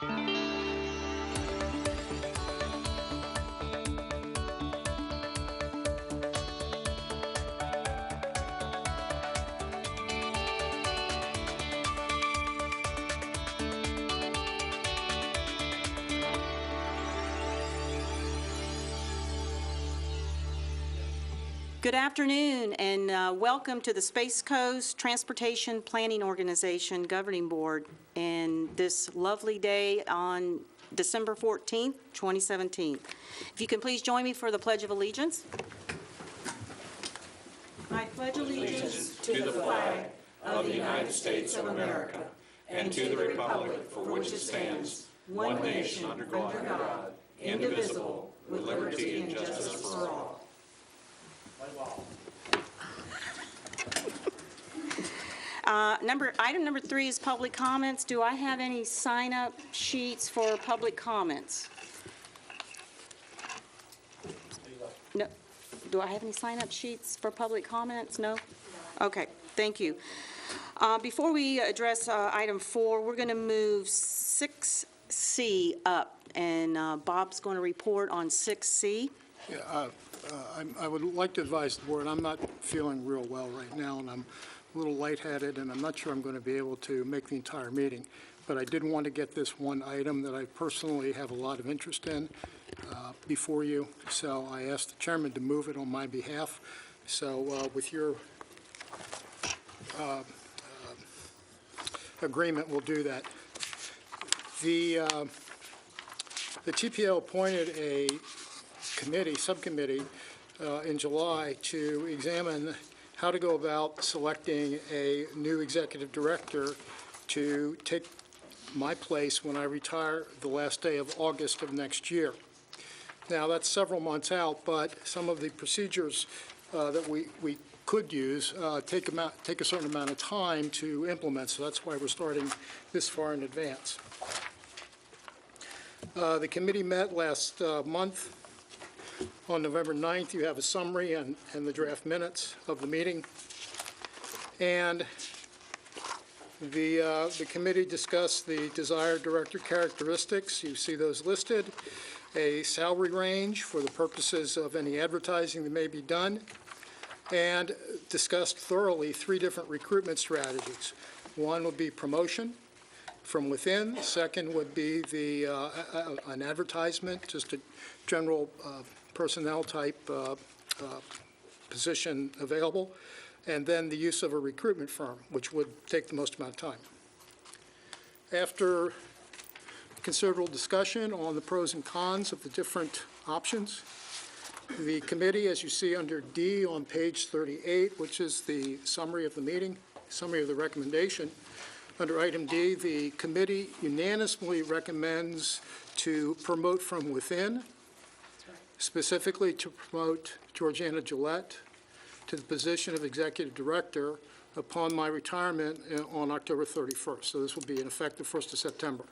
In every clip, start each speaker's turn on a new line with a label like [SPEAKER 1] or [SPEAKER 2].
[SPEAKER 1] Good afternoon, and welcome to the Space Coast Transportation Planning Organization Governing Board, and this lovely day on December 14th, 2017. If you can please join me for the Pledge of Allegiance. I pledge allegiance to the flag of the United States of America and to the republic for which it stands, one nation under God, indivisible, with liberty and justice for all. Item number 3 is public comments. Do I have any sign-up sheets for public comments? No. Do I have any sign-up sheets for public comments? No? Okay, thank you. Before we address item 4, we're going to move 6C up, and Bob's going to report on 6C.
[SPEAKER 2] Yeah, I would like to advise the board, I'm not feeling real well right now, and I'm a little lightheaded, and I'm not sure I'm going to be able to make the entire meeting. But I did want to get this one item that I personally have a lot of interest in before you. So I asked the chairman to move it on my behalf. So with your agreement, we'll do that. The TPO appointed a subcommittee in July to examine how to go about selecting a new executive director to take my place when I retire the last day of August of next year. Now, that's several months out, but some of the procedures that we could use take a certain amount of time to implement, so that's why we're starting this far in advance. The committee met last month. On November 9th, you have a summary and the draft minutes of the meeting. And the committee discussed the desired director characteristics. You see those listed. A salary range for the purposes of any advertising that may be done. And discussed thoroughly 3 different recruitment strategies. One would be promotion from within. The second would be an advertisement, just a general personnel type position available, and then the use of a recruitment firm, which would take the most amount of time. After considerable discussion on the pros and cons of the different options, the committee, as you see under D on page 38, which is the summary of the meeting, summary of the recommendation, under item D, the committee unanimously recommends to promote from within, specifically to promote Georganna Gillette to the position of executive director upon my retirement on October 31st. So this will be in effect the 1st of September.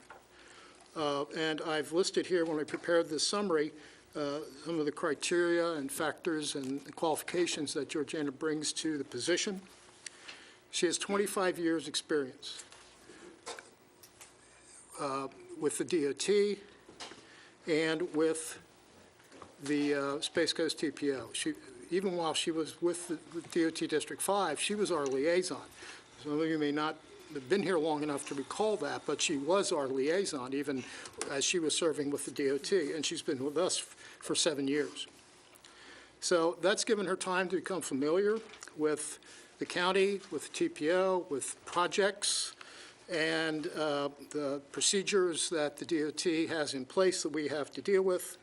[SPEAKER 2] And I've listed here, when I prepared this summary, some of the criteria and factors and qualifications that Georganna brings to the position. She has 25 years experience with the DOT and with the Space Coast TPO. Even while she was with the DOT District 5, she was our liaison. Some of you may not have been here long enough to recall that, but she was our liaison even as she was serving with the DOT, and she's been with us for 7 years. So that's given her time to become familiar with the county, with the TPO, with projects, and the procedures that the DOT has in place that we have to deal with.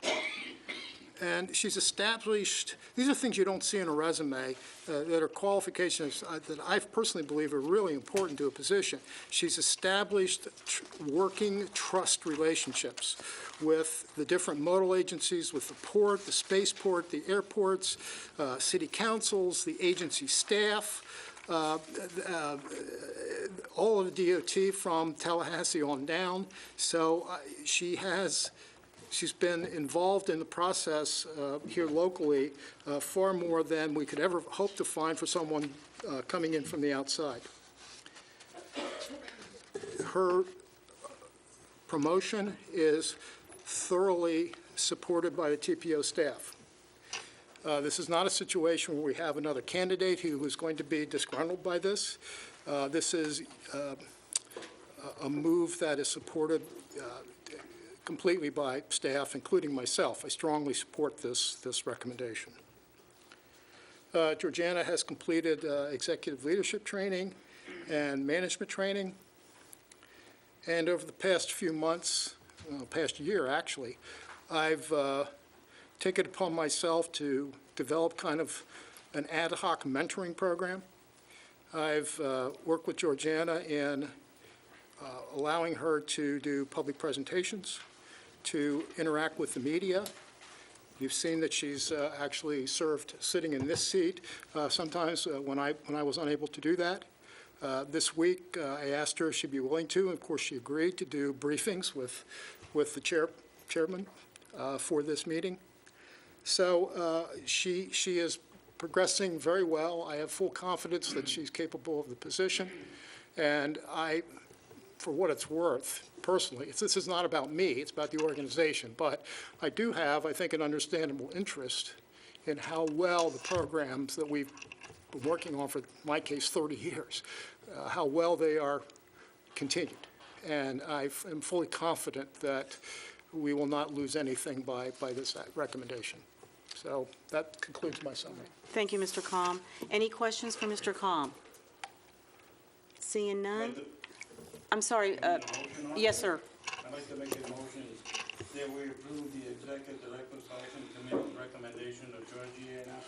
[SPEAKER 2] And she's established, these are things you don't see in a resume that are qualifications that I personally believe are really important to a position. She's established working trust relationships with the different modal agencies, with the port, the spaceport, the airports, city councils, the agency staff, all of the DOT from Tallahassee on down. So she's been involved in the process here locally far more than we could ever hope to find for someone coming in from the outside. Her promotion is thoroughly supported by the TPO staff. This is not a situation where we have another candidate who is going to be disgruntled by this. This is a move that is supported completely by staff, including myself. I strongly support this recommendation. Georganna has completed executive leadership training and management training. And over the past few months, past year actually, I've taken it upon myself to develop kind of an ad hoc mentoring program. I've worked with Georganna in allowing her to do public presentations, to interact with the media. You've seen that she's actually served sitting in this seat sometimes when I was unable to do that. This week, I asked her if she'd be willing to, and of course she agreed to do briefings with the chairman for this meeting. So she is progressing very well. I have full confidence that she's capable of the position, and for what it's worth, personally, this is not about me, it's about the organization, but I do have, I think, an understandable interest in how well the programs that we've been working on for, in my case, 30 years, how well they are continued. And I am fully confident that we will not lose anything by this recommendation. So that concludes my summary.
[SPEAKER 1] Thank you, Mr. Kalm. Any questions for Mr. Kalm? Seeing none? I'm sorry. Yes, sir.
[SPEAKER 3] I'd like to make a motion that we approve the Executive Director Selection Committee's recommendation of Georganna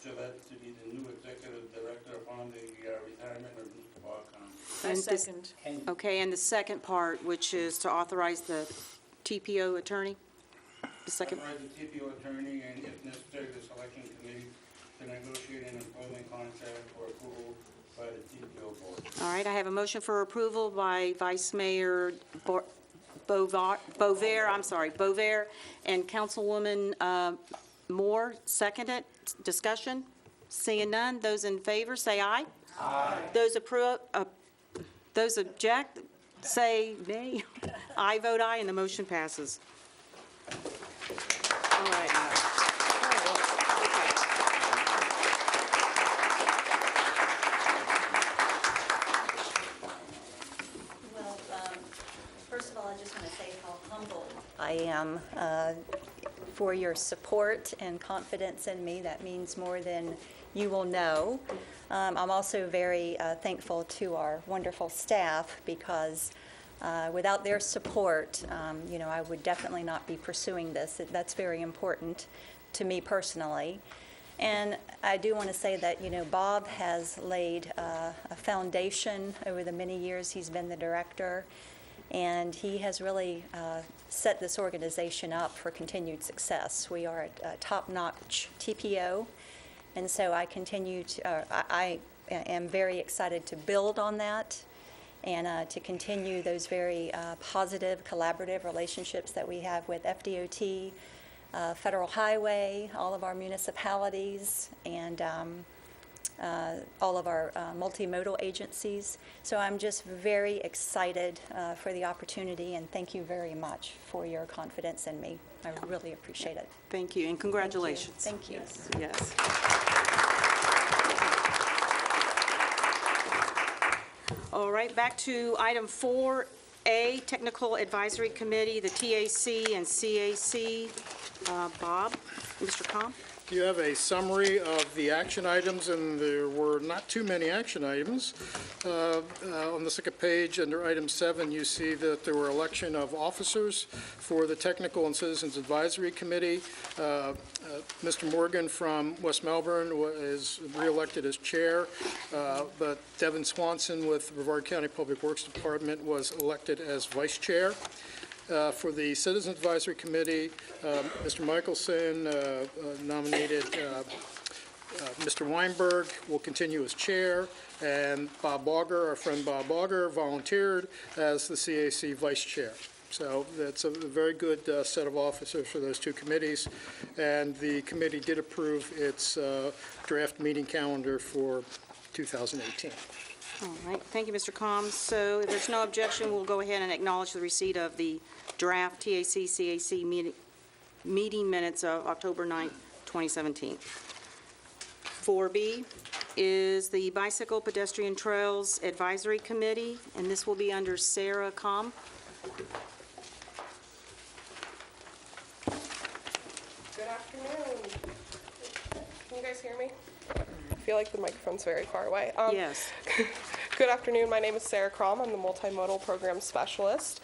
[SPEAKER 3] Gillette to be the new Executive Director upon the retirement of Mr. Wickham.
[SPEAKER 1] And second. Okay, and the second part, which is to authorize the TPO attorney? The second.
[SPEAKER 3] Authorize the TPO attorney and, if necessary, the Selection Committee to negotiate an employment contract for approval by the TPO board.
[SPEAKER 1] All right, I have a motion for approval by Vice Mayor Bover, and Councilwoman Moore, seconded. Discussion? Seeing none, those in favor, say aye. Aye. Those object, say nay. I vote aye, and the motion passes. All right.
[SPEAKER 4] First of all, I just want to say how humbled I am for your support and confidence in me. That means more than you will know. I'm also very thankful to our wonderful staff because without their support, I would definitely not be pursuing this. That's very important to me personally. And I do want to say that, Bob has laid a foundation over the many years he's been the director, and he has really set this organization up for continued success. We are a top-notch TPO, and so I am very excited to build on that and to continue those very positive, collaborative relationships that we have with FDOT, Federal Highway, all of our municipalities, and all of our multimodal agencies. So I'm just very excited for the opportunity, and thank you very much for your confidence in me. I really appreciate it.
[SPEAKER 1] Thank you, and congratulations.
[SPEAKER 4] Thank you.
[SPEAKER 1] Yes. All right, back to item 4A, Technical Advisory Committee, the TAC and CAC. Bob, Mr. Kalm.
[SPEAKER 2] You have a summary of the action items, and there were not too many action items. On the second page, under item 7, you see that there were election of officers for the Technical and Citizens Advisory Committee. Mr. Morgan from West Melbourne is reelected as chair, but Devin Swanson with Brevard County Public Works Department was elected as vice chair. For the Citizens Advisory Committee, Mr. Michelson nominated Mr. Weinberg will continue as chair, and Bob Auger, our friend Bob Auger, volunteered as the CAC vice chair. So that's a very good set of officers for those two committees, and the committee did approve its draft meeting calendar for 2018.
[SPEAKER 1] All right, thank you, Mr. Combs. So if there's no objection, we'll go ahead and acknowledge the receipt of the draft TAC-CAC meeting minutes of October 9th, 2017. 4B is the Bicycle Pedestrian Trails Advisory Committee, and this will be under Sarah Com.
[SPEAKER 5] Good afternoon. Can you guys hear me? I feel like the microphone's very far away.
[SPEAKER 1] Yes.
[SPEAKER 5] Good afternoon. My name is Sarah Crom. I'm the Multimodal Program Specialist.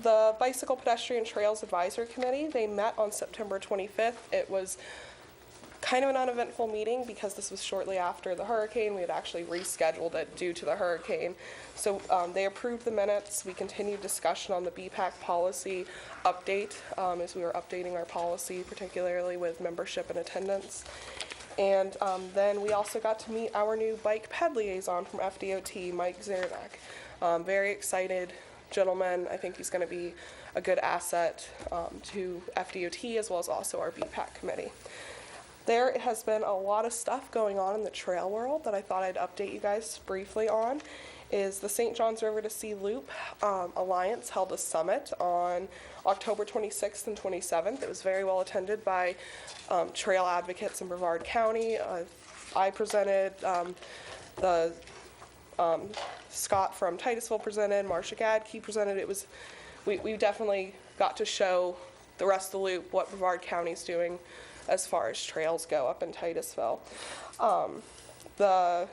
[SPEAKER 5] The Bicycle Pedestrian Trails Advisory Committee, they met on September 25th. It was kind of an uneventful meeting because this was shortly after the hurricane. We had actually rescheduled it due to the hurricane. So they approved the minutes. We continued discussion on the BPAC policy update as we were updating our policy, particularly with membership and attendance. And then we also got to meet our new bike ped liaison from FDOT, Mike Zernak. Very excited gentleman. I think he's going to be a good asset to FDOT as well as also our BPAC committee. There has been a lot of stuff going on in the trail world that I thought I'd update you guys briefly on. Is the St. Johns River to Sea Loop Alliance held a summit on October 26th and 27th. It was very well attended by trail advocates in Brevard County. I presented, Scott from Titusville presented, Marcia Gadke presented. We definitely got to show the rest of the loop what Brevard County's doing as far as trails go up in Titusville. The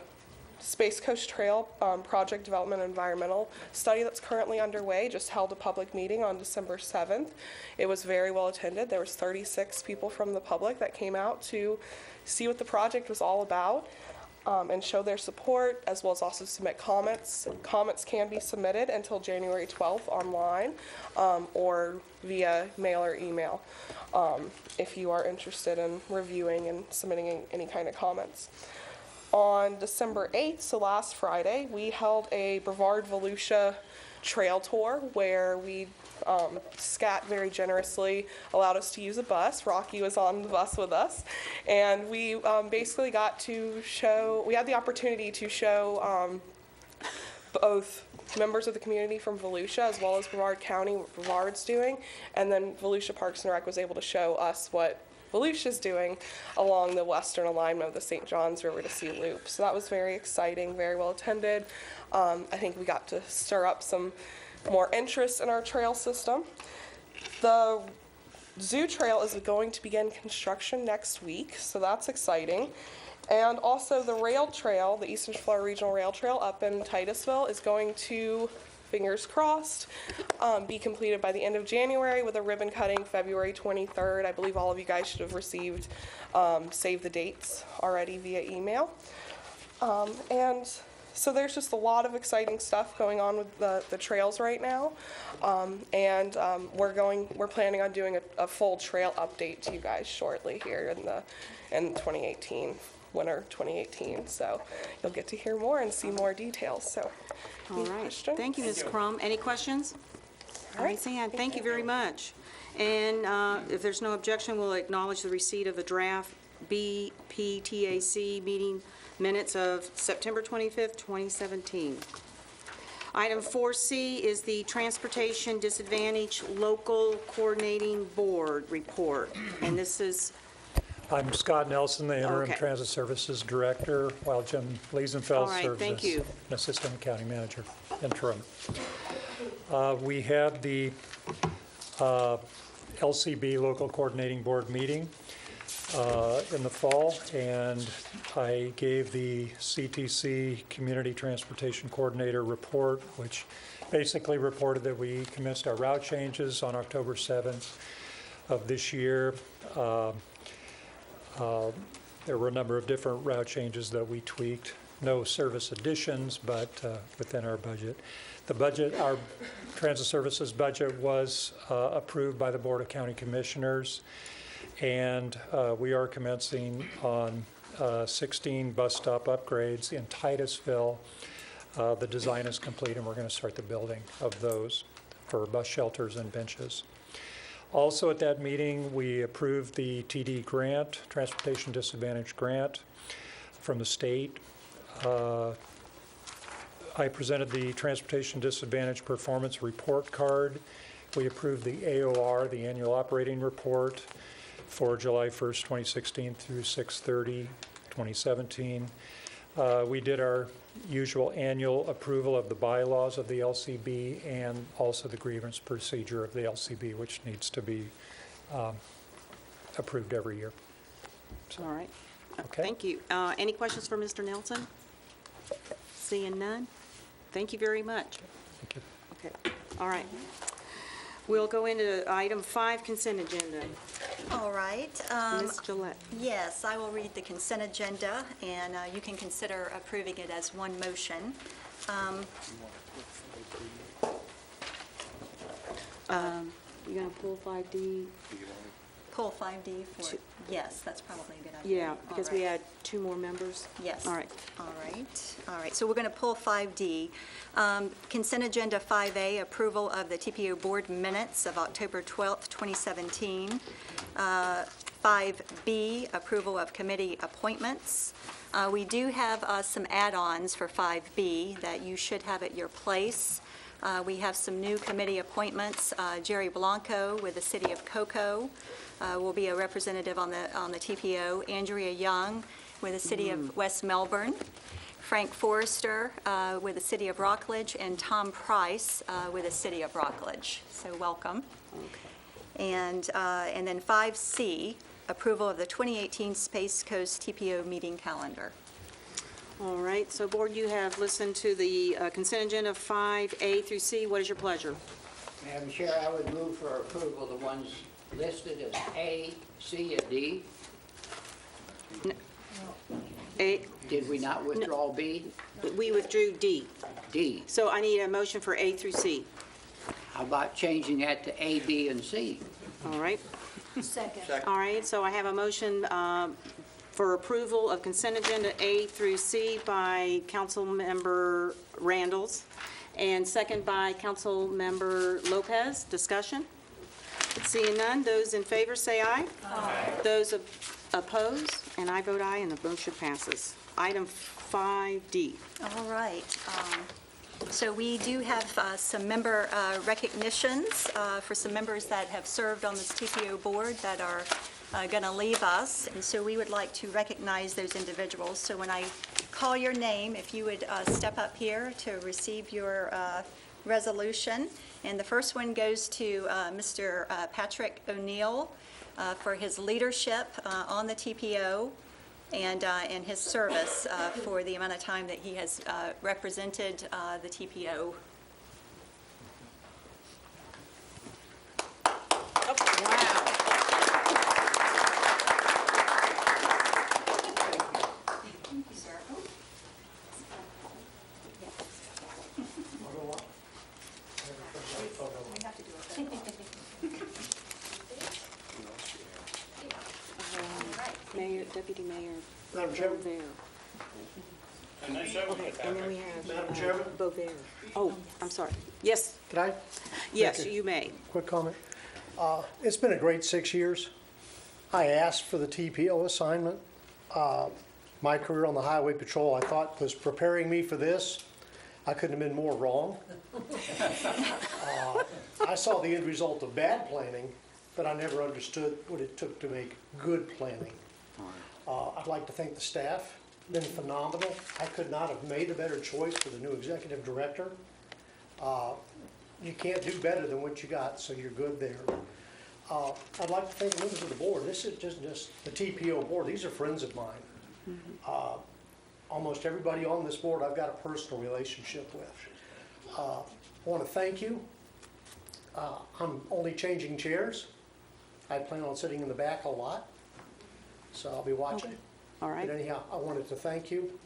[SPEAKER 5] Space Coast Trail Project Development Environmental Study that's currently underway just held a public meeting on December 7th. It was very well attended. There was 36 people from the public that came out to see what the project was all about and show their support, as well as also submit comments. Comments can be submitted until January 12th online or via mail or email if you are interested in reviewing and submitting any kind of comments. On December 8th, so last Friday, we held a Brevard-Volusia trail tour where we, SCAT very generously allowed us to use a bus. Rocky was on the bus with us. And we basically got to show, we had the opportunity to show both members of the community from Volusia as well as Brevard County, what Brevard's doing. And then Volusia Parks and Rec was able to show us what Volusia's doing along the western alignment of the St. Johns River to Sea Loop. So that was very exciting, very well attended. I think we got to stir up some more interest in our trail system. The Zoo Trail is going to begin construction next week, so that's exciting. And also the rail trail, the Eastern Florida Regional Rail Trail up in Titusville is going to, fingers crossed, be completed by the end of January with a ribbon cutting February 23rd. I believe all of you guys should have received save the dates already via email. And so there's just a lot of exciting stuff going on with the trails right now. We're planning on doing a full trail update to you guys shortly here in 2018. Winter 2018, so you'll get to hear more and see more details. So,
[SPEAKER 1] All right. Thank you, Ms. Crum. Any questions?
[SPEAKER 5] All right.
[SPEAKER 1] Ann, thank you very much. And if there's no objection, we'll acknowledge the receipt of the draft BPTAC meeting minutes of September 25th, 2017. Item 4C is the Transportation Disadvantaged Local Coordinating Board report, and this is
[SPEAKER 6] I'm Scott Nelson, the Interim
[SPEAKER 1] Okay.
[SPEAKER 6] Transit Services Director, while Jim Liesenfeld
[SPEAKER 1] All right,
[SPEAKER 6] serves
[SPEAKER 1] thank
[SPEAKER 6] as
[SPEAKER 1] you.
[SPEAKER 6] an Assistant County Manager, interim. We had the LCB Local Coordinating Board meeting in the fall, and I gave the CTC Community Transportation Coordinator report, which basically reported that we commenced our route changes on October 7th of this year. There were a number of different route changes that we tweaked. No service additions, but within our budget. The budget, our transit services budget was approved by the Board of County Commissioners, and we are commencing on 16 bus stop upgrades in Titusville. The design is complete, and we're going to start the building of those for bus shelters and benches. Also at that meeting, we approved the TD grant, Transportation Disadvantage Grant from the state. I presented the Transportation Disadvantage Performance Report Card. We approved the AOR, the Annual Operating Report, for July 1st, 2016 through 6/30/2017. We did our usual annual approval of the bylaws of the LCB and also the grievance procedure of the LCB, which needs to be approved every year.
[SPEAKER 1] All right.
[SPEAKER 6] Okay.
[SPEAKER 1] Thank you. Any questions for Mr. Nelson? Seeing none? Thank you very much.
[SPEAKER 6] Thank you.
[SPEAKER 1] Okay, all right. We'll go into item 5, consent agenda.
[SPEAKER 4] All right.
[SPEAKER 1] Ms. Gillette.
[SPEAKER 4] Yes, I will read the consent agenda, and you can consider approving it as one motion.
[SPEAKER 1] You going to pull 5D?
[SPEAKER 4] Pull 5D for, yes, that's probably a good idea.
[SPEAKER 1] Yeah, because
[SPEAKER 4] All
[SPEAKER 1] we
[SPEAKER 4] right.
[SPEAKER 1] had 2 more members.
[SPEAKER 4] Yes.
[SPEAKER 1] All right.
[SPEAKER 4] All right. So we're going to pull 5D. Consent agenda 5A, approval of the TPO board minutes of October 12th, 2017. 5B, approval of committee appointments. We do have some add-ons for 5B that you should have at your place. We have some new committee appointments. Jerry Blanco with the City of Cocoa will be a representative on the TPO. Andrea Young with the City of West Melbourne. Frank Forrester with the City of Rockledge, and Tom Price with the City of Rockledge. So welcome. And then 5C, approval of the 2018 Space Coast TPO meeting calendar.
[SPEAKER 1] All right, so Board, you have listened to the consent agenda 5A through C. What is your pleasure?
[SPEAKER 7] Madam Chair, I would move for approval of the ones listed as A, C, and D.
[SPEAKER 1] A,
[SPEAKER 7] Did we not withdraw B?
[SPEAKER 1] we withdrew D.
[SPEAKER 7] D.
[SPEAKER 1] So I need a motion for A through C.
[SPEAKER 7] How about changing that to A, B, and C?
[SPEAKER 1] All right,
[SPEAKER 8] Second.
[SPEAKER 1] all right, so I have a motion for approval of consent agenda A through C by Councilmember Randalls, and second by Councilmember Lopez. Discussion? Seeing none, those in favor say aye. Aye. Those opposed, and I vote aye, and the motion passes. Item 5D.
[SPEAKER 4] All right. So we do have some member recognitions for some members that have served on this TPO board that are going to leave us, and so we would like to recognize those individuals. So when I call your name, if you would step up here to receive your resolution. And the first one goes to Mr. Patrick O'Neill for his leadership on the TPO and his service for the amount of time that he has represented the TPO.
[SPEAKER 1] Mayor, Deputy Mayor.
[SPEAKER 9] Madam Chairman?
[SPEAKER 1] Bovair.
[SPEAKER 3] And then seven.
[SPEAKER 1] Okay, and then we have
[SPEAKER 9] Madam Chairman?
[SPEAKER 1] Bovair. Oh, I'm sorry. Yes,
[SPEAKER 9] Can I?
[SPEAKER 1] yes,
[SPEAKER 9] Thank you.
[SPEAKER 1] you may.
[SPEAKER 9] Quick comment. It's been a great 6 years. I asked for the TPO assignment. My career on the Highway Patrol, I thought, was preparing me for this. I couldn't have been more wrong. I saw the end result of bad planning, but I never understood what it took to make good planning. I'd like to thank the staff, been phenomenal. I could not have made a better choice for the new executive director. You can't do better than what you got, so you're good there. I'd like to thank the members of the board. This is just the TPO board. These are friends of mine. Almost everybody on this board I've got a personal relationship with. I want to thank you. I'm only changing chairs. I plan on sitting in the back a lot, so I'll be watching.
[SPEAKER 1] All right.
[SPEAKER 9] But anyhow, I wanted to thank you.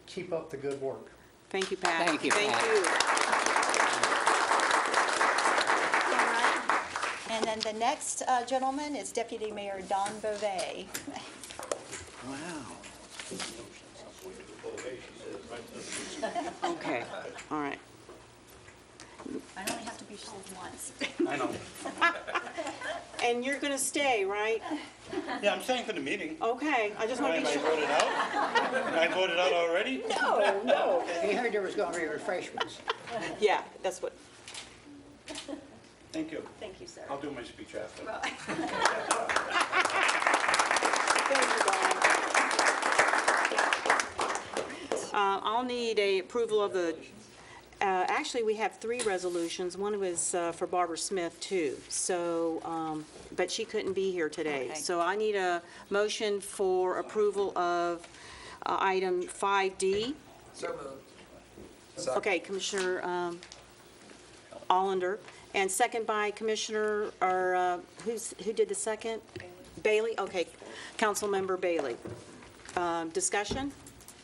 [SPEAKER 9] Keep up the good work.
[SPEAKER 1] Thank you, Pat.
[SPEAKER 7] Thank you,
[SPEAKER 1] Thank
[SPEAKER 7] Pat.
[SPEAKER 1] you.
[SPEAKER 4] All right. And then the next gentleman is Deputy Mayor Don Beauvais.
[SPEAKER 7] Wow.
[SPEAKER 1] Okay, all right.
[SPEAKER 4] I only have to be told once.
[SPEAKER 3] I know.
[SPEAKER 1] And you're going to stay, right?
[SPEAKER 3] Yeah, I'm staying for the meeting.
[SPEAKER 1] Okay, I just want to
[SPEAKER 3] Am
[SPEAKER 1] be
[SPEAKER 3] I
[SPEAKER 1] sure.
[SPEAKER 3] voted out? Am I voted out already?
[SPEAKER 1] No.
[SPEAKER 7] He heard there was going to be refreshments.
[SPEAKER 1] Yeah, that's what,
[SPEAKER 3] Thank you.
[SPEAKER 4] Thank you, sir.
[SPEAKER 3] I'll do my speech after.
[SPEAKER 1] thank you, Dawn. I'll need a approval of the, actually, we have 3 resolutions. One was for Barbara Smith, too. So, but she couldn't be here today.
[SPEAKER 4] Okay.
[SPEAKER 1] So I need a motion for approval of item 5D.
[SPEAKER 8] So moved.
[SPEAKER 1] Okay, Commissioner Allender, and second by Commissioner, or who did the second? Bailey, okay. Councilmember Bailey. Discussion?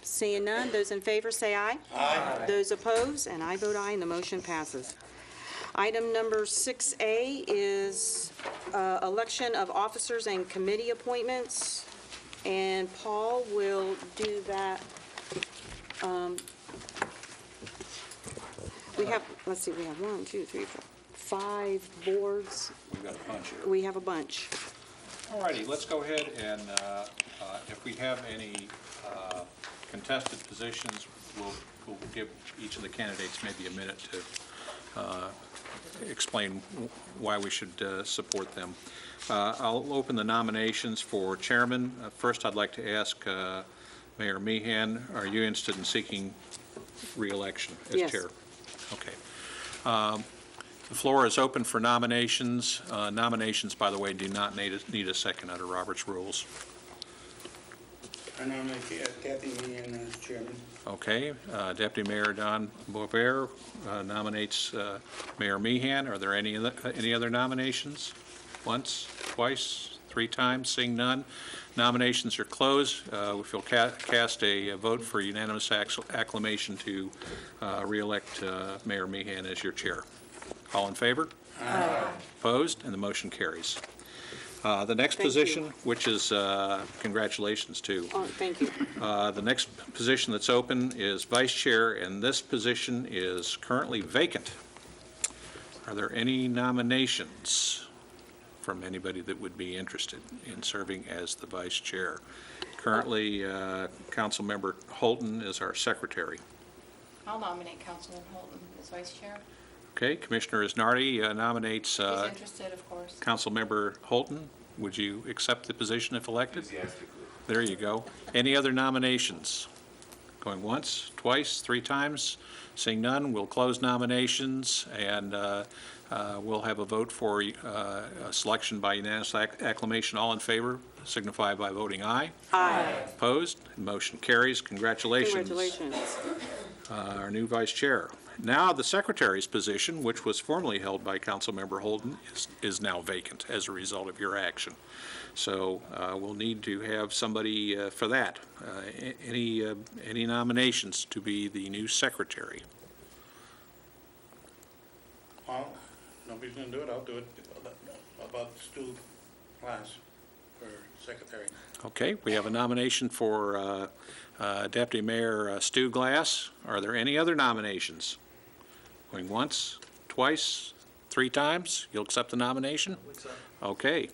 [SPEAKER 1] Seeing none, those in favor say aye. Aye. Those opposed, and I vote aye, and the motion passes. Item number 6A is election of officers and committee appointments, and Paul will do that. We have, let's see, we have 1, 2, 3, 4, 5 boards.
[SPEAKER 10] We've got a bunch here.
[SPEAKER 1] We have a bunch.
[SPEAKER 10] All righty, let's go ahead and if we have any contested positions, we'll give each of the candidates maybe a minute to explain why we should support them. I'll open the nominations for chairman. First, I'd like to ask Mayor Meehan, are you interested in seeking re-election as
[SPEAKER 1] Yes.
[SPEAKER 10] chair? Okay. The floor is open for nominations. Nominations, by the way, do not need a second under Robert's rules.
[SPEAKER 3] I nominate Kathy Meehan as chairman.
[SPEAKER 10] Okay. Deputy Mayor Don Boisvert nominates Mayor Meehan. Are there any other nominations? Once, twice, 3 times? Seeing none. Nominations are closed. If you'll cast a vote for unanimous acclamation to re-elect Mayor Meehan as your chair. All in favor? Aye. Opposed? And the motion carries. The next
[SPEAKER 1] Thank you.
[SPEAKER 10] position, which is, congratulations too.
[SPEAKER 1] Oh, thank you.
[SPEAKER 10] The next position that's open is vice chair, and this position is currently vacant. Are there any nominations from anybody that would be interested in serving as the vice chair? Currently, Councilmember Holton is our secretary.
[SPEAKER 11] I'll nominate Councilman Holton as vice chair.
[SPEAKER 10] Okay, Commissioner Isnardi nominates
[SPEAKER 11] He's interested, of course.
[SPEAKER 10] Councilmember Holton. Would you accept the position if elected? There you go. Any other nominations? Going once, twice, 3 times? Seeing none, we'll close nominations, and we'll have a vote for a selection by unanimous acclamation. All in favor signify by voting aye.
[SPEAKER 1] Aye.
[SPEAKER 10] Opposed? Motion carries. Congratulations.
[SPEAKER 1] Congratulations.
[SPEAKER 10] Our new vice chair. Now, the secretary's position, which was formerly held by Councilmember Holden, is now vacant as a result of your action. So we'll need to have somebody for that. Any nominations to be the new secretary?
[SPEAKER 3] Well, nobody's going to do it. I'll do it. About Stu Glass for secretary.
[SPEAKER 10] Okay, we have a nomination for Deputy Mayor Stu Glass. Are there any other nominations? Going once, twice, 3 times? You'll accept the nomination? Okay.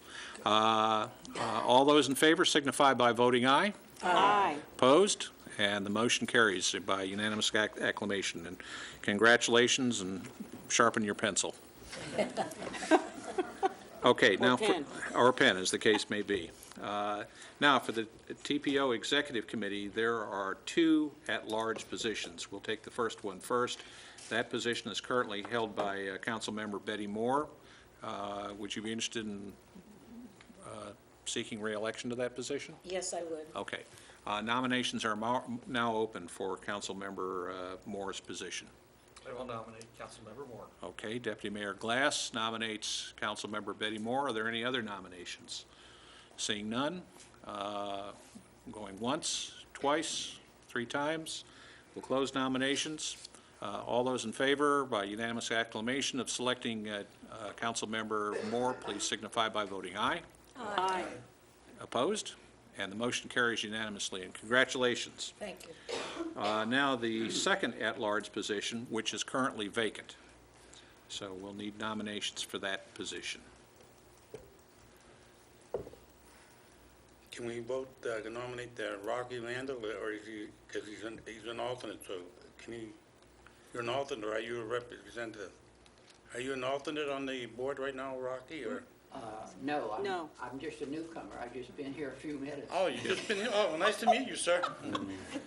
[SPEAKER 10] All those in favor signify by voting aye.
[SPEAKER 1] Aye.
[SPEAKER 10] Opposed? And the motion carries by unanimous acclamation. And congratulations, and sharpen your pencil. Okay, now,
[SPEAKER 1] pen.
[SPEAKER 10] or pen, as the case may be. Now, for the TPO Executive Committee, there are 2 at-large positions. We'll take the first one first. That position is currently held by Councilmember Betty Moore. Would you be interested in seeking re-election to that position?
[SPEAKER 11] Yes, I would.
[SPEAKER 10] Okay. Nominations are now open for Councilmember Moore's position.
[SPEAKER 8] I will nominate Councilmember Moore.
[SPEAKER 10] Okay, Deputy Mayor Glass nominates Councilmember Betty Moore. Are there any other nominations? Seeing none, going once, twice, 3 times, we'll close nominations. All those in favor, by unanimous acclamation of selecting Councilmember Moore, please signify by voting aye.
[SPEAKER 1] Aye.
[SPEAKER 10] Opposed? And the motion carries unanimously, and congratulations.
[SPEAKER 11] Thank you.
[SPEAKER 10] Now, the second at-large position, which is currently vacant. So we'll need nominations for that position.
[SPEAKER 3] Can we vote to nominate Rocky Randall, or is he, because he's an alternate, so can he, you're an alternate, or are you a representative? Are you an alternate on the board right now, Rocky, or?
[SPEAKER 7] No,
[SPEAKER 1] No.
[SPEAKER 7] I'm just a newcomer. I've just been here a few minutes.
[SPEAKER 3] Oh, you've just been here? Oh, well, nice to meet you, sir.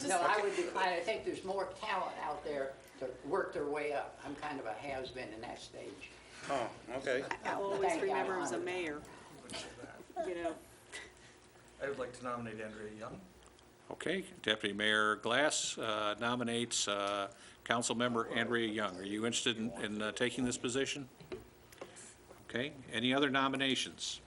[SPEAKER 7] No, I would decline. I think there's more talent out there to work their way up. I'm kind of a has-been in that stage.
[SPEAKER 3] Oh, okay.
[SPEAKER 1] I always remember as a mayor, you know.
[SPEAKER 8] I would like to nominate Andrea Young.
[SPEAKER 10] Okay, Deputy Mayor Glass nominates Councilmember Andrea Young. Are you interested in taking this position? Okay, any other nominations?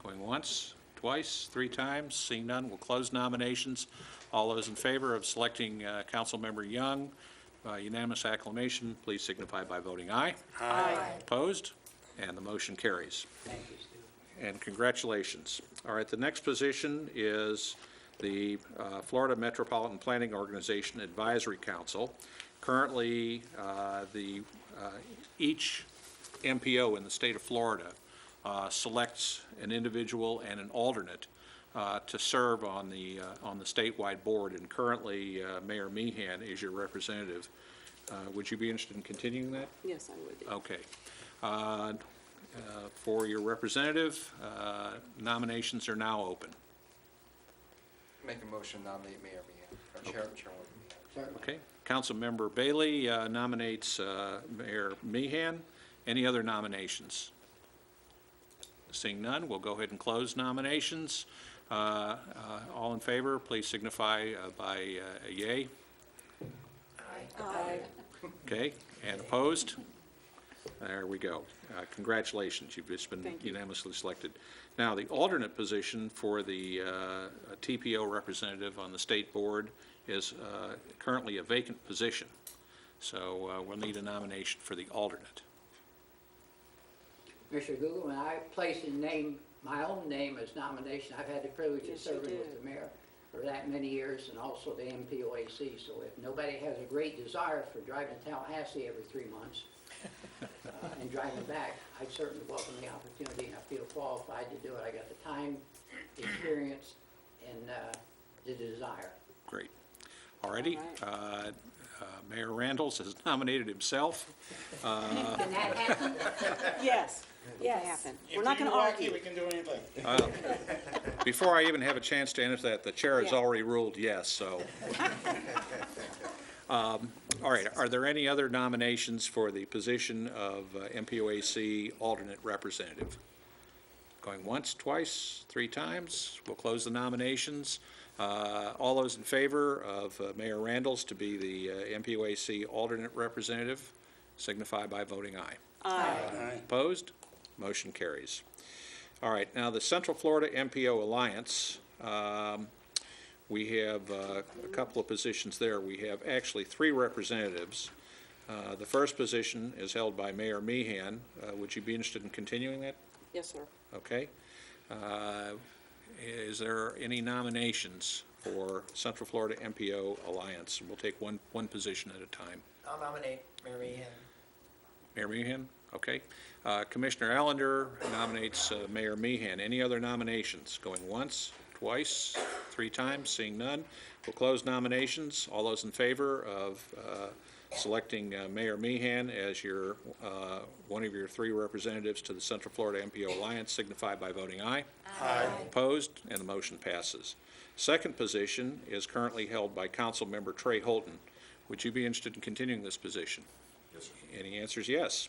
[SPEAKER 10] Going once, twice, three times, seeing none, we'll close nominations. All those in favor of selecting Councilmember Young by unanimous acclamation, please signify by voting aye.
[SPEAKER 1] Aye.
[SPEAKER 10] Opposed? And the motion carries.
[SPEAKER 7] Thank you, Steve.
[SPEAKER 10] And congratulations. All right, the next position is the Florida Metropolitan Planning Organization Advisory Council. Currently, each MPO in the state of Florida selects an individual and an alternate to serve on the statewide board, and currently Mayor Meehan is your representative. Would you be interested in continuing that?
[SPEAKER 1] Yes, I would.
[SPEAKER 10] Okay. For your representative, nominations are now open.
[SPEAKER 8] Make a motion to nominate Mayor Meehan, or Chairwoman Meehan.
[SPEAKER 7] Certainly.
[SPEAKER 10] Okay. Councilmember Bailey nominates Mayor Meehan. Any other nominations? Seeing none, we'll go ahead and close nominations. All in favor, please signify by a yay.
[SPEAKER 1] Aye.
[SPEAKER 10] Okay, and opposed? There we go. Congratulations, you've just been
[SPEAKER 1] Thank you.
[SPEAKER 10] unanimously selected. Now, the alternate position for the TPO representative on the state board is currently a vacant position. So we'll need a nomination for the alternate.
[SPEAKER 7] Mr. Google, when I place my own name as nomination, I've had the privilege of
[SPEAKER 1] Yes, you
[SPEAKER 7] serving
[SPEAKER 1] did.
[SPEAKER 7] with the mayor for that many years, and also the MPOAC. So if nobody has a great desire for driving to Tallahassee every 3 months and driving back, I'd certainly welcome the opportunity, and I feel qualified to do it. I got the time, the experience, and the desire.
[SPEAKER 10] Great. All righty.
[SPEAKER 1] All
[SPEAKER 10] Mayor Randalls has nominated himself.
[SPEAKER 7] Can that happen?
[SPEAKER 1] Yes, yes. Happen. We're not going to argue.
[SPEAKER 3] We can do anything.
[SPEAKER 10] Before I even have a chance to answer that, the chair has
[SPEAKER 1] Yeah.
[SPEAKER 10] already ruled yes, so. All right, are there any other nominations for the position of MPOAC alternate representative? Going once, twice, three times, we'll close the nominations. All those in favor of Mayor Randalls to be the MPOAC alternate representative signify by voting aye.
[SPEAKER 1] Aye.
[SPEAKER 10] Opposed? Motion carries. All right, now the Central Florida MPO Alliance, we have a couple of positions there. We have actually 3 representatives. The first position is held by Mayor Meehan. Would you be interested in continuing that?
[SPEAKER 1] Yes, sir.
[SPEAKER 10] Okay. Is there any nominations for Central Florida MPO Alliance? We'll take one position at a time.
[SPEAKER 12] I'll nominate Mayor Meehan.
[SPEAKER 10] Mayor Meehan? Okay. Commissioner Allender nominates Mayor Meehan. Any other nominations? Going once, twice, 3 times? Seeing none, we'll close nominations. All those in favor of selecting Mayor Meehan as your one of your 3 representatives to the Central Florida MPO Alliance signify by voting aye.
[SPEAKER 3] Aye.
[SPEAKER 10] Opposed? And the motion passes. Second position is currently held by Councilmember Trey Holton. Would you be interested in continuing this position?
[SPEAKER 8] Yes, sir.
[SPEAKER 10] Any answers? Yes.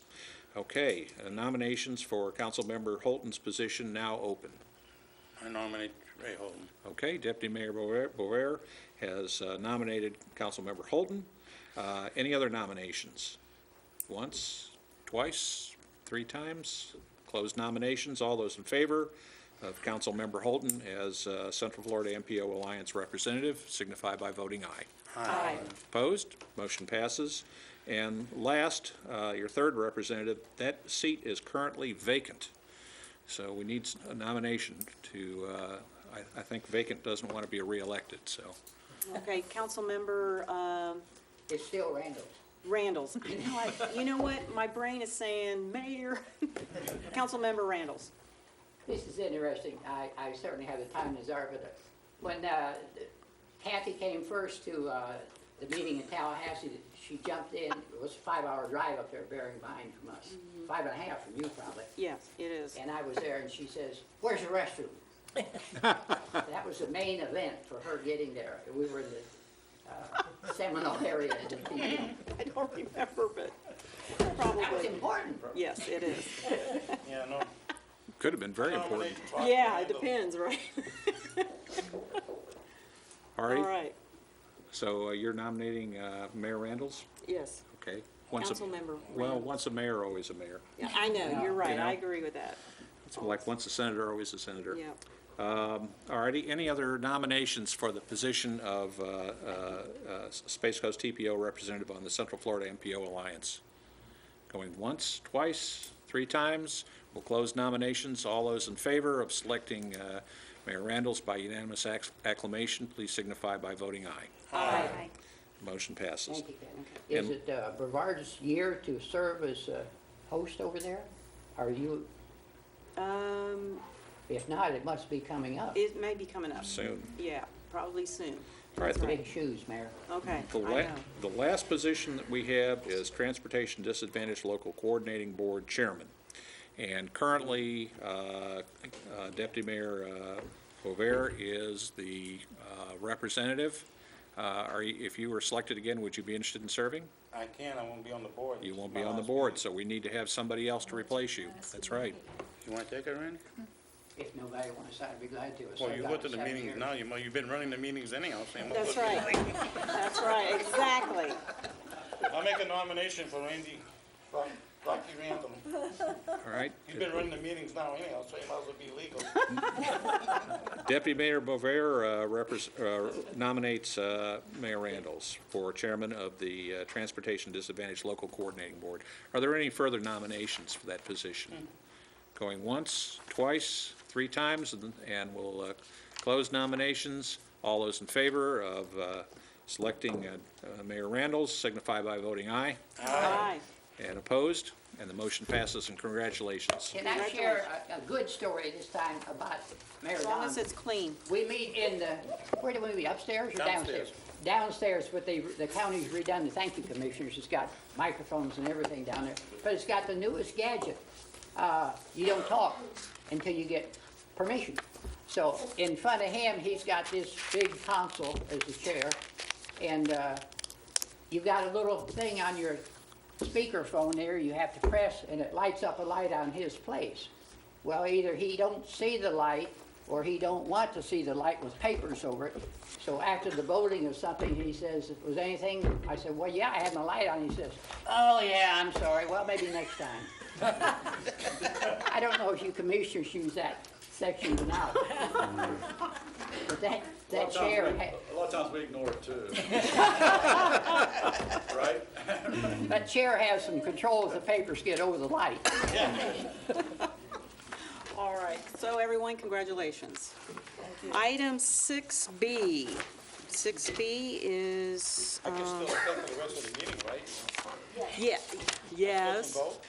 [SPEAKER 10] Okay, nominations for Councilmember Holton's position now open.
[SPEAKER 3] I nominate Ray Holton.
[SPEAKER 10] Okay, Deputy Mayor Boer has nominated Councilmember Holton. Any other nominations? Once, twice, 3 times? Closed nominations. All those in favor of Councilmember Holton as Central Florida MPO Alliance representative signify by voting aye.
[SPEAKER 1] Aye.
[SPEAKER 10] Opposed? Motion passes. And last, your third representative, that seat is currently vacant. So we need a nomination to, I think vacant doesn't want to be reelected, so.
[SPEAKER 1] Okay, council member,
[SPEAKER 7] It's still Randall's.
[SPEAKER 1] Randalls. You know what? My brain is saying Mayor, Councilmember Randalls.
[SPEAKER 7] This is interesting. I certainly have the time to desire, but when Kathy came first to the meeting in Tallahassee, she jumped in. It was a 5-hour drive up there, bearing behind from us. 5.5 from you, probably.
[SPEAKER 1] Yes, it is.
[SPEAKER 7] And I was there, and she says, "Where's the restroom?" That was the main event for her getting there. We were in the Seminole area.
[SPEAKER 1] I don't remember, but
[SPEAKER 7] That was
[SPEAKER 1] probably.
[SPEAKER 7] important.
[SPEAKER 1] Yes, it is.
[SPEAKER 3] Yeah, no.
[SPEAKER 10] Could have been very important.
[SPEAKER 1] Yeah, it depends, right?
[SPEAKER 10] All
[SPEAKER 1] All
[SPEAKER 10] right,
[SPEAKER 1] right,
[SPEAKER 10] so you're nominating Mayor Randalls?
[SPEAKER 1] yes.
[SPEAKER 10] Okay.
[SPEAKER 1] Councilmember
[SPEAKER 10] Well,
[SPEAKER 1] Randalls.
[SPEAKER 10] once a mayor, always a mayor.
[SPEAKER 1] Yeah, I know, you're right.
[SPEAKER 10] know?
[SPEAKER 1] I agree with that.
[SPEAKER 10] It's like once a senator, always a senator.
[SPEAKER 1] Yeah.
[SPEAKER 10] All righty, any other nominations for the position of Space Coast TPO representative on the Central Florida MPO Alliance? Going once, twice, 3 times? We'll close nominations. All those in favor of selecting Mayor Randalls by unanimous acclamation, please signify by voting aye.
[SPEAKER 4] Aye.
[SPEAKER 10] Motion passes.
[SPEAKER 7] Thank you, Kevin. Is it Brevard's year to serve as host over there? Are you, if not, it must be coming up.
[SPEAKER 1] It may be coming up.
[SPEAKER 10] Soon.
[SPEAKER 1] Yeah, probably soon.
[SPEAKER 10] All right,
[SPEAKER 1] That's
[SPEAKER 7] Big shoes, Mayor.
[SPEAKER 1] Okay,
[SPEAKER 10] The
[SPEAKER 1] I know.
[SPEAKER 10] the last position that we have is Transportation Disadvantaged Local Coordinating Board Chairman. And currently, Deputy Mayor Bover is the representative. If you were selected again, would you be interested in serving?
[SPEAKER 3] I can't, I won't be on the board.
[SPEAKER 10] You won't be on the board, so we need to have somebody else to replace you. That's right.
[SPEAKER 3] You want to take it, Randy?
[SPEAKER 7] If nobody wants that, I'd be glad to.
[SPEAKER 3] Well, you
[SPEAKER 7] Served
[SPEAKER 3] go
[SPEAKER 7] out
[SPEAKER 3] to the
[SPEAKER 7] 7
[SPEAKER 3] meetings
[SPEAKER 7] years.
[SPEAKER 3] now, you've been running the meetings anyhow, Sam.
[SPEAKER 1] That's right. That's right, exactly.
[SPEAKER 3] I'll make a nomination for Randy, Rocky Randall.
[SPEAKER 10] All right.
[SPEAKER 3] You've been running the meetings now anyhow, so you might as well be legal.
[SPEAKER 10] Deputy Mayor Bover nominates Mayor Randalls for chairman of the Transportation Disadvantaged Local Coordinating Board. Are there any further nominations for that position? Going once, twice, 3 times, and we'll close nominations. All those in favor of selecting Mayor Randalls signify by voting aye.
[SPEAKER 1] Aye.
[SPEAKER 10] And opposed? And the motion passes, and congratulations.
[SPEAKER 7] Can I share a good story this time about Mayor
[SPEAKER 1] As long
[SPEAKER 7] Don?
[SPEAKER 1] as it's clean.
[SPEAKER 7] We meet in the, where do we meet, upstairs or downstairs? Downstairs, but the county's redone the thank you commissioners. It's got microphones and everything down there, but it's got the newest gadget. You don't talk until you get permission. So in front of him, he's got this big console as the chair, and you've got a little thing on your speakerphone there you have to press, and it lights up a light on his place. Well, either he don't see the light, or he don't want to see the light with papers over it. So after the voting or something, he says, "Was anything?" I said, "Well, yeah, I had my light on." He says, "Oh, yeah, I'm sorry. Well, maybe next time." I don't know if you commissioners use that section or not. But that chair,
[SPEAKER 12] A lot of times we ignore it too. Right?
[SPEAKER 7] that chair has some control if the papers get over the light.
[SPEAKER 1] All right, so everyone, congratulations. Item 6B. 6B is,
[SPEAKER 3] I can still stay for the rest of the meeting, right?
[SPEAKER 1] yeah, yes,
[SPEAKER 3] Vote?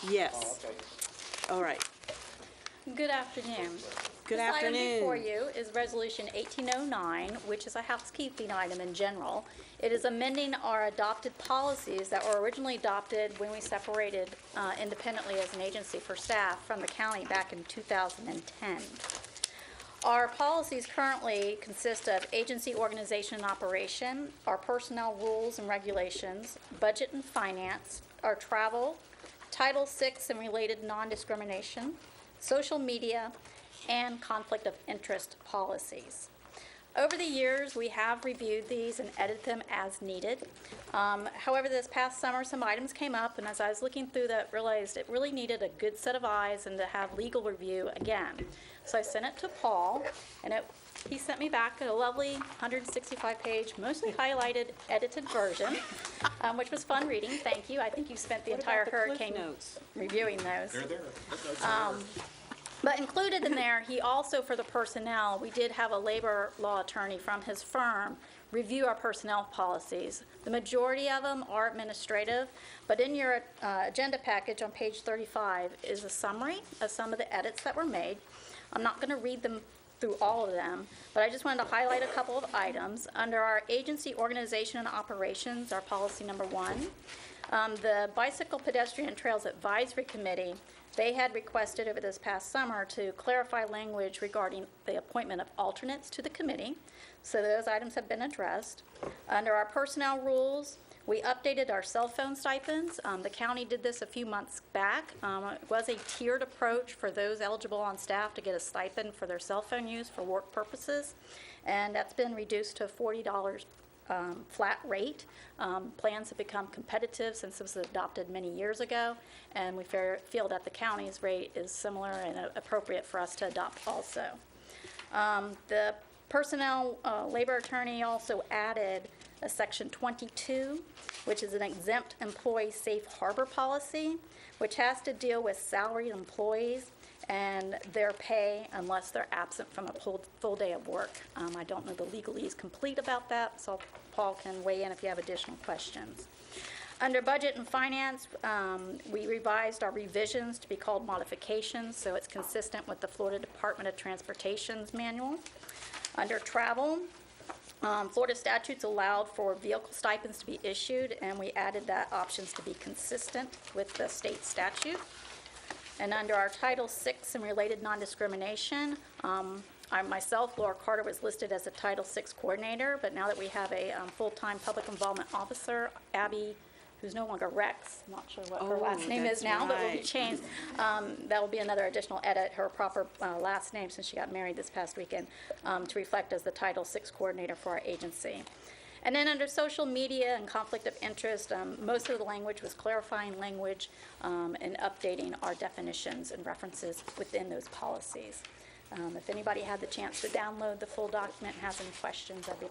[SPEAKER 1] yes.
[SPEAKER 3] Okay.
[SPEAKER 1] All right,
[SPEAKER 13] Good afternoon.
[SPEAKER 1] good
[SPEAKER 13] This item
[SPEAKER 1] afternoon.
[SPEAKER 13] before you is Resolution 1809, which is a housekeeping item in general. It is amending our adopted policies that were originally adopted when we separated independently as an agency for staff from the county back in 2010. Our policies currently consist of agency organization and operation, our personnel rules and regulations, budget and finance, our travel, Title VI and related non-discrimination, social media, and conflict of interest policies. Over the years, we have reviewed these and edited them as needed. However, this past summer, some items came up, and as I was looking through that, realized it really needed a good set of eyes and to have legal review again. So I sent it to Paul, and he sent me back a lovely 165-page, mostly highlighted, edited version, which was fun reading. Thank you. I think you spent the
[SPEAKER 1] What
[SPEAKER 13] entire
[SPEAKER 1] about the Cliff
[SPEAKER 13] hurricane
[SPEAKER 1] Notes?
[SPEAKER 13] reviewing those.
[SPEAKER 10] They're there.
[SPEAKER 13] But included in there, he also, for the personnel, we did have a labor law attorney from his firm review our personnel policies. The majority of them are administrative, but in your agenda package on page 35 is a summary of some of the edits that were made. I'm not going to read them through all of them, but I just wanted to highlight a couple of items. Under our agency organization and operations, our policy number 1, the Bicycle Pedestrian Trails Advisory Committee, they had requested over this past summer to clarify language regarding the appointment of alternates to the committee. So those items have been addressed. Under our personnel rules, we updated our cell phone stipends. The county did this a few months back. It was a tiered approach for those eligible on staff to get a stipend for their cell phone use for work purposes, and that's been reduced to a $40 flat rate. Plans have become competitive since this was adopted many years ago, and we feel that the county's rate is similar and appropriate for us to adopt also. The personnel labor attorney also added a section 22, which is an exempt employee safe harbor policy, which has to deal with salaried employees and their pay unless they're absent from a full day of work. I don't know the legalese complete about that, so Paul can weigh in if you have additional questions. Under budget and finance, we revised our revisions to be called modifications, so it's consistent with the Florida Department of Transportation's manual. Under travel, Florida statutes allowed for vehicle stipends to be issued, and we added that options to be consistent with the state statute. And under our Title VI and related non-discrimination, I myself, Laura Carter, was listed as a Title VI coordinator, but now that we have a full-time public involvement officer, Abby, who's no longer Rex, I'm not sure what her last name is now, but will be changed. That will be another additional edit, her proper last name, since she got married this past weekend, to reflect as the Title VI coordinator for our agency. And then under social media and conflict of interest, most of the language was clarifying language and updating our definitions and references within those policies. If anybody had the chance to download the full document and has any questions, I'd be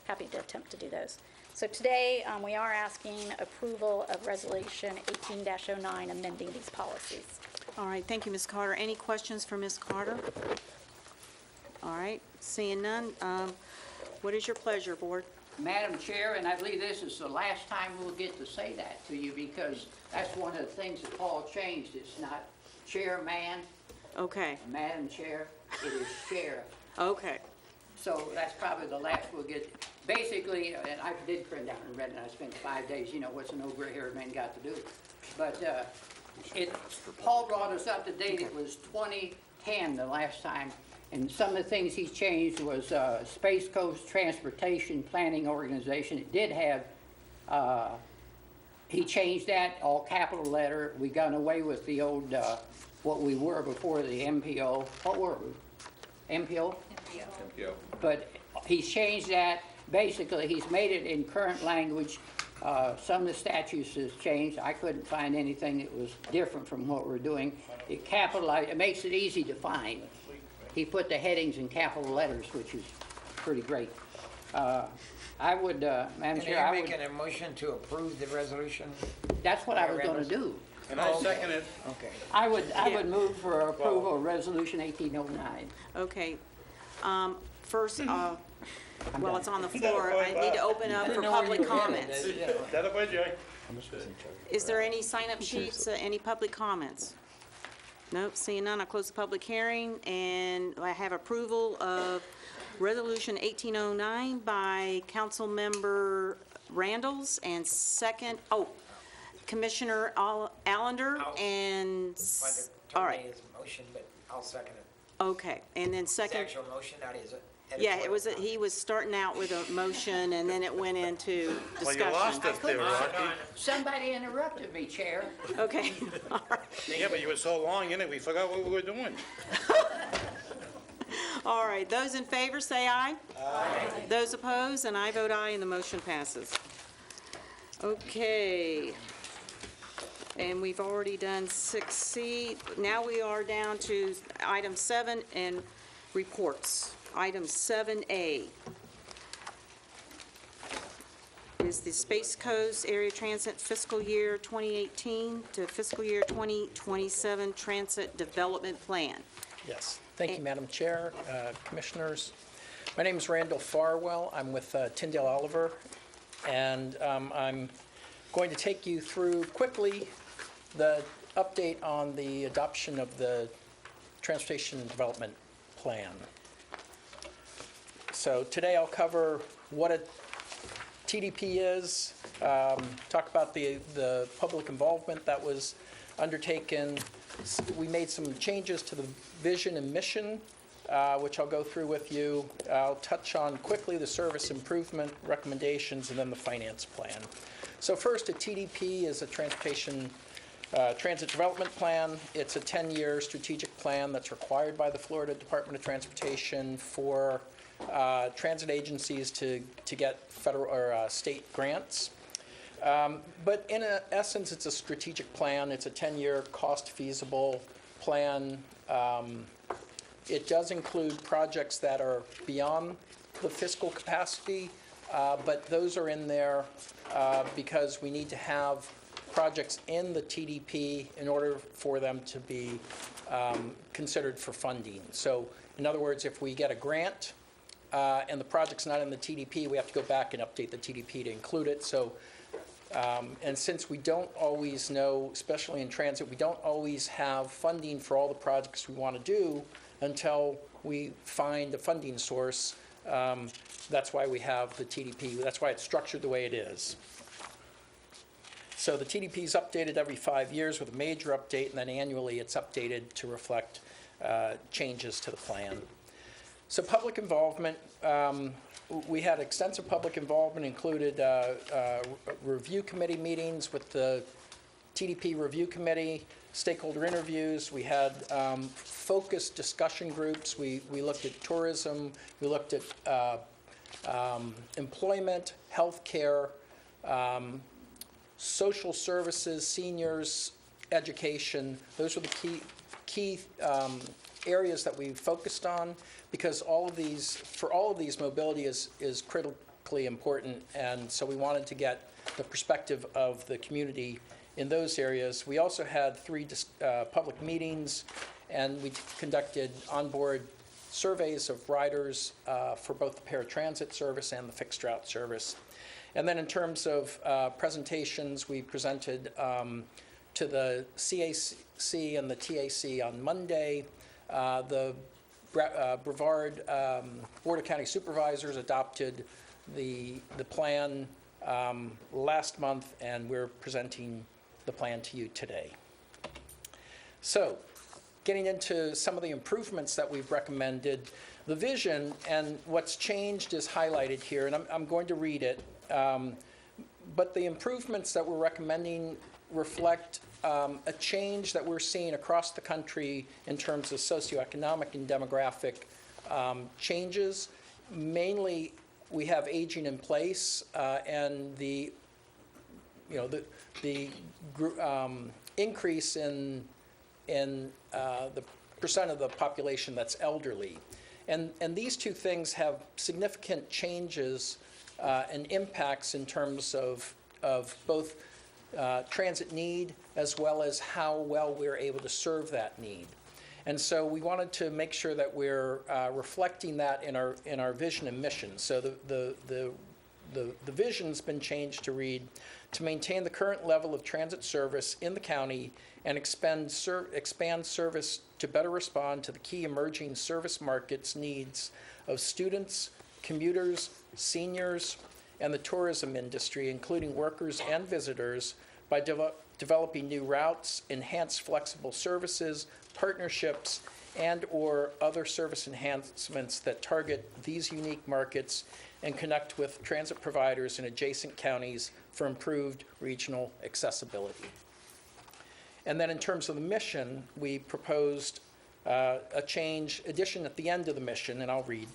[SPEAKER 13] happy to attempt to do those. So today, we are asking approval of Resolution 18-09, amending these policies.
[SPEAKER 1] All right, thank you, Ms. Carter. Any questions for Ms. Carter? All right, seeing none, what is your pleasure, Board?
[SPEAKER 7] Madam Chair, and I believe this is the last time we'll get to say that to you, because that's one of the things that Paul changed. It's not chairman,
[SPEAKER 1] Okay,
[SPEAKER 7] Madam Chair, it is sheriff.
[SPEAKER 1] okay.
[SPEAKER 7] So that's probably the last we'll get. Basically, and I did print out and read it, I spent 5 days, you know, what's an old gray-haired man got to do? But Paul brought us up to date, it was 2010 the last time, and some of the things he changed was Space Coast Transportation Planning Organization. It did have, he changed that, all capital letter. We got away with the old, what we were before the MPO. What were we? MPO?
[SPEAKER 8] TPO.
[SPEAKER 7] But he's changed that. Basically, he's made it in current language. Some of the statutes has changed. I couldn't find anything that was different from what we're doing. It capitalized, it makes it easy to find. He put the headings in capital letters, which is pretty great. I would, Madam Chair,
[SPEAKER 14] Are you making a motion to approve the resolution?
[SPEAKER 7] That's what I was going to do.
[SPEAKER 3] And I second it.
[SPEAKER 14] Okay.
[SPEAKER 7] I would move for approval of Resolution 1809.
[SPEAKER 1] Okay. First, while it's on the floor, I need to open up for public comments.
[SPEAKER 12] That way, Jay.
[SPEAKER 1] Is there any sign-up sheets, any public comments? Nope, seeing none, I close the public hearing, and I have approval of Resolution 1809 by Councilmember Randalls, and second, Commissioner Allender, and, all right,
[SPEAKER 14] His motion, but I'll second it.
[SPEAKER 1] okay, and then
[SPEAKER 14] It's
[SPEAKER 1] second.
[SPEAKER 14] actual motion, not his.
[SPEAKER 1] Yeah, it was, he was starting out with a motion, and then it went into
[SPEAKER 12] Well,
[SPEAKER 1] discussion.
[SPEAKER 12] you lost us there, Rocky.
[SPEAKER 7] Somebody interrupted me, Chair.
[SPEAKER 1] Okay, all right.
[SPEAKER 3] Yeah, but you were so long in it, we forgot what we were doing.
[SPEAKER 1] All right, those in favor, say aye. Aye. Those opposed, and I vote aye, and the motion passes. Okay. And we've already done 6C. Now we are down to item 7 and reports. Item 7A. is the Space Coast Area Transit Fiscal Year 2018 to Fiscal Year 2027 Transit Development Plan.
[SPEAKER 15] Yes, thank you, Madam Chair, Commissioners. My name is Randall Farwell. I'm with Tyndale Oliver, and I'm going to take you through quickly the update on the adoption of the Transportation Development Plan. So today I'll cover what a TDP is, talk about the public involvement that was undertaken. We made some changes to the vision and mission, which I'll go through with you. I'll touch on quickly the service improvement recommendations and then the finance plan. So first, a TDP is a transit development plan. It's a 10-year strategic plan that's required by the Florida Department of Transportation for transit agencies to get federal or state grants. But in essence, it's a strategic plan. It's a 10-year cost-feasible plan. It does include projects that are beyond the fiscal capacity, but those are in there because we need to have projects in the TDP in order for them to be considered for funding. So in other words, if we get a grant and the project's not in the TDP, we have to go back and update the TDP to include it. So, and since we don't always know, especially in transit, we don't always have funding for all the projects we want to do until we find a funding source. That's why we have the TDP. That's why it's structured the way it is. So the TDP is updated every 5 years with a major update, and then annually it's updated to reflect changes to the plan. So public involvement, we had extensive public involvement, included review committee meetings with the TDP review committee, stakeholder interviews. We had focused discussion groups. We looked at tourism. We looked at employment, healthcare, social services, seniors, education. Those were the key areas that we focused on, because for all of these, mobility is critically important, and so we wanted to get the perspective of the community in those areas. We also had 3 public meetings, and we conducted onboard surveys of riders for both the paratransit service and the fixed route service. And then in terms of presentations, we presented to the CAC and the TAC on Monday. The Brevard Board of County Supervisors adopted the plan last month, and we're presenting the plan to you today. So, getting into some of the improvements that we've recommended, the vision and what's changed is highlighted here, and I'm going to read it. But the improvements that we're recommending reflect a change that we're seeing across the country in terms of socioeconomic and demographic changes. Mainly, we have aging in place, and the increase in the percent of the population that's elderly, and these two things have significant changes and impacts in terms of both transit need as well as how well we're able to serve that need. And so we wanted to make sure that we're reflecting that in our vision and mission. So the vision's been changed to read, to maintain the current level of transit service in the county and expand service to better respond to the key emerging service markets needs of students, commuters, seniors, and the tourism industry, including workers and visitors, by developing new routes, enhanced flexible services, partnerships, and/or other service enhancements that target these unique markets and connect with transit providers in adjacent counties for improved regional accessibility. And then in terms of the mission, we proposed a addition at the end of the mission, and I'll read.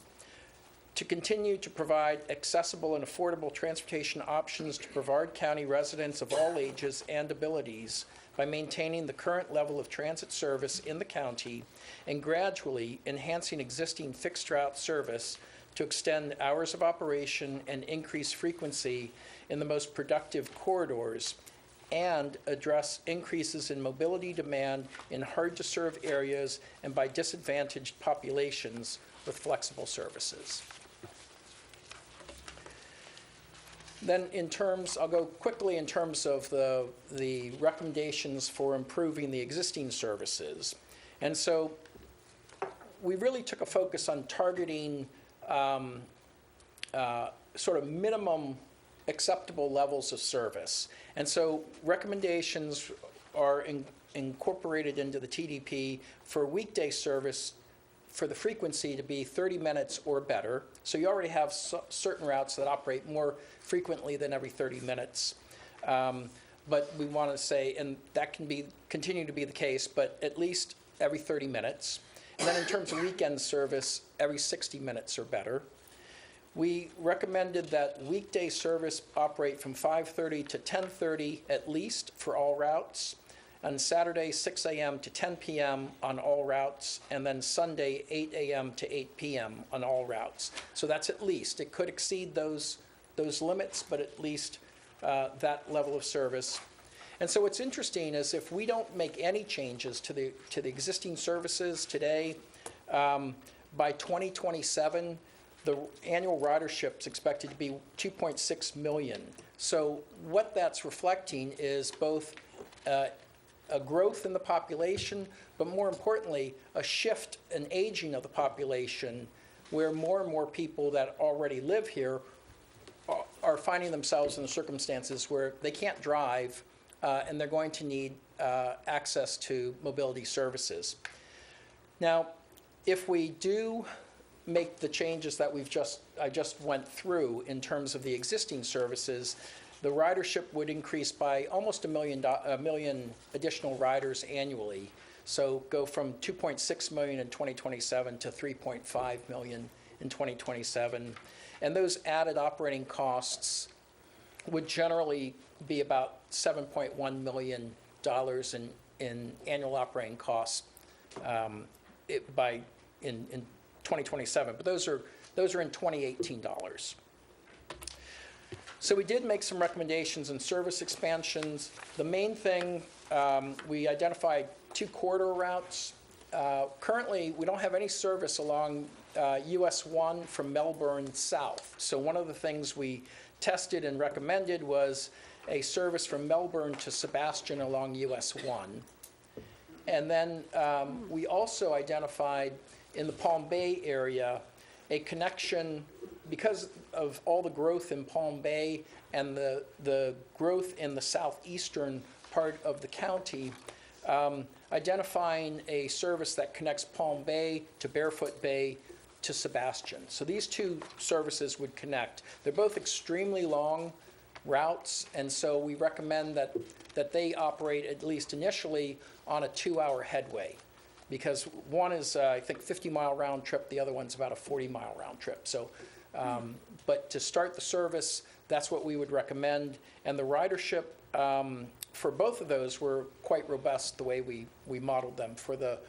[SPEAKER 15] To continue to provide accessible and affordable transportation options to Brevard County residents of all ages and abilities by maintaining the current level of transit service in the county and gradually enhancing existing fixed route service to extend hours of operation and increase frequency in the most productive corridors, and address increases in mobility demand in hard-to-serve areas and by disadvantaged populations with flexible services. Then I'll go quickly in terms of the recommendations for improving the existing services. And so we really took a focus on targeting sort of minimum acceptable levels of service. And so recommendations are incorporated into the TDP for weekday service for the frequency to be 30 minutes or better. So you already have certain routes that operate more frequently than every 30 minutes. But we want to say, and that can continue to be the case, but at least every 30 minutes. And then in terms of weekend service, every 60 minutes or better. We recommended that weekday service operate from 5:30 to 10:30 at least for all routes. On Saturday, 6 a.m. to 10 p.m. on all routes, and then Sunday, 8 a.m. to 8 p.m. on all routes. So that's at least. It could exceed those limits, but at least that level of service. And so what's interesting is if we don't make any changes to the existing services today, by 2027, the annual ridership is expected to be 2.6 million. So what that's reflecting is both a growth in the population, but more importantly, a shift in aging of the population where more and more people that already live here are finding themselves in the circumstances where they can't drive and they're going to need access to mobility services. Now, if we do make the changes that I just went through in terms of the existing services, the ridership would increase by almost a million additional riders annually. So go from 2.6 million in 2027 to 3.5 million in 2027. And those added operating costs would generally be about $7.1 million in annual operating costs in 2027. But those are in 2018 dollars. So we did make some recommendations in service expansions. The main thing, we identified 2 corridor routes. Currently, we don't have any service along US 1 from Melbourne south. So one of the things we tested and recommended was a service from Melbourne to Sebastian along US 1. And then we also identified in the Palm Bay area a connection, because of all the growth in Palm Bay and the growth in the southeastern part of the county, identifying a service that connects Palm Bay to Barefoot Bay to Sebastian. So these 2 services would connect. They're both extremely long routes, and so we recommend that they operate, at least initially, on a 2-hour headway. Because one is, I think, 50-mile round trip, the other one's about a 40-mile round trip. So, but to start the service, that's what we would recommend. And the ridership for both of those were quite robust the way we modeled them. For the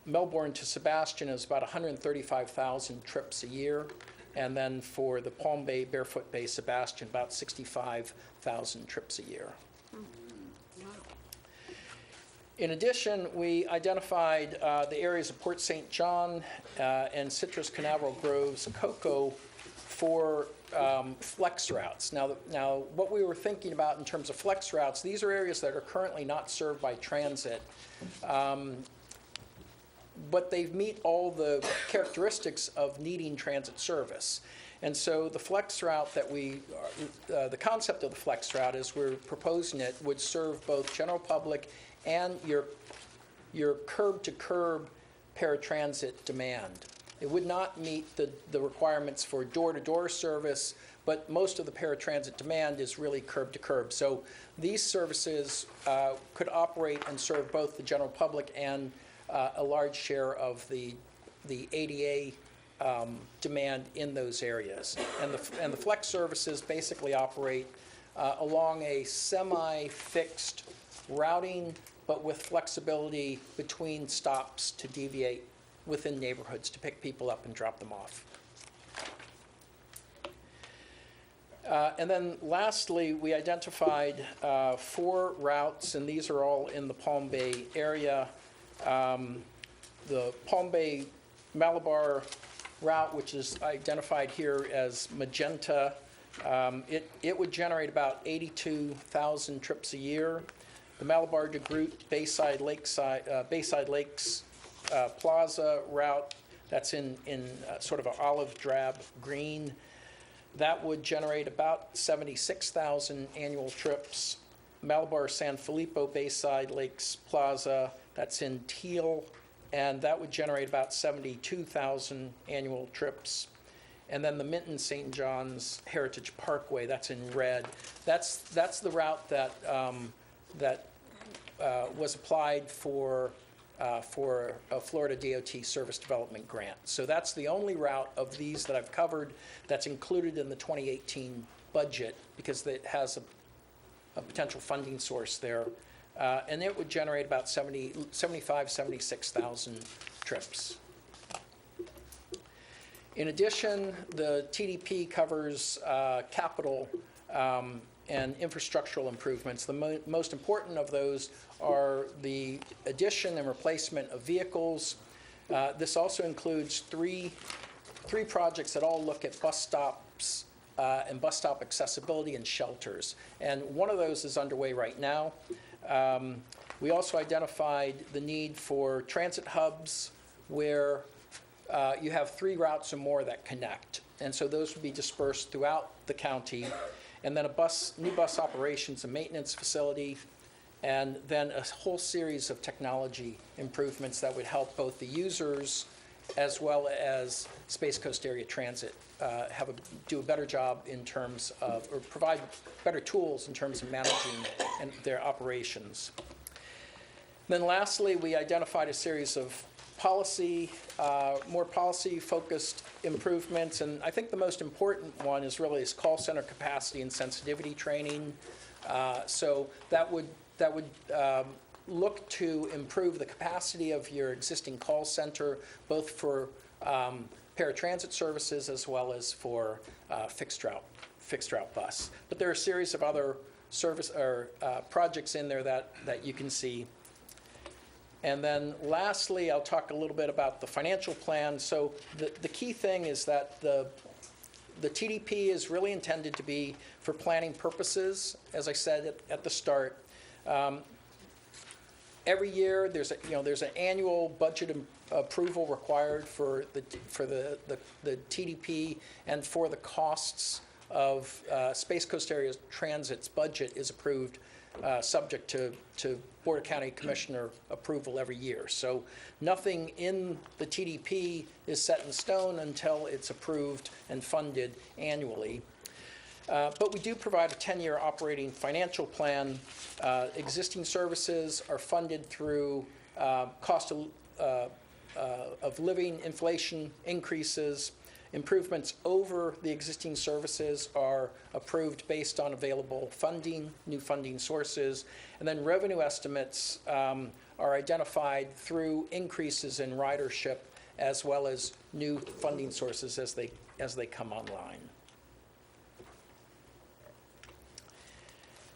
[SPEAKER 15] Melbourne to Sebastian is about 135,000 trips a year. And then for the Palm Bay, Barefoot Bay, Sebastian, about 65,000 trips a year. In addition, we identified the areas of Port St. John and Citrus Canaveral Groves, Cocoa, for flex routes. Now, what we were thinking about in terms of flex routes, these are areas that are currently not served by transit, but they meet all the characteristics of needing transit service. And so the flex route that the concept of the flex route as we're proposing it would serve both general public and your curb-to-curb paratransit demand. It would not meet the requirements for door-to-door service, but most of the paratransit demand is really curb-to-curb. So these services could operate and serve both the general public and a large share of the ADA demand in those areas. And the flex services basically operate along a semi-fixed routing, but with flexibility between stops to deviate within neighborhoods to pick people up and drop them off. And then lastly, we identified 4 routes, and these are all in the Palm Bay area. The Palm Bay Malabar route, which is identified here as magenta, it would generate about 82,000 trips a year. The Malabar to Groot Bayside Lakes Plaza route, that's in sort of an olive drab green, that would generate about 76,000 annual trips. Malabar San Filippo Bayside Lakes Plaza, that's in teal, and that would generate about 72,000 annual trips. And then the Minton St. John's Heritage Parkway, that's in red. That's the route that was applied for a Florida DOT Service Development Grant. So that's the only route of these that I've covered that's included in the 2018 budget because it has a potential funding source there. And it would generate about 76,000 trips. In addition, the TDP covers capital and infrastructural improvements. The most important of those are the addition and replacement of vehicles. This also includes three projects that all look at bus stops and bus stop accessibility and shelters. And one of those is underway right now. We also identified the need for transit hubs where you have 3 routes or more that connect. And so those would be dispersed throughout the county. And then new bus operations and maintenance facility, and then a whole series of technology improvements that would help both the users as well as Space Coast Area Transit do a better job in terms of, or provide better tools in terms of managing their operations. Then lastly, we identified a series of more policy-focused improvements, and I think the most important one is really this call center capacity and sensitivity training. So that would look to improve the capacity of your existing call center, both for paratransit services as well as for fixed route bus. But there are a series of other projects in there that you can see. And then lastly, I'll talk a little bit about the financial plan. So the key thing is that the TDP is really intended to be for planning purposes, as I said at the start. Every year, there's an annual budget approval required for the TDP, and for the costs of Space Coast Area Transit's budget is approved subject to Board of County Commissioner approval every year. So nothing in the TDP is set in stone until it's approved and funded annually. But we do provide a 10-year operating financial plan. Existing services are funded through cost of living, inflation increases. Improvements over the existing services are approved based on available funding, new funding sources, and then revenue estimates are identified through increases in ridership as well as new funding sources as they come online.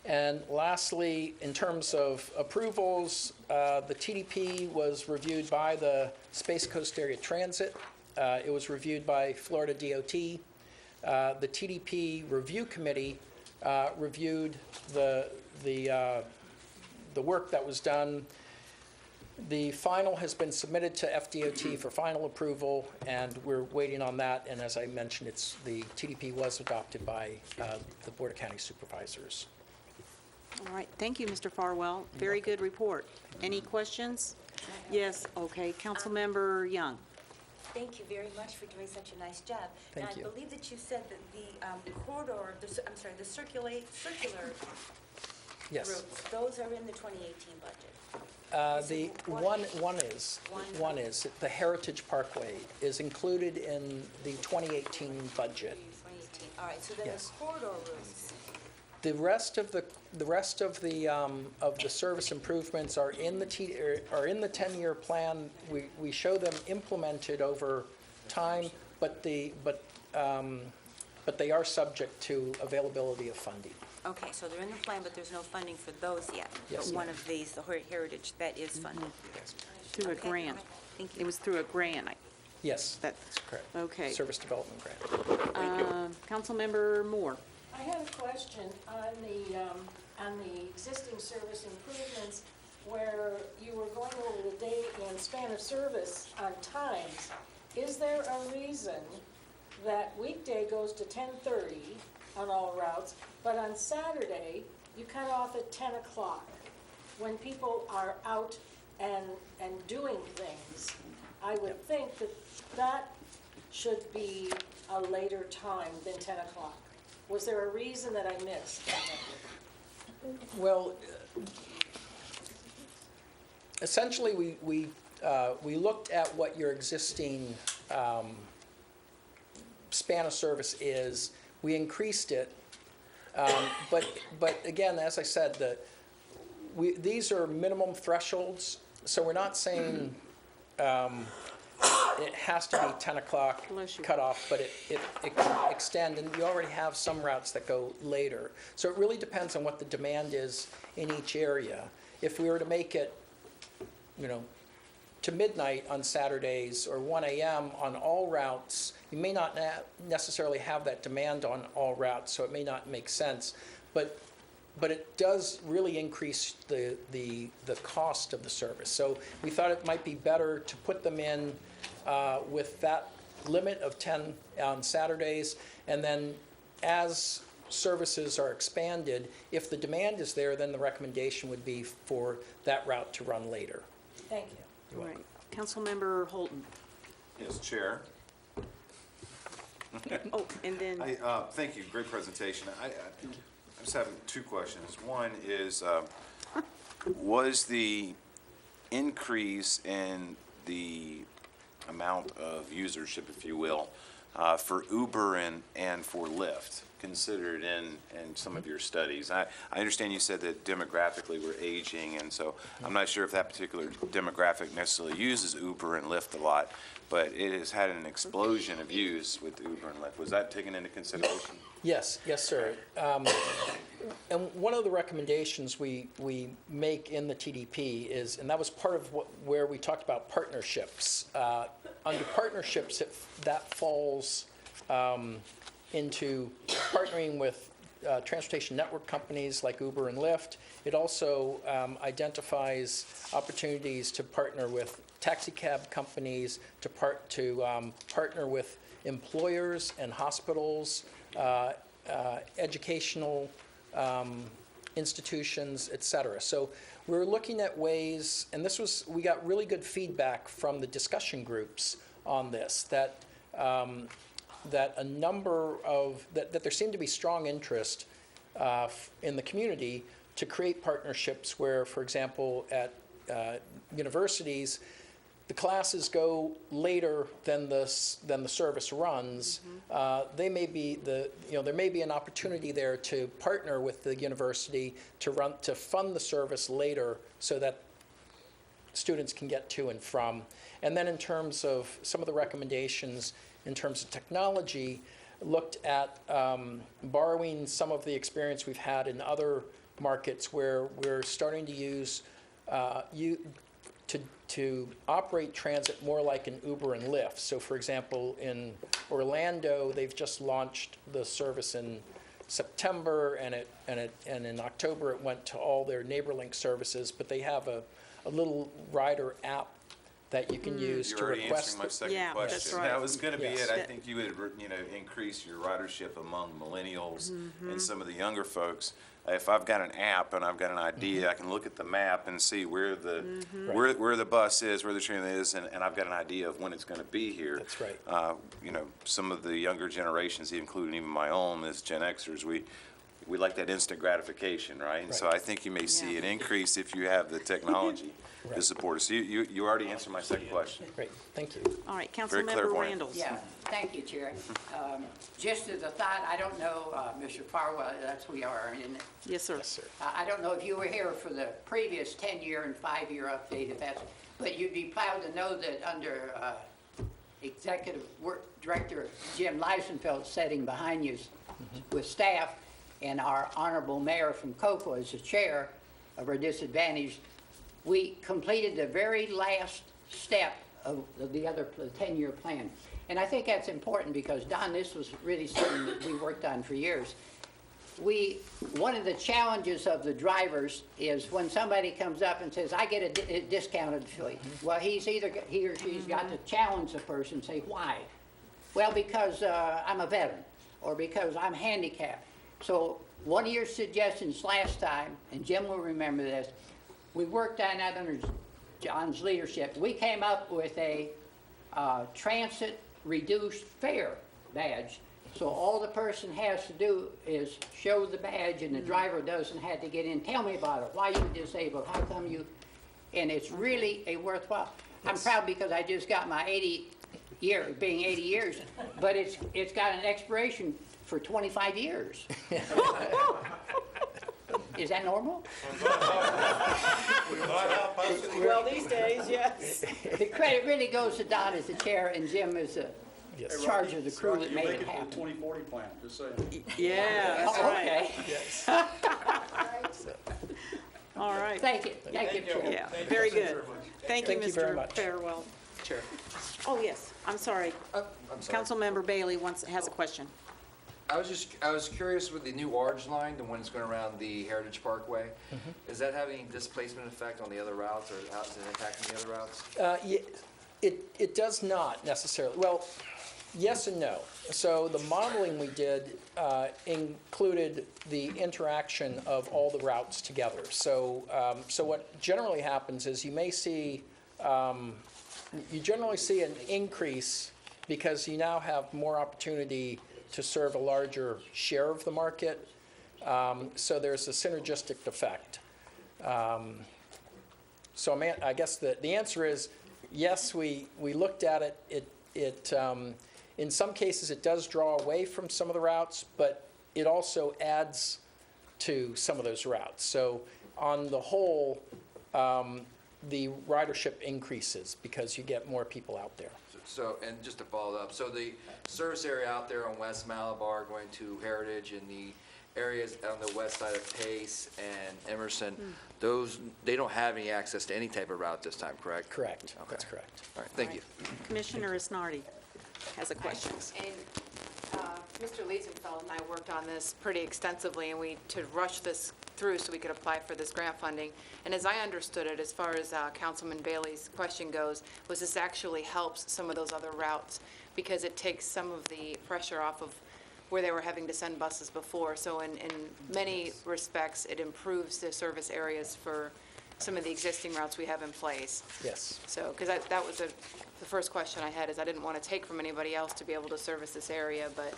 [SPEAKER 15] And lastly, in terms of approvals, the TDP was reviewed by the Space Coast Area Transit. It was reviewed by Florida DOT. The TDP Review Committee reviewed the work that was done. The final has been submitted to FDOT for final approval, and we're waiting on that. And as I mentioned, the TDP was adopted by the Board of County Supervisors.
[SPEAKER 1] All right, thank you, Mr. Farwell. Very good report. Any questions? Yes, okay. Councilmember Young.
[SPEAKER 16] Thank you very much for doing such a nice job.
[SPEAKER 15] Thank you.
[SPEAKER 16] I believe that you said that the corridor, the circular
[SPEAKER 15] Yes.
[SPEAKER 16] routes, those are in the 2018 budget.
[SPEAKER 15] The one is the Heritage Parkway is included in the 2018 budget.
[SPEAKER 16] 2018, all right, so then
[SPEAKER 15] Yes.
[SPEAKER 16] the corridor routes,
[SPEAKER 15] The rest of the service improvements are in the 10-year plan. We show them implemented over time, but but they are subject to availability of funding.
[SPEAKER 16] Okay, so they're in the plan, but there's no funding for those yet.
[SPEAKER 15] Yes,
[SPEAKER 16] But
[SPEAKER 15] ma'am.
[SPEAKER 16] one of these, the Heritage, that is funded.
[SPEAKER 1] Through a
[SPEAKER 16] Okay,
[SPEAKER 1] grant.
[SPEAKER 16] all right. Thank you.
[SPEAKER 1] It was through a grant.
[SPEAKER 15] Yes,
[SPEAKER 1] That-
[SPEAKER 15] that's correct.
[SPEAKER 1] Okay.
[SPEAKER 15] Service development grant.
[SPEAKER 1] Councilmember Moore.
[SPEAKER 17] I have a question on the existing service improvements where you were going over the date and span of service on times. Is there a reason that weekday goes to 10:30 on all routes, but on Saturday, you cut off at 10 o'clock when people are out and doing things? I would think that that should be a later time than 10 o'clock. Was there a reason that I missed?
[SPEAKER 15] Well, essentially, we looked at what your existing span of service is. We increased it, but again, as I said, these are minimum thresholds, so we're not saying it has to be 10 o'clock cutoff, but it can extend, and you already have some routes that go later. So it really depends on what the demand is in each area. If we were to make it, to midnight on Saturdays or 1 a.m. on all routes, you may not necessarily have that demand on all routes, so it may not make sense. But it does really increase the cost of the service. So we thought it might be better to put them in with that limit of 10 on Saturdays, and then as services are expanded, if the demand is there, then the recommendation would be for that route to run later.
[SPEAKER 17] Thank you.
[SPEAKER 1] All right. Councilmember Holton.
[SPEAKER 18] Yes, Chair.
[SPEAKER 1] Oh, and then,
[SPEAKER 18] Thank you, great presentation. I just have two questions. One is, was the increase in the amount of usership, if you will, for Uber and for Lyft considered in some of your studies? I understand you said that demographically we're aging, and so I'm not sure if that particular demographic necessarily uses Uber and Lyft a lot, but it has had an explosion of use with Uber and Lyft. Was that taken into consideration?
[SPEAKER 15] Yes, sir. And one of the recommendations we make in the TDP is, and that was part of where we talked about partnerships. Under partnerships, that falls into partnering with transportation network companies like Uber and Lyft. It also identifies opportunities to partner with taxi cab companies, to partner with employers and hospitals, educational institutions, et cetera. So we're looking at ways, and we got really good feedback from the discussion groups on this, that a number of, that there seemed to be strong interest in the community to create partnerships where, for example, at universities, the classes go later than the service runs. There may be an opportunity there to partner with the university to fund the service later so that students can get to and from. And then in terms of some of the recommendations in terms of technology, looked at borrowing some of the experience we've had in other markets where we're starting to use to operate transit more like an Uber and Lyft. So for example, in Orlando, they've just launched the service in September, and in October it went to all their NeighborLink services, but they have a little rider app that you can use to request.
[SPEAKER 18] You're already answering my second question.
[SPEAKER 1] That's right.
[SPEAKER 18] That was going to be
[SPEAKER 1] Yes.
[SPEAKER 18] it. I think you would, increase your ridership among millennials and some of the younger folks. If I've got an app and I've got an idea, I can look at the map and see where the where the bus is, where the train is, and I've got an idea of when it's going to be here.
[SPEAKER 15] That's right.
[SPEAKER 18] Some of the younger generations, including even my own, as Gen Xers, we like that instant gratification, right? And so I think you may see an increase if you have the technology to support it. So you already answered my second question.
[SPEAKER 15] Great, thank you.
[SPEAKER 1] all right,
[SPEAKER 18] Very
[SPEAKER 1] Councilmember
[SPEAKER 18] clairvoyant.
[SPEAKER 1] Randall.
[SPEAKER 7] Yeah, thank you, Chair. Just as a thought, I don't know, Mr. Farwell, that's who we are, isn't it?
[SPEAKER 1] Yes, sir.
[SPEAKER 15] Yes, sir.
[SPEAKER 7] I don't know if you were here for the previous 10-year and 5-year update, but you'd be proud to know that under executive director Jim Leisenfeld sitting behind you with staff, and our honorable mayor from Cocoa as the chair of our disadvantaged, we completed the very last step of the 10-year plan. And I think that's important because, Don, this was really something that we worked on for years. One of the challenges of the drivers is when somebody comes up and says, I get a discounted fee. Well, he or she's got to challenge the person, say, why? Well, because I'm a veteran, or because I'm handicapped. So one of your suggestions last time, and Jim will remember this, we worked on that under John's leadership. We came up with a transit reduced fare badge. So all the person has to do is show the badge, and the driver doesn't have to get in. Tell me about it. Why are you disabled? How come you? And it's really a worthwhile. I'm proud because I just got my being 80 years, but it's got an expiration for 25 years. Is that normal?
[SPEAKER 17] Well, these days, yes.
[SPEAKER 7] The credit really goes to Don as the chair and Jim as the charge of the crew that made it happen.
[SPEAKER 3] 2040 plan, just saying.
[SPEAKER 1] Yeah, that's right.
[SPEAKER 7] Okay.
[SPEAKER 1] All right.
[SPEAKER 7] Thank you. Thank you, Chair.
[SPEAKER 1] Yeah, very good. Thank you,
[SPEAKER 15] Thank you very
[SPEAKER 1] Mr.
[SPEAKER 15] much.
[SPEAKER 1] Farewell.
[SPEAKER 8] Chair.
[SPEAKER 1] Oh, yes, I'm sorry.
[SPEAKER 8] I'm sorry.
[SPEAKER 1] Councilmember Bailey has a question.
[SPEAKER 8] I was curious with the new orange line, the one that's going around the Heritage Parkway, is that having any displacement effect on the other routes, or how is it impacting the other routes?
[SPEAKER 15] It does not necessarily. Well, yes and no. So the modeling we did included the interaction of all the routes together. So what generally happens is you generally see an increase because you now have more opportunity to serve a larger share of the market. So there's a synergistic effect. So I guess the answer is yes, we looked at it. In some cases, it does draw away from some of the routes, but it also adds to some of those routes. So on the whole, the ridership increases because you get more people out there.
[SPEAKER 8] So, and just to follow up, so the service area out there on West Malabar going to Heritage and the areas on the west side of Pace and Emerson, they don't have any access to any type of route this time, correct?
[SPEAKER 15] Correct.
[SPEAKER 8] Okay.
[SPEAKER 15] That's correct.
[SPEAKER 8] All right, thank you.
[SPEAKER 1] Commissioner Isnardi has a question.
[SPEAKER 11] And Mr. Liesenfeld and I worked on this pretty extensively, and to rush this through so we could apply for this grant funding. And as I understood it, as far as Councilman Bailey's question goes, was this actually helps some of those other routes because it takes some of the pressure off of where they were having to send buses before. So in many respects, it improves the service areas for some of the existing routes we have in place.
[SPEAKER 15] Yes.
[SPEAKER 11] So, because that was the first question I had, is I didn't want to take from anybody else to be able to service this area, but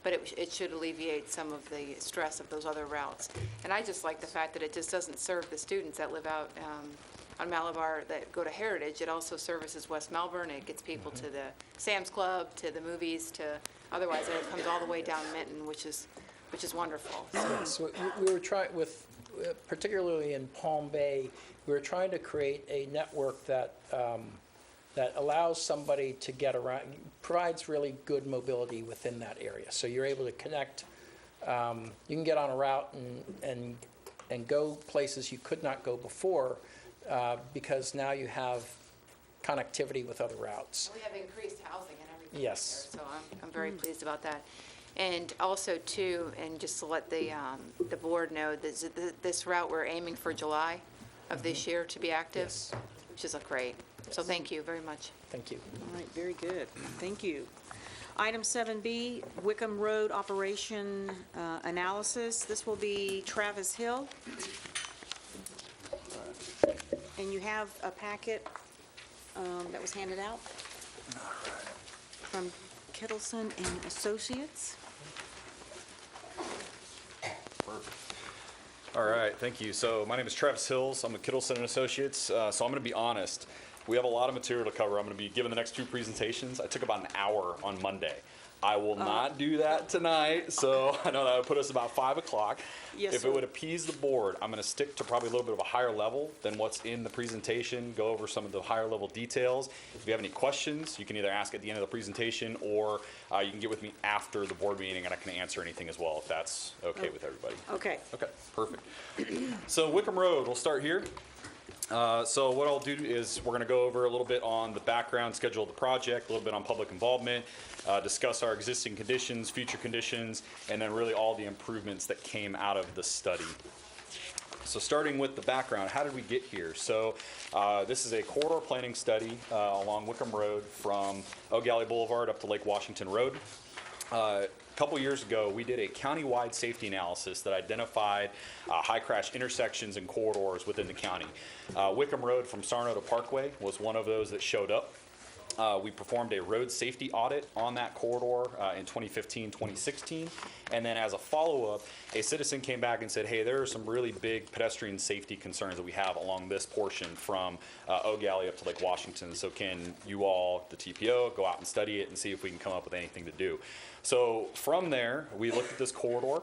[SPEAKER 11] it should alleviate some of the stress of those other routes. And I just like the fact that it just doesn't serve the students that live out on Malabar that go to Heritage. It also services West Melbourne. It gets people to the Sam's Club, to the movies, otherwise it comes all the way down Minton, which is wonderful.
[SPEAKER 15] So we were trying particularly in Palm Bay, we were trying to create a network that allows somebody to get around, provides really good mobility within that area. So you're able to connect, you can get on a route and go places you could not go before because now you have connectivity with other routes.
[SPEAKER 11] We have increased housing and everything.
[SPEAKER 15] Yes.
[SPEAKER 11] There, so I'm very pleased about that. And also, too, and just to let the board know, this route, we're aiming for July of this year to be active,
[SPEAKER 15] Yes.
[SPEAKER 11] which is great. So thank you very much.
[SPEAKER 15] Thank you.
[SPEAKER 1] All right, very good. Thank you. Item 7B, Wickham Road Operation Analysis. This will be Travis Hill. And you have a packet that was handed out from Kittleson and Associates.
[SPEAKER 19] All right, thank you. So my name is Travis Hills. I'm with Kittleson and Associates. So I'm going to be honest. We have a lot of material to cover. I'm going to be giving the next two presentations. I took about an hour on Monday. I will not do that tonight, so I know that would put us about 5 o'clock.
[SPEAKER 1] Yes,
[SPEAKER 19] If
[SPEAKER 1] sir.
[SPEAKER 19] it would appease the board, I'm going to stick to probably a little bit of a higher level than what's in the presentation, go over some of the higher level details. If you have any questions, you can either ask at the end of the presentation, or you can get with me after the board meeting, and I can answer anything as well, if that's okay with everybody.
[SPEAKER 1] Okay.
[SPEAKER 19] Okay, perfect. So Wickham Road, we'll start here. So what I'll do is we're going to go over a little bit on the background schedule of the project, a little bit on public involvement, discuss our existing conditions, future conditions, and then really all the improvements that came out of the study. So starting with the background, how did we get here? So this is a corridor planning study along Wickham Road from Eau Gallie Boulevard up to Lake Washington Road. A couple years ago, we did a county-wide safety analysis that identified high crash intersections and corridors within the county. Wickham Road from Sarno to Parkway was one of those that showed up. We performed a road safety audit on that corridor in 2015, 2016. And then as a follow-up, a citizen came back and said, hey, there are some really big pedestrian safety concerns that we have along this portion from Eau Gallie up to Lake Washington. So can you all, the TPO, go out and study it and see if we can come up with anything to do? So from there, we looked at this corridor.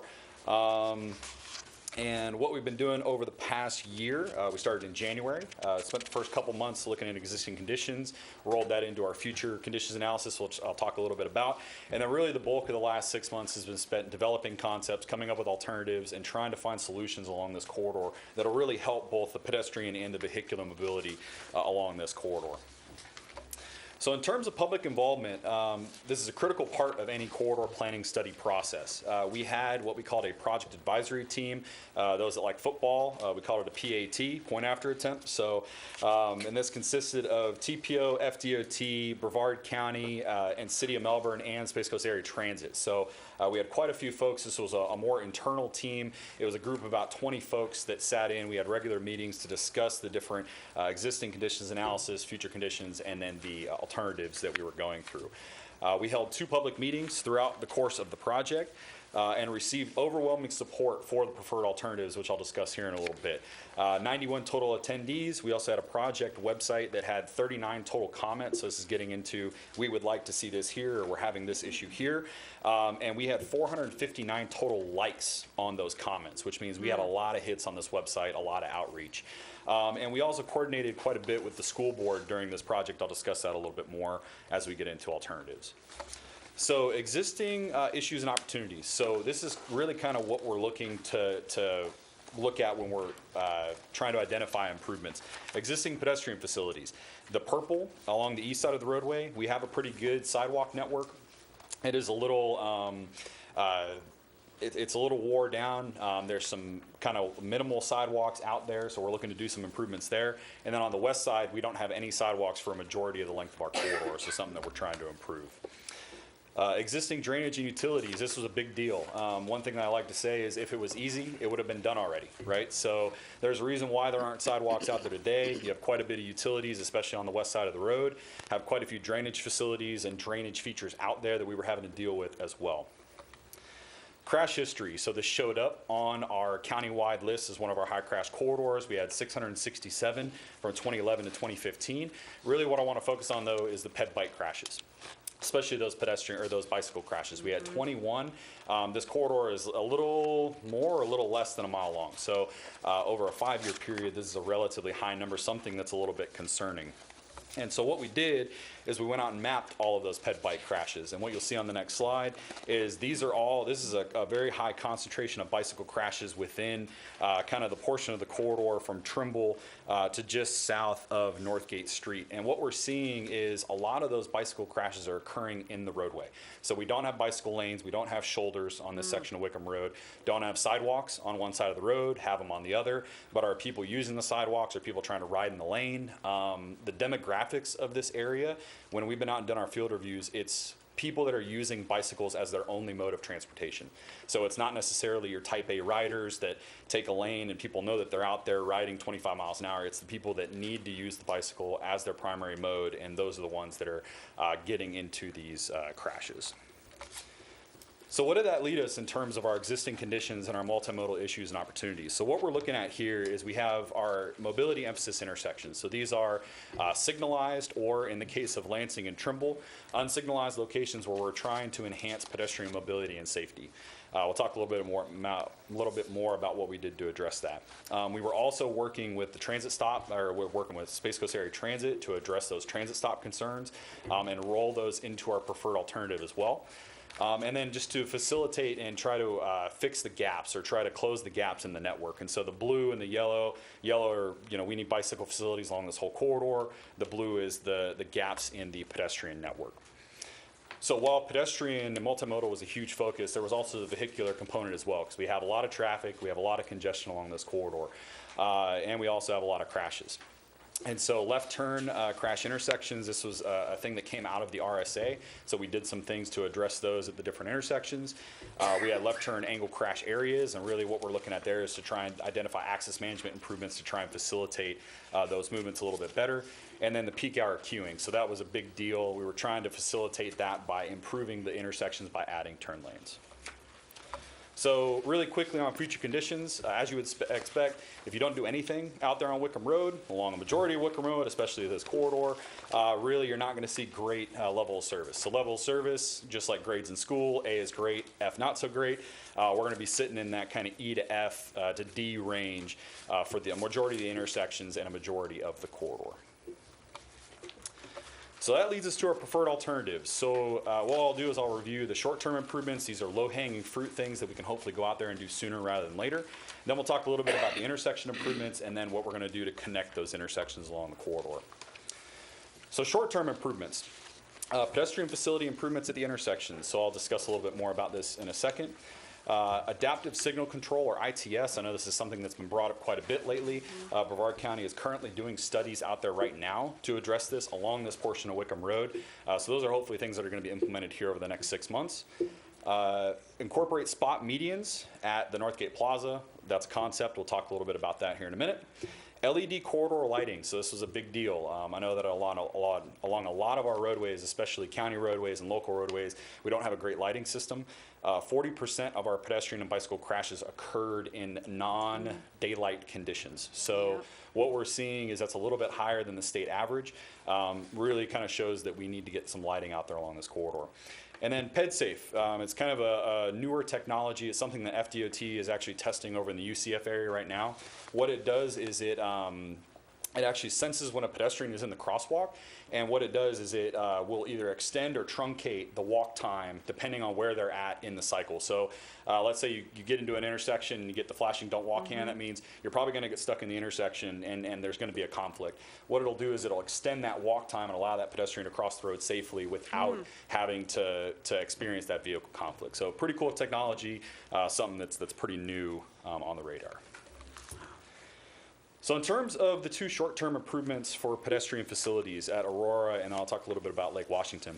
[SPEAKER 19] And what we've been doing over the past year, we started in January, spent the first couple months looking at existing conditions, rolled that into our future conditions analysis, which I'll talk a little bit about. And then really the bulk of the last 6 months has been spent developing concepts, coming up with alternatives, and trying to find solutions along this corridor that'll really help both the pedestrian and the vehicular mobility along this corridor. So in terms of public involvement, this is a critical part of any corridor planning study process. We had what we called a project advisory team. Those that like football, we called it a PAT, point after attempt. So, and this consisted of TPO, FDOT, Brevard County, and City of Melbourne, and Space Coast Area Transit. So we had quite a few folks. This was a more internal team. It was a group of about 20 folks that sat in. We had regular meetings to discuss the different existing conditions analysis, future conditions, and then the alternatives that we were going through. We held 2 public meetings throughout the course of the project and received overwhelming support for the preferred alternatives, which I'll discuss here in a little bit. 91 total attendees. We also had a project website that had 39 total comments. So this is getting into, we would like to see this here, or we're having this issue here. And we had 459 total likes on those comments, which means we had a lot of hits on this website, a lot of outreach. And we also coordinated quite a bit with the school board during this project. I'll discuss that a little bit more as we get into alternatives. So existing issues and opportunities. So this is really kind of what we're looking to look at when we're trying to identify improvements. Existing pedestrian facilities. The purple along the east side of the roadway, we have a pretty good sidewalk network. It is a little it's a little wore down. There's some kind of minimal sidewalks out there, so we're looking to do some improvements there. And then on the west side, we don't have any sidewalks for a majority of the length of our corridor, so something that we're trying to improve. Existing drainage and utilities, this was a big deal. One thing that I like to say is if it was easy, it would have been done already, right? So there's a reason why there aren't sidewalks out there today. You have quite a bit of utilities, especially on the west side of the road, have quite a few drainage facilities and drainage features out there that we were having to deal with as well. Crash history. So this showed up on our countywide list as one of our high crash corridors. We had 667 from 2011 to 2015. Really what I want to focus on though is the ped bike crashes, especially those pedestrian or those bicycle crashes. We had 21. This corridor is a little more or a little less than a mile long. So over a 5-year period, this is a relatively high number, something that's a little bit concerning. And so what we did is we went out and mapped all of those ped bike crashes. And what you'll see on the next slide is this is a very high concentration of bicycle crashes within kind of the portion of the corridor from Trimble to just south of Northgate Street. And what we're seeing is a lot of those bicycle crashes are occurring in the roadway. So we don't have bicycle lanes, we don't have shoulders on this section of Wickham Road, don't have sidewalks on one side of the road, have them on the other, but are people using the sidewalks, are people trying to ride in the lane? The demographics of this area, when we've been out and done our field reviews, it's people that are using bicycles as their only mode of transportation. So it's not necessarily your type A riders that take a lane and people know that they're out there riding 25 miles an hour. It's the people that need to use the bicycle as their primary mode, and those are the ones that are getting into these crashes. So what did that lead us in terms of our existing conditions and our multimodal issues and opportunities? So what we're looking at here is we have our mobility emphasis intersections. So these are signalized, or in the case of Lansing and Trimble, unsignalized locations where we're trying to enhance pedestrian mobility and safety. We'll talk a little bit more about what we did to address that. We were also working with the transit stop, or we're working with Space Coast Area Transit to address those transit stop concerns and roll those into our preferred alternative as well. And then just to facilitate and try to fix the gaps or try to close the gaps in the network. And so the blue and the yellow are, we need bicycle facilities along this whole corridor. The blue is the gaps in the pedestrian network. So while pedestrian and multimodal was a huge focus, there was also the vehicular component as well, because we have a lot of traffic, we have a lot of congestion along this corridor, and we also have a lot of crashes. And so left turn crash intersections, this was a thing that came out of the RSA. So we did some things to address those at the different intersections. We had left turn angle crash areas, and really what we're looking at there is to try and identify access management improvements to try and facilitate those movements a little bit better. And then the peak hour queuing, so that was a big deal. We were trying to facilitate that by improving the intersections by adding turn lanes. So really quickly on future conditions, as you would expect, if you don't do anything out there on Wickham Road, along the majority of Wickham Road, especially this corridor, really you're not going to see great level of service. So level of service, just like grades in school, A is great, F not so great. We're going to be sitting in that kind of E to F to D range for the majority of the intersections and a majority of the corridor. So that leads us to our preferred alternatives. So what I'll do is I'll review the short-term improvements. These are low-hanging fruit things that we can hopefully go out there and do sooner rather than later. Then we'll talk a little bit about the intersection improvements and then what we're going to do to connect those intersections along the corridor. So short-term improvements. Pedestrian facility improvements at the intersections. So I'll discuss a little bit more about this in a second. Adaptive signal control, or ITS, I know this is something that's been brought up quite a bit lately. Brevard County is currently doing studies out there right now to address this along this portion of Wickham Road. So those are hopefully things that are going to be implemented here over the next 6 months. Incorporate spot medians at the Northgate Plaza. That's a concept. We'll talk a little bit about that here in a minute. LED corridor lighting, so this was a big deal. I know that along a lot of our roadways, especially county roadways and local roadways, we don't have a great lighting system. 40% of our pedestrian and bicycle crashes occurred in non-daylight conditions. So what we're seeing is that's a little bit higher than the state average. Really kind of shows that we need to get some lighting out there along this corridor. And then PedSafe, it's kind of a newer technology. It's something that FDOT is actually testing over in the UCF area right now. What it does is it actually senses when a pedestrian is in the crosswalk, and what it does is it will either extend or truncate the walk time depending on where they're at in the cycle. So let's say you get into an intersection and you get the flashing don't walk hand. That means you're probably going to get stuck in the intersection and there's going to be a conflict. What it'll do is it'll extend that walk time and allow that pedestrian to cross the road safely without having to experience that vehicle conflict. So pretty cool technology, something that's pretty new on the radar. So in terms of the two short-term improvements for pedestrian facilities at Aurora, and I'll talk a little bit about Lake Washington,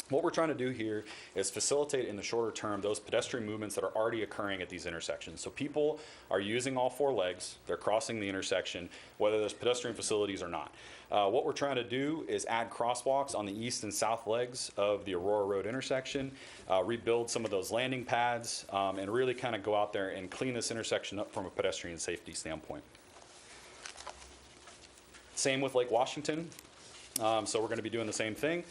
[SPEAKER 19] what we're trying to do here is facilitate in the shorter term those pedestrian movements that are already occurring at these intersections. So people are using all four legs, they're crossing the intersection, whether there's pedestrian facilities or not. What we're trying to do is add crosswalks on the east and south legs of the Aurora Road intersection, rebuild some of those landing pads, and really kind of go out there and clean this intersection up from a pedestrian safety standpoint. Same with Lake Washington. So we're going to be doing the same thing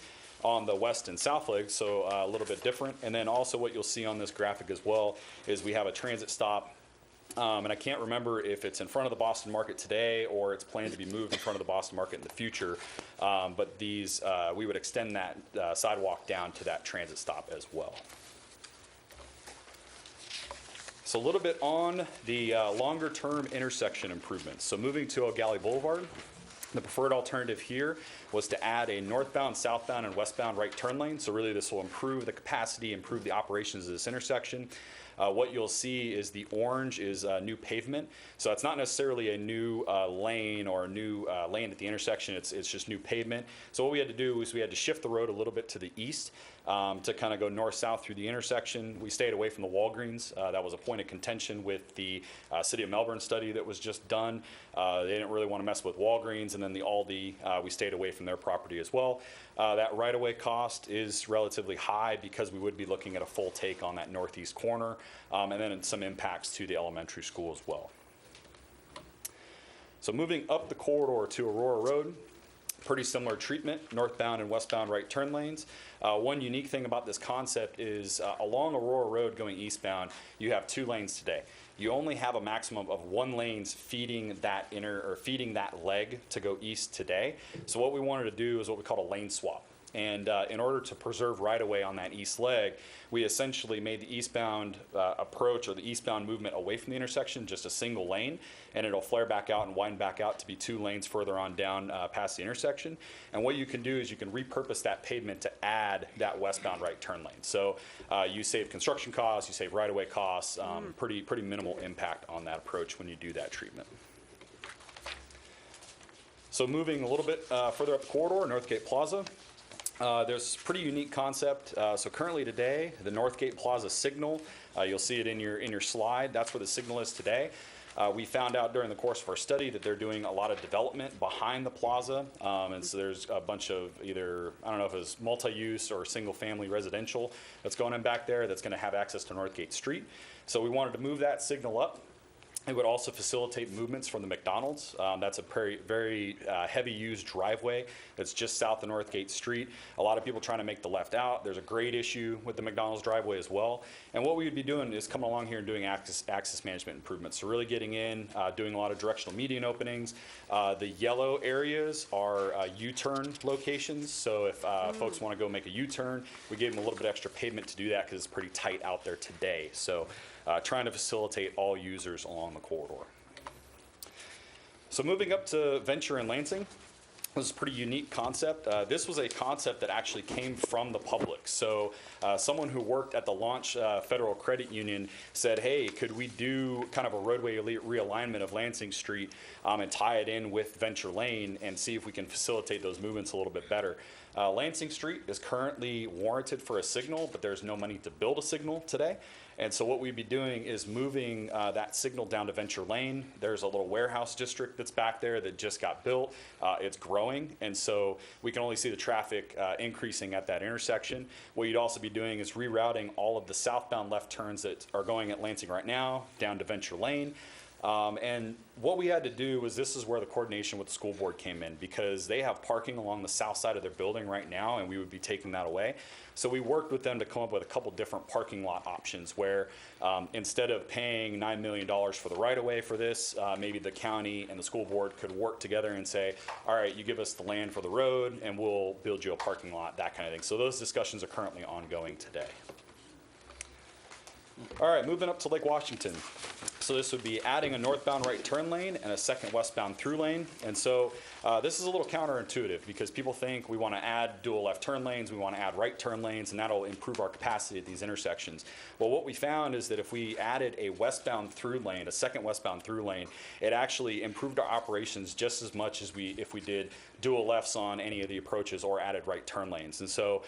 [SPEAKER 19] on the west and south legs, so a little bit different. And then also what you'll see on this graphic as well is we have a transit stop. And I can't remember if it's in front of the Boston Market today or it's planned to be moved in front of the Boston Market in the future. But these, we would extend that sidewalk down to that transit stop as well. So a little bit on the longer term intersection improvements. So moving to O'Galley Boulevard. The preferred alternative here was to add a northbound, southbound, and westbound right turn lane. So really this will improve the capacity, improve the operations of this intersection. what you'll see is the orange is new pavement. So it's not necessarily a new lane or a new lane at the intersection. It's just new pavement. So what we had to do was we had to shift the road a little bit to the east to kind of go north-south through the intersection. We stayed away from the Walgreens. That was a point of contention with the City of Melbourne study that was just done. They didn't really want to mess with Walgreens, and then the Aldi, we stayed away from their property as well. That right-of-way cost is relatively high because we would be looking at a full take on that northeast corner, and then some impacts to the elementary school as well. So moving up the corridor to Aurora Road, pretty similar treatment, northbound and westbound right turn lanes. One unique thing about this concept is along Aurora Road going eastbound, you have 2 lanes today. You only have a maximum of 1 lane feeding that feeding that leg to go east today. So what we wanted to do is what we call a lane swap. And in order to preserve right-of-way on that east leg, we essentially made the eastbound approach or the eastbound movement away from the intersection just a single lane, and it'll flare back out and widen back out to be 2 lanes further on down past the intersection. And what you can do is you can repurpose that pavement to add that westbound right turn lane. So you save construction costs, you save right-of-way costs, pretty minimal impact on that approach when you do that treatment. So moving a little bit further up the corridor, Northgate Plaza. There's a pretty unique concept. So currently today, the Northgate Plaza signal, you'll see it in your slide. That's where the signal is today. We found out during the course of our study that they're doing a lot of development behind the plaza. And so there's a bunch of either, I don't know if it's multi-use or single-family residential that's going in back there that's going to have access to Northgate Street. So we wanted to move that signal up. It would also facilitate movements from the McDonald's. That's a very heavy used driveway that's just south of Northgate Street. A lot of people trying to make the left out. There's a grade issue with the McDonald's driveway as well. And what we would be doing is coming along here and doing access management improvements. So really getting in, doing a lot of directional median openings. The yellow areas are U-turn locations. So if folks want to go make a U-turn, we gave them a little bit extra pavement to do that because it's pretty tight out there today. So trying to facilitate all users along the corridor. So moving up to Venture and Lansing, this is a pretty unique concept. This was a concept that actually came from the public. So someone who worked at the Launch Federal Credit Union said, hey, could we do kind of a roadway realignment of Lansing Street and tie it in with Venture Lane and see if we can facilitate those movements a little bit better. Lansing Street is currently warranted for a signal, but there's no money to build a signal today. And so what we'd be doing is moving that signal down to Venture Lane. There's a little warehouse district that's back there that just got built. It's growing, and so we can only see the traffic increasing at that intersection. What you'd also be doing is rerouting all of the southbound left turns that are going at Lansing right now down to Venture Lane. And what we had to do was, this is where the coordination with the school board came in, because they have parking along the south side of their building right now, and we would be taking that away. So we worked with them to come up with a couple different parking lot options where instead of paying $9 million for the right-of-way for this, maybe the county and the school board could work together and say, all right, you give us the land for the road and we'll build you a parking lot, that kind of thing. So those discussions are currently ongoing today. All right, moving up to Lake Washington. So this would be adding a northbound right turn lane and a second westbound through lane. And so this is a little counterintuitive because people think we want to add dual left turn lanes, we want to add right turn lanes, and that'll improve our capacity at these intersections. Well, what we found is that if we added a westbound through lane, a second westbound through lane, it actually improved our operations just as much as if we did dual lefts on any of the approaches or added right turn lanes. And so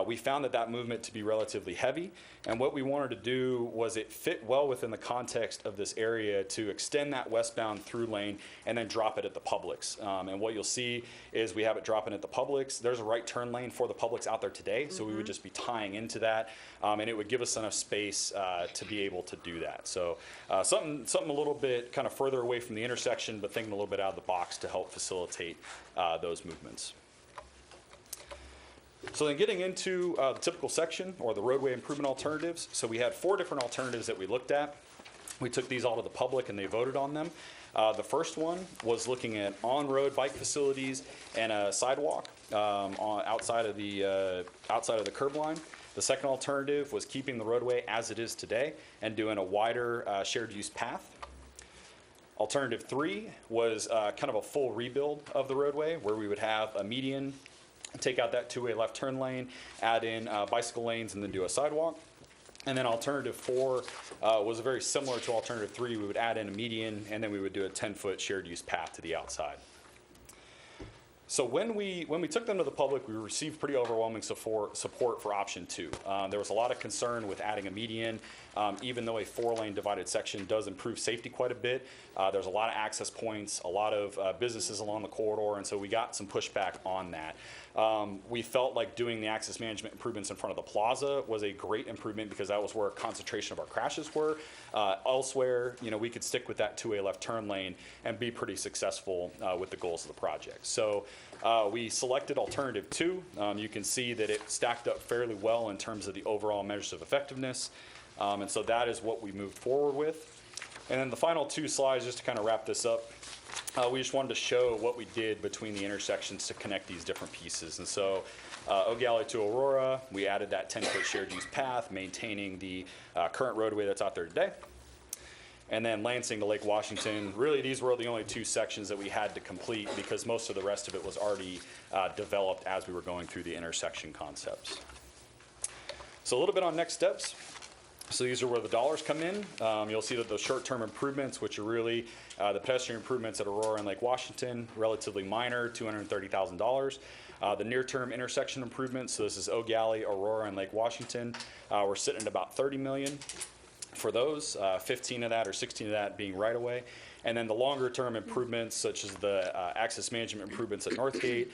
[SPEAKER 19] we found that movement to be relatively heavy. And what we wanted to do was it fit well within the context of this area to extend that westbound through lane and then drop it at the Publix. And what you'll see is we have it dropping at the Publix. There's a right turn lane for the Publix out there today, so we would just be tying into that, and it would give us enough space to be able to do that. So something a little bit kind of further away from the intersection, but thinking a little bit out of the box to help facilitate those movements. So then getting into the typical section or the roadway improvement alternatives. So we had 4 different alternatives that we looked at. We took these all to the public and they voted on them. The first one was looking at on-road bike facilities and a sidewalk outside of the curb line. The second alternative was keeping the roadway as it is today and doing a wider shared use path. Alternative 3 was kind of a full rebuild of the roadway where we would have a median, take out that 2-way left turn lane, add in bicycle lanes, and then do a sidewalk. And then alternative 4 was very similar to alternative 3. We would add in a median, and then we would do a 10-foot shared use path to the outside. So when we took them to the public, we received pretty overwhelming support for option 2. There was a lot of concern with adding a median, even though a 4-lane divided section does improve safety quite a bit. There's a lot of access points, a lot of businesses along the corridor, and so we got some pushback on that. We felt like doing the access management improvements in front of the plaza was a great improvement because that was where a concentration of our crashes were. Elsewhere, we could stick with that 2-way left turn lane and be pretty successful with the goals of the project. So we selected alternative 2. You can see that it stacked up fairly well in terms of the overall measures of effectiveness. And so that is what we moved forward with. And then the final 2 slides, just to kind of wrap this up, we just wanted to show what we did between the intersections to connect these different pieces. And so O'Galley to Aurora, we added that 10-foot shared use path, maintaining the current roadway that's out there today. And then Lansing to Lake Washington, really these were the only 2 sections that we had to complete because most of the rest of it was already developed as we were going through the intersection concepts. So a little bit on next steps. So these are where the dollars come in. You'll see that those short-term improvements, which are really the pedestrian improvements at Aurora and Lake Washington, relatively minor, $230,000. The near-term intersection improvements, so this is O'Galley, Aurora, and Lake Washington, we're sitting at about $30 million for those, 15 of that or 16 of that being right-of-way. And then the longer-term improvements, such as the access management improvements at Northgate,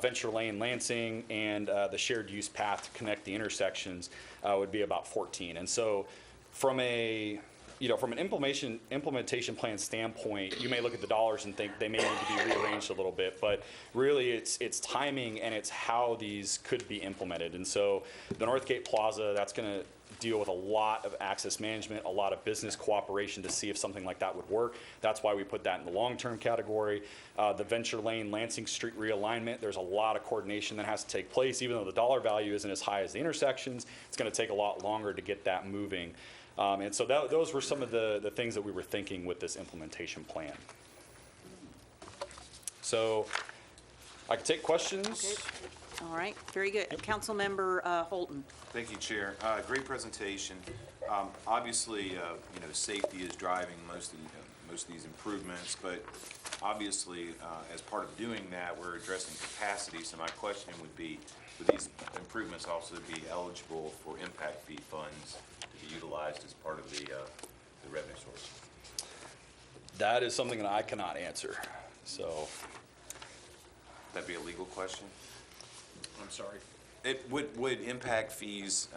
[SPEAKER 19] Venture Lane, Lansing, and the shared use path to connect the intersections would be about 14. And so from an implementation plan standpoint, you may look at the dollars and think they may need to be rearranged a little bit, but really it's timing and it's how these could be implemented. And so the Northgate Plaza, that's going to deal with a lot of access management, a lot of business cooperation to see if something like that would work. That's why we put that in the long-term category. The Venture Lane, Lansing Street realignment, there's a lot of coordination that has to take place. Even though the dollar value isn't as high as the intersections, it's going to take a lot longer to get that moving. And so those were some of the things that we were thinking with this implementation plan. So I can take questions.
[SPEAKER 1] Okay. All right, very good. Councilmember Holton.
[SPEAKER 18] Thank you, Chair. Great presentation. Obviously, safety is driving most of these improvements, but obviously, as part of doing that, we're addressing capacity. So my question would be, would these improvements also be eligible for impact fee funds to be utilized as part of the revenue source?
[SPEAKER 19] That is something that I cannot answer. So
[SPEAKER 18] that'd be a legal question?
[SPEAKER 19] I'm sorry.
[SPEAKER 18] Would impact fees,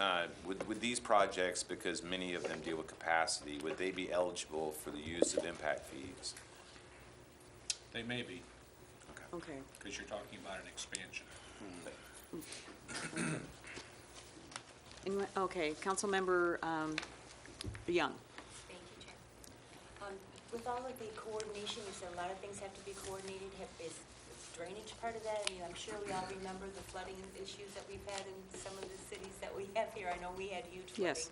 [SPEAKER 18] would these projects, because many of them deal with capacity, would they be eligible for the use of impact fees?
[SPEAKER 10] They may be,
[SPEAKER 1] Okay.
[SPEAKER 10] because you're talking about an expansion.
[SPEAKER 1] Anyone? Okay, Councilmember Young.
[SPEAKER 16] Thank you, Chair. With all of the coordination, you said a lot of things have to be coordinated. Is drainage part of that? I mean, I'm sure we all remember the flooding issues that we've had in some of the cities that we have here. I know we had huge flooding.
[SPEAKER 1] Yes.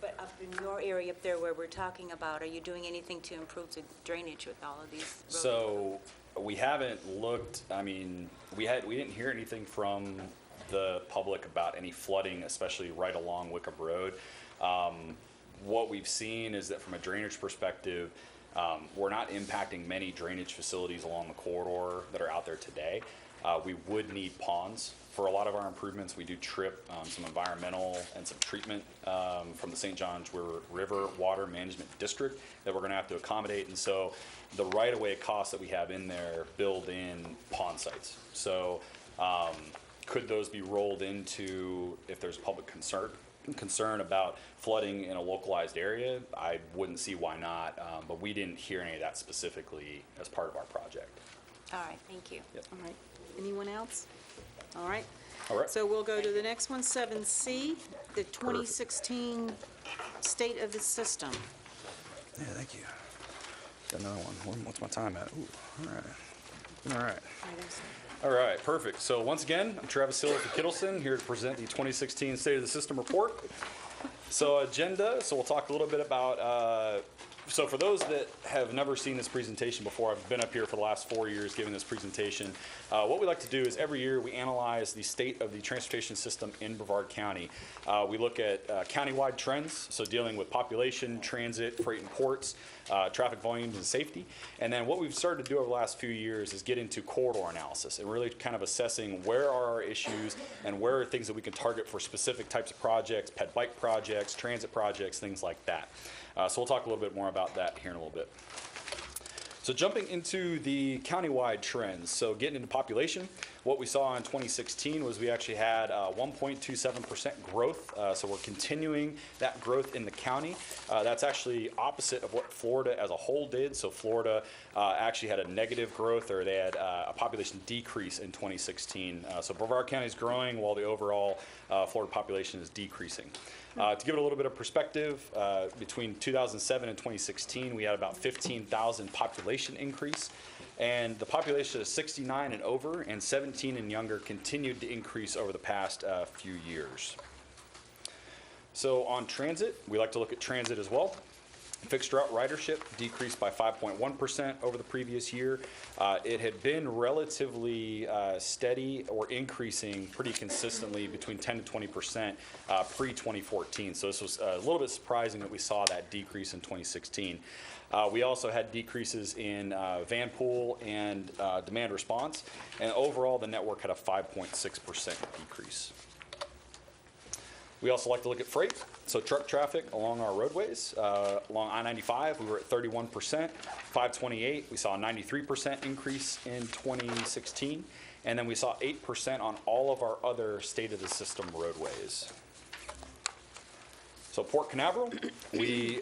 [SPEAKER 16] But up in your area up there where we're talking about, are you doing anything to improve the drainage with all of these roads?
[SPEAKER 19] So we haven't looked, we didn't hear anything from the public about any flooding, especially right along Wickham Road. What we've seen is that from a drainage perspective, we're not impacting many drainage facilities along the corridor that are out there today. We would need ponds for a lot of our improvements. We do trip some environmental and some treatment from the St. Johns River Water Management District that we're going to have to accommodate. And so the right-of-way costs that we have in there build in pond sites. So could those be rolled into if there's public concern about flooding in a localized area? I wouldn't see why not, but we didn't hear any of that specifically as part of our project.
[SPEAKER 16] All right, thank you.
[SPEAKER 19] Yep.
[SPEAKER 1] All right. Anyone else? All right.
[SPEAKER 19] All right.
[SPEAKER 1] So we'll go to the next one, 7C, the 2016 State of the System.
[SPEAKER 19] Yeah, thank you. Got another one. What's my time at? Ooh, all right. All right. All right, perfect. So once again, I'm Travis Hill for Kittleson, here to present the 2016 State of the System report. So agenda, so we'll talk a little bit about So for those that have never seen this presentation before, I've been up here for the last 4 years giving this presentation. What we like to do is every year we analyze the state of the transportation system in Brevard County. We look at countywide trends, so dealing with population, transit, freight and ports, traffic volumes and safety. And then what we've started to do over the last few years is get into corridor analysis and really kind of assessing where are our issues and where are things that we can target for specific types of projects, ped bike projects, transit projects, things like that. So we'll talk a little bit more about that here in a little bit. So jumping into the countywide trends, so getting into population, what we saw in 2016 was we actually had 1.27% growth. So we're continuing that growth in the county. That's actually opposite of what Florida as a whole did. So Florida actually had a negative growth, or they had a population decrease in 2016. So Brevard County is growing while the overall Florida population is decreasing. To give it a little bit of perspective, between 2007 and 2016, we had about 15,000 population increase. And the population of 69 and over and 17 and younger continued to increase over the past few years. So on transit, we like to look at transit as well. Fixed route ridership decreased by 5.1% over the previous year. It had been relatively steady or increasing pretty consistently between 10 to 20% pre-2014. So this was a little bit surprising that we saw that decrease in 2016. We also had decreases in van pool and demand response, and overall the network had a 5.6% decrease. We also like to look at freight. So truck traffic along our roadways, along I-95, we were at 31%. 528, we saw a 93% increase in 2016. And then we saw 8% on all of our other state-of-the-system roadways. So Port Canaveral, we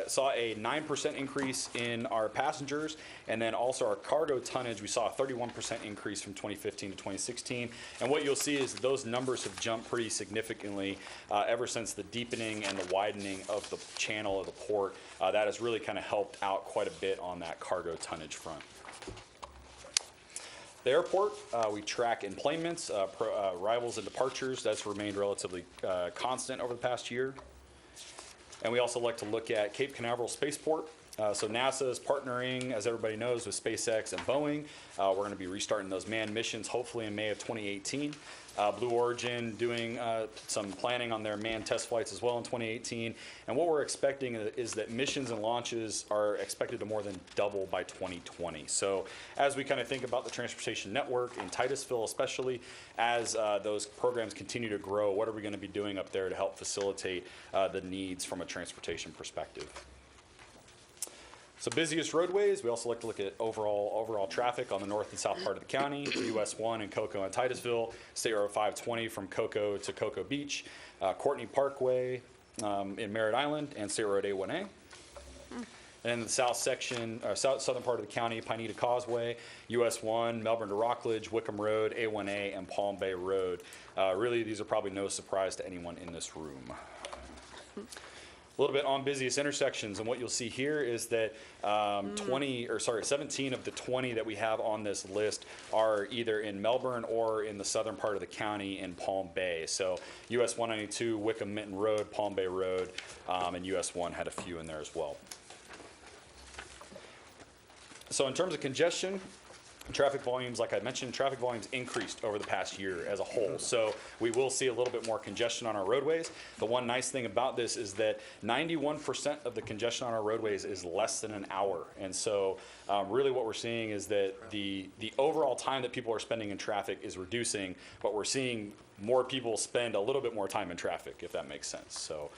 [SPEAKER 19] saw a 9% increase in our passengers, and then also our cargo tonnage, we saw a 31% increase from 2015 to 2016. And what you'll see is that those numbers have jumped pretty significantly ever since the deepening and the widening of the channel of the port. That has really kind of helped out quite a bit on that cargo tonnage front. The airport, we track enplanements, arrivals and departures. That's remained relatively constant over the past year. And we also like to look at Cape Canaveral Spaceport. So NASA is partnering, as everybody knows, with SpaceX and Boeing. We're going to be restarting those manned missions hopefully in May of 2018. Blue Origin doing some planning on their manned test flights as well in 2018. And what we're expecting is that missions and launches are expected to more than double by 2020. So as we kind of think about the transportation network in Titusville especially, as those programs continue to grow, what are we going to be doing up there to help facilitate the needs from a transportation perspective? So busiest roadways, we also like to look at overall traffic on the north and south part of the county, US 1 and Cocoa and Titusville, State Road 520 from Cocoa to Cocoa Beach, Courtney Parkway in Merritt Island, and State Road A1A. And in the south section, southern part of the county, Pineda Causeway, US 1, Melbourne to Rockledge, Wickham Road, A1A, and Palm Bay Road. Really, these are probably no surprise to anyone in this room. A little bit on busiest intersections, and what you'll see here is that 17 of the 20 that we have on this list are either in Melbourne or in the southern part of the county in Palm Bay. So US 192, Wickham Minton Road, Palm Bay Road, and US 1 had a few in there as well. So in terms of congestion, traffic volumes, like I mentioned, traffic volumes increased over the past year as a whole. So we will see a little bit more congestion on our roadways. The one nice thing about this is that 91% of the congestion on our roadways is less than an hour. And so really what we're seeing is that the overall time that people are spending in traffic is reducing, but we're seeing more people spend a little bit more time in traffic, if that makes sense. So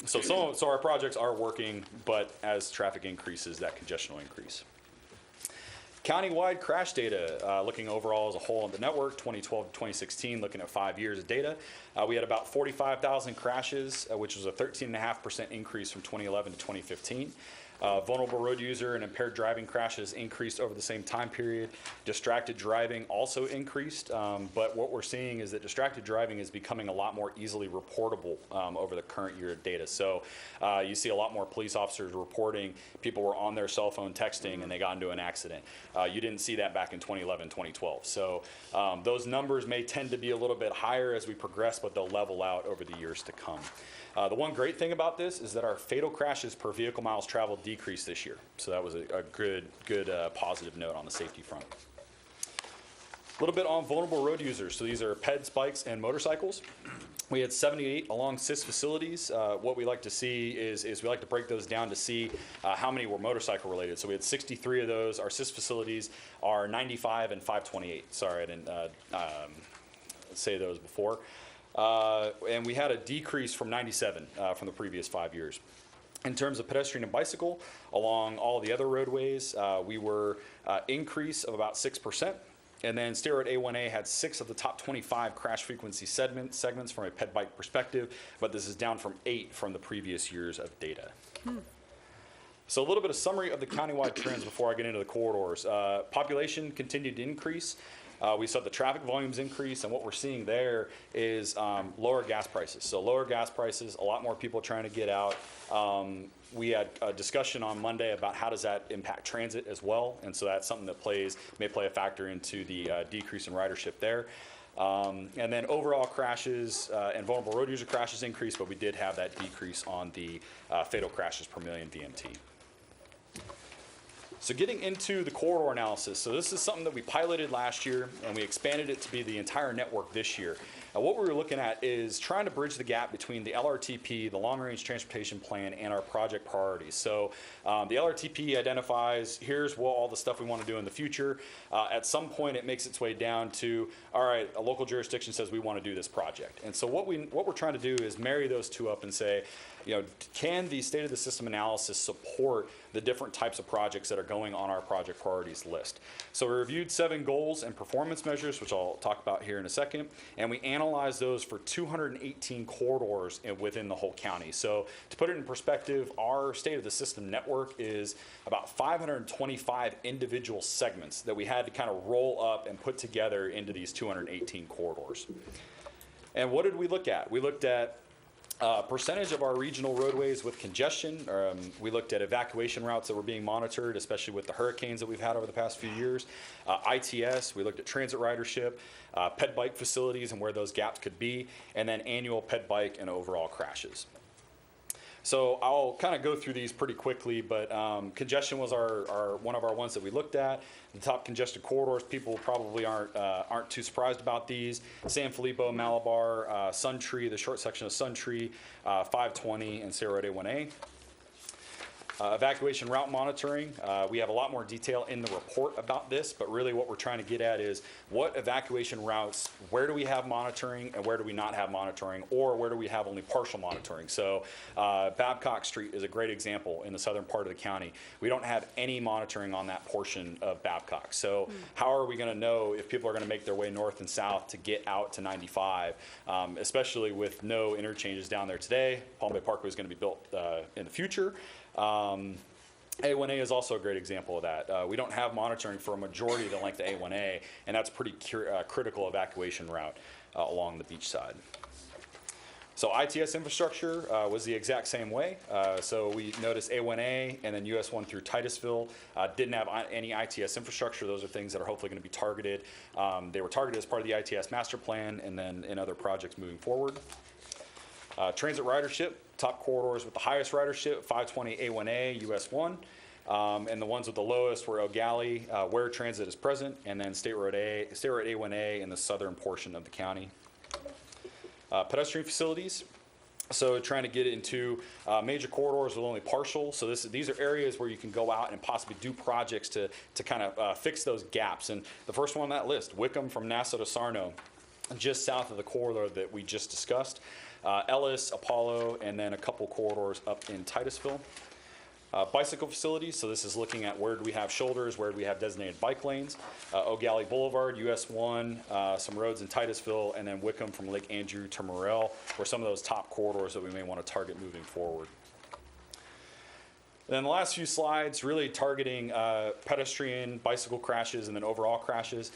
[SPEAKER 19] so our projects are working, but as traffic increases, that congestion will increase. Countywide crash data, looking overall as a whole on the network, 2012 to 2016, looking at 5 years of data. We had about 45,000 crashes, which was a 13.5% increase from 2011 to 2015. Vulnerable road user and impaired driving crashes increased over the same time period. Distracted driving also increased, but what we're seeing is that distracted driving is becoming a lot more easily reportable over the current year of data. So you see a lot more police officers reporting people were on their cell phone texting and they got into an accident. You didn't see that back in 2011, 2012. So those numbers may tend to be a little bit higher as we progress, but they'll level out over the years to come. The one great thing about this is that our fatal crashes per vehicle miles traveled decreased this year. So that was a good positive note on the safety front. A little bit on vulnerable road users. So these are peds, bikes, and motorcycles. We had 78 along CIS facilities. What we like to see is we like to break those down to see how many were motorcycle related. So we had 63 of those. Our CIS facilities are 95 and 528. Sorry, I didn't say those before. And we had a decrease from 97 from the previous 5 years. In terms of pedestrian and bicycle, along all the other roadways, we were increase of about 6%. And then State Road A1A had 6 of the top 25 crash frequency segments from a ped bike perspective, but this is down from 8 from the previous years of data. So a little bit of summary of the countywide trends before I get into the corridors. Population continued to increase. We saw the traffic volumes increase, and what we're seeing there is lower gas prices. So lower gas prices, a lot more people trying to get out. We had a discussion on Monday about how does that impact transit as well, and so that's something that may play a factor into the decrease in ridership there. And then overall crashes and vulnerable road user crashes increased, but we did have that decrease on the fatal crashes per million VMT. So getting into the corridor analysis, so this is something that we piloted last year and we expanded it to be the entire network this year. What we were looking at is trying to bridge the gap between the LRTP, the Long Range Transportation Plan, and our project priorities. So the LRTP identifies, here's all the stuff we want to do in the future. At some point it makes its way down to, all right, a local jurisdiction says we want to do this project. And so what we're trying to do is marry those two up and say, can the state of the system analysis support the different types of projects that are going on our project priorities list? So we reviewed 7 goals and performance measures, which I'll talk about here in a second, and we analyzed those for 218 corridors within the whole county. So to put it in perspective, our state of the system network is about 525 individual segments that we had to kind of roll up and put together into these 218 corridors. And what did we look at? We looked at percentage of our regional roadways with congestion. We looked at evacuation routes that were being monitored, especially with the hurricanes that we've had over the past few years. ITS, we looked at transit ridership, ped bike facilities and where those gaps could be, and then annual ped bike and overall crashes. So I'll kind of go through these pretty quickly, but congestion was one of our ones that we looked at. The top congested corridors, people probably aren't too surprised about these. San Felipe, Malabar, Suntree, the short section of Suntree, 520, and State Road A1A. Evacuation route monitoring, we have a lot more detail in the report about this, but really what we're trying to get at is what evacuation routes, where do we have monitoring and where do we not have monitoring, or where do we have only partial monitoring? So Babcock Street is a great example in the southern part of the county. We don't have any monitoring on that portion of Babcock. So how are we going to know if people are going to make their way north and south to get out to 95, especially with no interchanges down there today? Palm Bay Parkway is going to be built in the future. A1A is also a great example of that. We don't have monitoring for a majority of the length of A1A, and that's a pretty critical evacuation route along the beach side. So ITS infrastructure was the exact same way. So we noticed A1A and then US 1 through Titusville didn't have any ITS infrastructure. Those are things that are hopefully going to be targeted. They were targeted as part of the ITS master plan and then in other projects moving forward. Transit ridership, top corridors with the highest ridership, 520 A1A, US 1. And the ones with the lowest were O'Galley, where transit is present, and then State Road A1A in the southern portion of the county. Pedestrian facilities. So trying to get into major corridors with only partial. So these are areas where you can go out and possibly do projects to kind of fix those gaps. And the first one on that list, Wickham from Nassau to Sarno, just south of the corridor that we just discussed. Ellis, Apollo, and then a couple corridors up in Titusville. Bicycle facilities, so this is looking at where do we have shoulders, where do we have designated bike lanes. O'Galley Boulevard, US 1, some roads in Titusville, and then Wickham from Lake Andrew to Morrell were some of those top corridors that we may want to target moving forward. Then the last few slides really targeting pedestrian, bicycle crashes, and then overall crashes.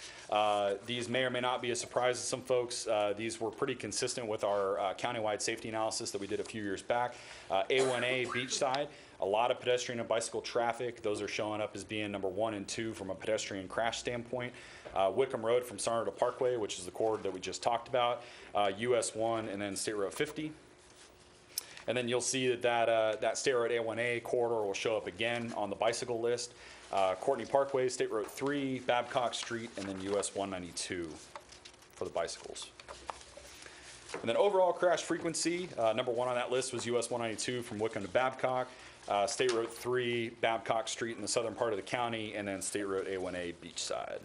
[SPEAKER 19] These may or may not be a surprise to some folks. These were pretty consistent with our countywide safety analysis that we did a few years back. A1A Beachside, a lot of pedestrian and bicycle traffic. Those are showing up as being number 1 and 2 from a pedestrian crash standpoint. Wickham Road from Sarno to Parkway, which is the corridor that we just talked about, US 1, and then State Road 50. And then you'll see that State Road A1A corridor will show up again on the bicycle list. Courtney Parkway, State Road 3, Babcock Street, and then US 192 for the bicycles. And then overall crash frequency, number 1 on that list was US 192 from Wickham to Babcock, State Road 3, Babcock Street in the southern part of the county, and then State Road A1A Beachside.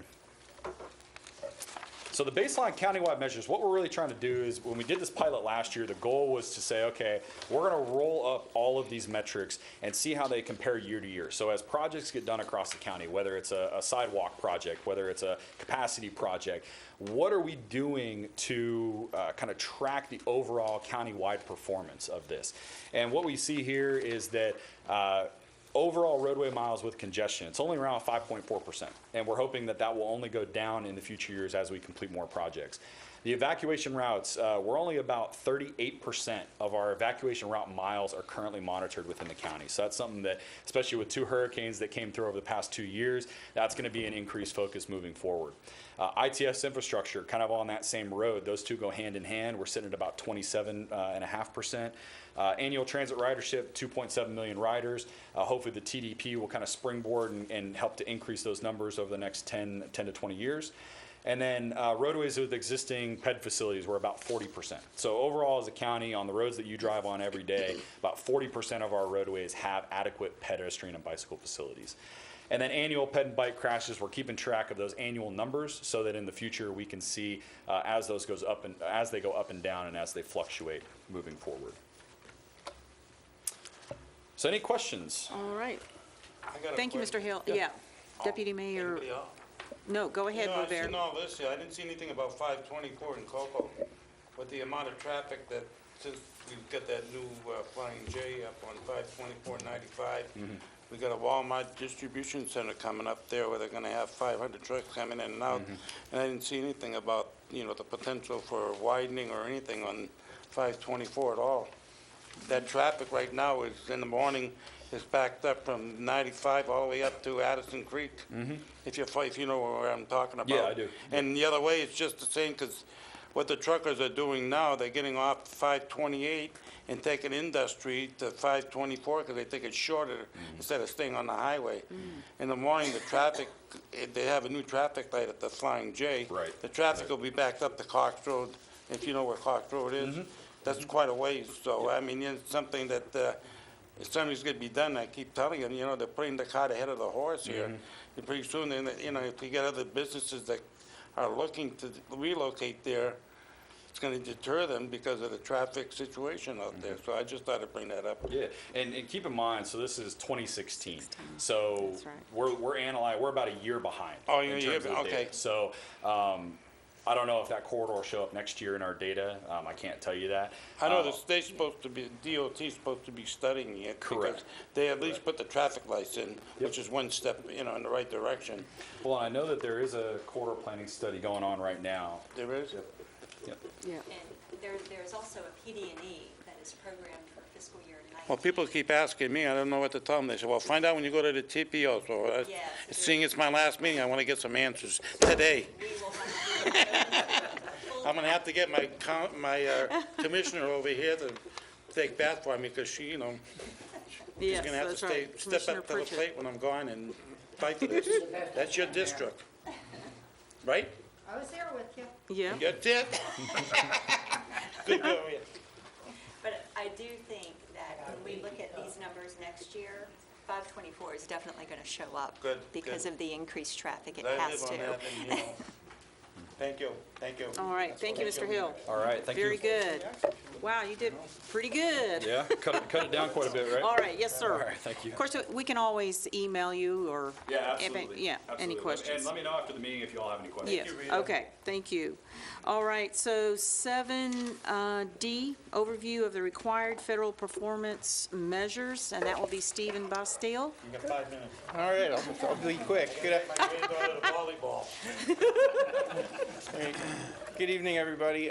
[SPEAKER 19] So the baseline countywide measures, what we're really trying to do is, when we did this pilot last year, the goal was to say, okay, we're going to roll up all of these metrics and see how they compare year to year. So as projects get done across the county, whether it's a sidewalk project, whether it's a capacity project, what are we doing to kind of track the overall countywide performance of this? And what we see here is that overall roadway miles with congestion, it's only around 5.4%, and we're hoping that that will only go down in the future years as we complete more projects. The evacuation routes, we're only about 38% of our evacuation route miles are currently monitored within the county. So that's something that, especially with 2 hurricanes that came through over the past 2 years, that's going to be an increased focus moving forward. ITS infrastructure, kind of on that same road, those two go hand in hand. We're sitting at about 27.5%. Annual transit ridership, 2.7 million riders. Hopefully the TDP will kind of springboard and help to increase those numbers over the next 10 to 20 years. And then roadways with existing PED facilities, we're about 40%. So overall as a county, on the roads that you drive on every day, about 40% of our roadways have adequate pedestrian and bicycle facilities. And then annual ped and bike crashes, we're keeping track of those annual numbers so that in the future we can see as those goes up and as they go up and down and as they fluctuate moving forward. So any questions?
[SPEAKER 1] All right.
[SPEAKER 3] I got a
[SPEAKER 1] Thank you, Mr. Hill. Yeah. Deputy Mayor.
[SPEAKER 3] Anybody else?
[SPEAKER 1] No, go ahead,
[SPEAKER 3] I've
[SPEAKER 1] Robert.
[SPEAKER 3] seen all this here. I didn't see anything about 524 in Cocoa, with the amount of traffic that, since we've got that new Flying J up on 524 95. We got a Walmart distribution center coming up there where they're gonna have 500 trucks coming in and out. And I didn't see anything about, the potential for widening or anything on 524 at all. That traffic right now is, in the morning, is backed up from 95 all the way up to Addison Creek. If you know where I'm talking about.
[SPEAKER 19] Yeah, I do.
[SPEAKER 3] And the other way, it's just the same, because what the truckers are doing now, they're getting off 528 and taking Industry to 524 because they think it's shorter instead of staying on the highway. In the morning, the traffic, they have a new traffic light at the Flying J.
[SPEAKER 19] Right.
[SPEAKER 3] The traffic will be backed up to Cox Road, if you know where Cox Road is. That's quite a ways. So, I mean, it's something that if something's going to be done, I keep telling them, they're putting the cart ahead of the horse here. And pretty soon, if you get other businesses that are looking to relocate there, it's going to deter them because of the traffic situation out there. So I just thought I'd bring that up.
[SPEAKER 19] Yeah, and keep in mind, so this is 2016. So
[SPEAKER 1] That's right.
[SPEAKER 19] we're about a year behind.
[SPEAKER 3] Oh,
[SPEAKER 19] in
[SPEAKER 3] you're
[SPEAKER 19] terms of the
[SPEAKER 3] okay.
[SPEAKER 19] data. So I don't know if that corridor will show up next year in our data. I can't tell you that.
[SPEAKER 3] I know the state's supposed to be, DOT's supposed to be studying it.
[SPEAKER 19] Correct.
[SPEAKER 3] Because they at least put the traffic lights in, which is one step, in the right direction.
[SPEAKER 19] Well, I know that there is a corridor planning study going on right now.
[SPEAKER 3] There is?
[SPEAKER 19] Yep.
[SPEAKER 1] Yeah.
[SPEAKER 4] And there's also a PD&E that is programmed for fiscal year 19.
[SPEAKER 3] Well, people keep asking me, I don't know what to tell them. They say, well, find out when you go to the TPO. So seeing it's my last meeting, I want to get some answers today. I'm going to have to get my commissioner over here to take bath for me because she, she's
[SPEAKER 1] Yes,
[SPEAKER 3] going to have
[SPEAKER 1] that's
[SPEAKER 3] to
[SPEAKER 1] right.
[SPEAKER 3] step up to the
[SPEAKER 1] Commissioner
[SPEAKER 3] plate when I'm gone and fight for this. That's your district, right?
[SPEAKER 13] I was there with you.
[SPEAKER 1] Yeah.
[SPEAKER 3] That's it. Good going.
[SPEAKER 4] But I do think that when we look at these numbers next year, 524 is definitely going to show up.
[SPEAKER 3] Good,
[SPEAKER 4] because
[SPEAKER 3] good.
[SPEAKER 4] of the increased traffic. It
[SPEAKER 3] I
[SPEAKER 4] has
[SPEAKER 3] live
[SPEAKER 4] to.
[SPEAKER 3] on that and, Thank you, thank you.
[SPEAKER 1] All right. Thank you, Mr. Hill.
[SPEAKER 19] All right, thank you.
[SPEAKER 1] Very good. Wow, you did pretty good.
[SPEAKER 19] Yeah, cut it down quite a bit, right?
[SPEAKER 1] All right, yes, sir.
[SPEAKER 19] All right, thank you.
[SPEAKER 1] Of course, we can always email you or.
[SPEAKER 19] Yeah,
[SPEAKER 1] if-
[SPEAKER 19] absolutely.
[SPEAKER 1] Yeah, any
[SPEAKER 19] Absolutely.
[SPEAKER 1] questions.
[SPEAKER 19] And let me know after the meeting if you all have any questions.
[SPEAKER 1] Yes, okay, thank you. All right, so 7D, overview of the required federal performance measures, and that will be Stephen Bastille.
[SPEAKER 3] You got 5 minutes.
[SPEAKER 12] All right, I'll be quick. Good,
[SPEAKER 3] My granddaughter to volleyball.
[SPEAKER 12] all right. Good evening, everybody.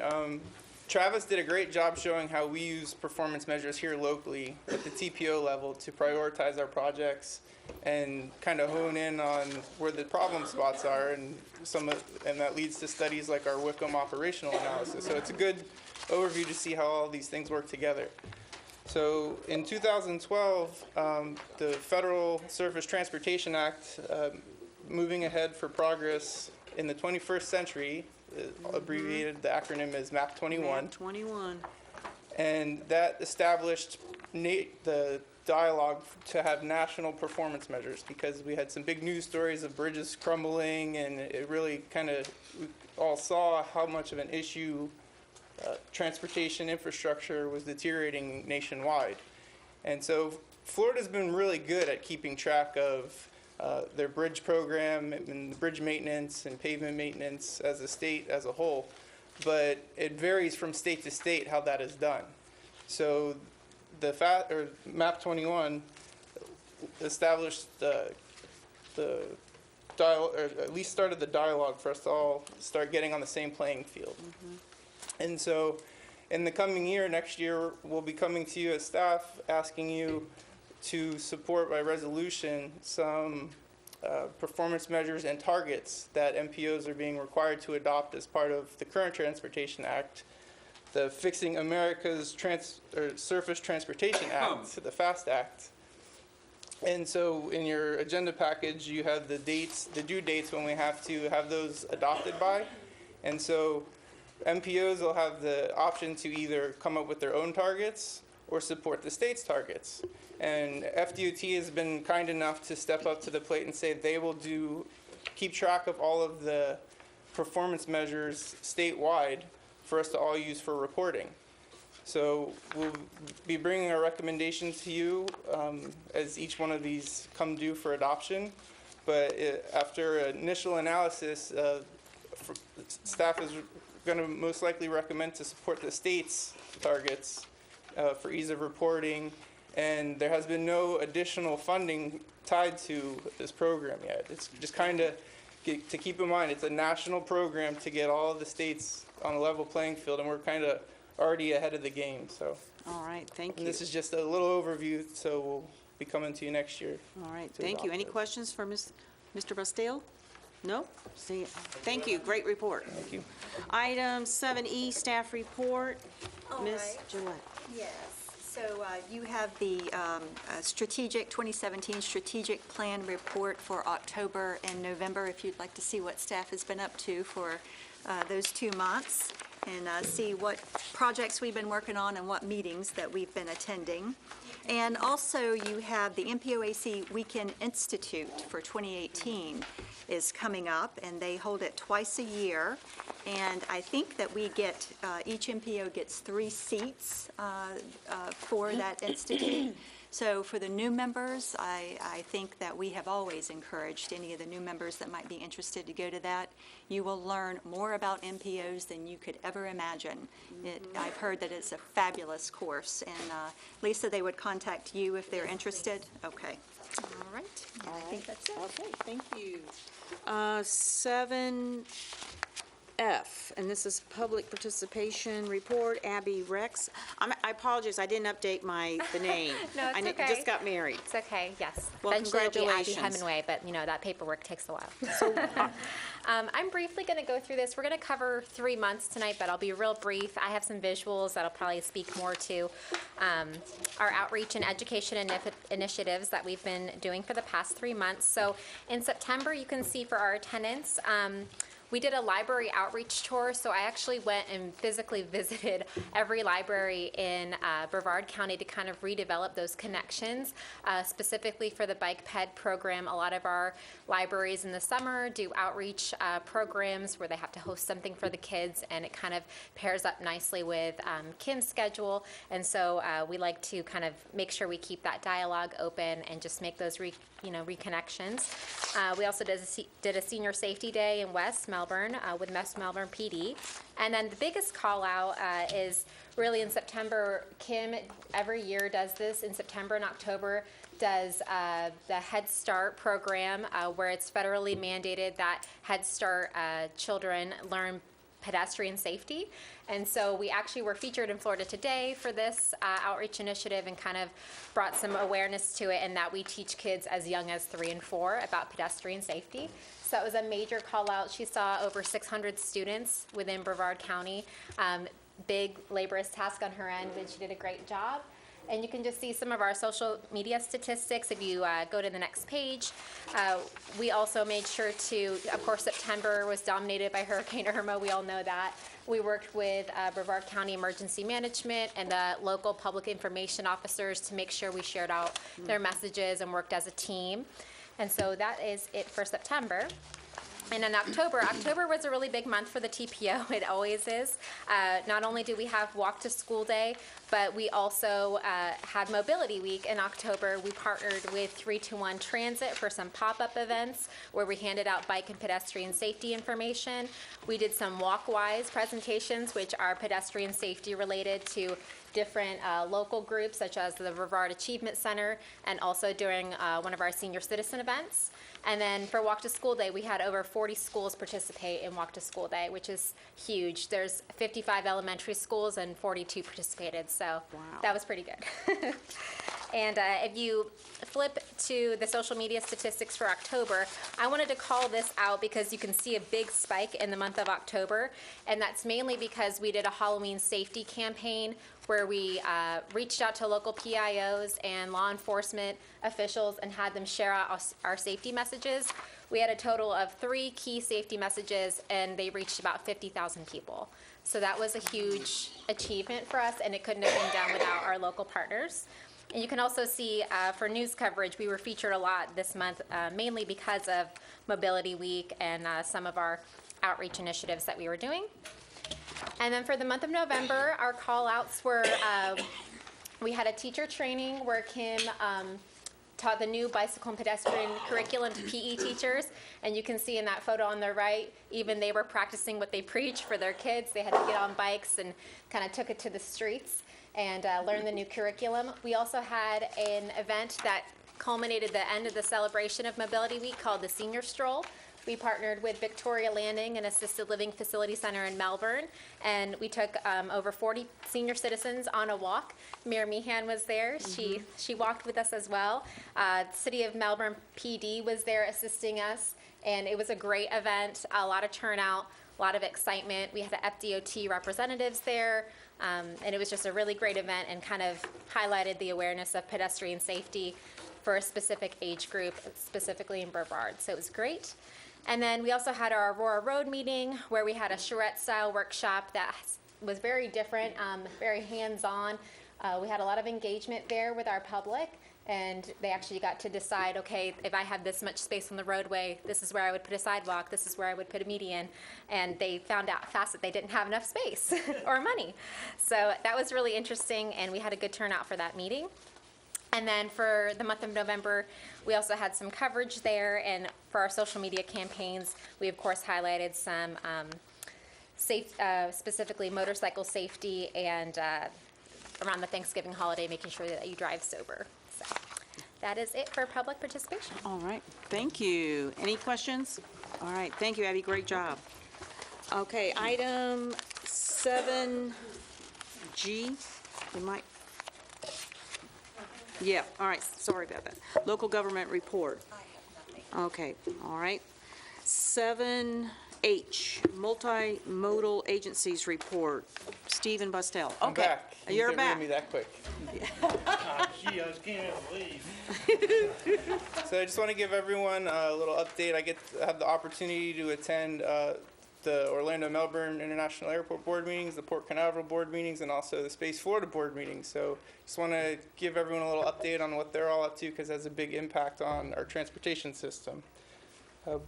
[SPEAKER 12] Travis did a great job showing how we use performance measures here locally at the TPO level to prioritize our projects and kind of hone in on where the problem spots are, and that leads to studies like our Wickham operational analysis. So it's a good overview to see how all these things work together. So in 2012, the Federal Surface Transportation Act, moving ahead for progress in the 21st century, abbreviated, the acronym is MAP 21.
[SPEAKER 1] MAP 21.
[SPEAKER 12] And that established the dialogue to have national performance measures, because we had some big news stories of bridges crumbling, and it really kind of, we all saw how much of an issue transportation infrastructure was deteriorating nationwide. And so Florida's been really good at keeping track of their bridge program and bridge maintenance and pavement maintenance as a state as a whole, but it varies from state to state how that is done. So the MAP 21 established or at least started the dialogue for us to all start getting on the same playing field. And so in the coming year, next year, we'll be coming to you as staff asking you to support by resolution some performance measures and targets that MPOs are being required to adopt as part of the current Transportation Act, the Fixing America's Surface Transportation Act, the FAST Act. And so in your agenda package, you have the due dates when we have to have those adopted by. And so MPOs will have the option to either come up with their own targets or support the state's targets. And FDOT has been kind enough to step up to the plate and say they will keep track of all of the performance measures statewide for us to all use for reporting. So we'll be bringing our recommendations to you as each one of these come due for adoption. But after initial analysis, staff is going to most likely recommend to support the state's targets for ease of reporting, and there has been no additional funding tied to this program yet. It's just kind of to keep in mind, it's a national program to get all of the states on a level playing field, and we're kind of already ahead of the game. So,
[SPEAKER 1] all right, thank you.
[SPEAKER 12] And this is just a little overview, so we'll be coming to you next year.
[SPEAKER 1] All right, thank you. Any questions for Mr. Bastille? No? Thank you, great report.
[SPEAKER 12] Thank you.
[SPEAKER 1] Item 7E, staff report.
[SPEAKER 4] All
[SPEAKER 1] Ms.
[SPEAKER 4] right.
[SPEAKER 1] Gillette.
[SPEAKER 4] Yes, so you have the 2017 strategic plan report for October and November, if you'd like to see what staff has been up to for those 2 months, and see what projects we've been working on and what meetings that we've been attending. And also, you have the MPOAC Weekend Institute for 2018 is coming up, and they hold it twice a year. And I think that we get, each MPO gets 3 seats for that institute. So for the new members, I think that we have always encouraged any of the new members that might be interested to go to that. You will learn more about MPOs than you could ever imagine. I've heard that it's a fabulous course. And Lisa, they would contact you if they're interested? Okay. All right. I think that's it.
[SPEAKER 1] Okay, thank you. 7F, and this is public participation report, Abby Rex. I apologize, I didn't update the name.
[SPEAKER 20] No, it's okay.
[SPEAKER 1] I just got married.
[SPEAKER 20] It's okay, yes.
[SPEAKER 1] Well,
[SPEAKER 20] Eventually it'll be
[SPEAKER 1] congratulations.
[SPEAKER 20] Abby Hemingway, but that paperwork takes a while. I'm briefly going to go through this. We're going to cover 3 months tonight, but I'll be real brief. I have some visuals that'll probably speak more to our outreach and education initiatives that we've been doing for the past 3 months. So in September, you can see for our attendance, we did a library outreach tour, so I actually went and physically visited every library in Brevard County to kind of redevelop those connections, specifically for the Bike Ped program. A lot of our libraries in the summer do outreach programs where they have to host something for the kids, and it kind of pairs up nicely with Kim's schedule, and so we like to kind of make sure we keep that dialogue open and just make those reconnections. We also did a senior safety day in West Melbourne with West Melbourne PD. And then the biggest call out is really in September. Kim every year does this in September and October, does the Head Start program where it's federally mandated that Head Start children learn pedestrian safety. And so we actually were featured in Florida Today for this outreach initiative and kind of brought some awareness to it, and that we teach kids as young as 3 and 4 about pedestrian safety. So that was a major call out. She saw over 600 students within Brevard County. Big laborious task on her end, but she did a great job. And you can just see some of our social media statistics if you go to the next page. We also made sure to, of course, September was dominated by Hurricane Irma. We all know that. We worked with Brevard County Emergency Management and the local public information officers to make sure we shared out their messages and worked as a team. And so that is it for September. And in October was a really big month for the TPO. It always is. Not only do we have Walk to School Day, but we also had Mobility Week in October. We partnered with 321 Transit for some pop-up events where we handed out bike and pedestrian safety information. We did some Walkwise presentations, which are pedestrian safety related to different local groups, such as the Brevard Achievement Center, and also during one of our senior citizen events. And then for Walk to School Day, we had over 40 schools participate in Walk to School Day, which is huge. There's 55 elementary schools and 42 participated, so that was pretty good. And if you flip to the social media statistics for October, I wanted to call this out because you can see a big spike in the month of October, and that's mainly because we did a Halloween safety campaign where we reached out to local PIOs and law enforcement officials and had them share out our safety messages. We had a total of 3 key safety messages, and they reached about 50,000 people. So that was a huge achievement for us, and it couldn't have been done without our local partners. And you can also see for news coverage, we were featured a lot this month, mainly because of Mobility Week and some of our outreach initiatives that we were doing. And then for the month of November, our call outs were, we had a teacher training where Kim taught the new bicycle and pedestrian curriculum to PE teachers. And you can see in that photo on the right, even they were practicing what they preach for their kids. They had to get on bikes and kind of took it to the streets and learn the new curriculum. We also had an event that culminated the end of the celebration of Mobility Week called the Senior Stroll. We partnered with Victoria Landing, an assisted living facility center in Melbourne, and we took over 40 senior citizens on a walk. Mayor Meehan was there. She walked with us as well. City of Melbourne PD was there assisting us, and it was a great event, a lot of turnout, a lot of excitement. We had the FDOT representatives there, and it was just a really great event and kind of highlighted the awareness of pedestrian safety for a specific age group, specifically in Brevard. So it was great. And then we also had our Aurora Road meeting where we had a charrette-style workshop that was very different, very hands-on. We had a lot of engagement there with our public, and they actually got to decide, okay, if I have this much space on the roadway, this is where I would put a sidewalk, this is where I would put a median, and they found out fast that they didn't have enough space or money. So that was really interesting, and we had a good turnout for that meeting. And then for the month of November, we also had some coverage there, and for our social media campaigns, we of course highlighted some specifically motorcycle safety and around the Thanksgiving holiday, making sure that you drive sober. So that is it for public participation.
[SPEAKER 1] All right, thank you. Any questions? All right, thank you, Abby, great job. Okay, item 7G, you might. Yeah, all right, sorry about that. Local government report. Okay, all right. 7H, multimodal agencies report. Stephen Bustel.
[SPEAKER 12] I'm
[SPEAKER 1] Okay,
[SPEAKER 12] back.
[SPEAKER 1] you're
[SPEAKER 12] You
[SPEAKER 1] back.
[SPEAKER 12] didn't get rid of me that quick.
[SPEAKER 3] Gee, I can't believe.
[SPEAKER 12] So I just want to give everyone a little update. I have the opportunity to attend the Orlando Melbourne International Airport board meetings, the Port Canaveral board meetings, and also the Space Florida board meetings. So just want to give everyone a little update on what they're all up to because it has a big impact on our transportation system.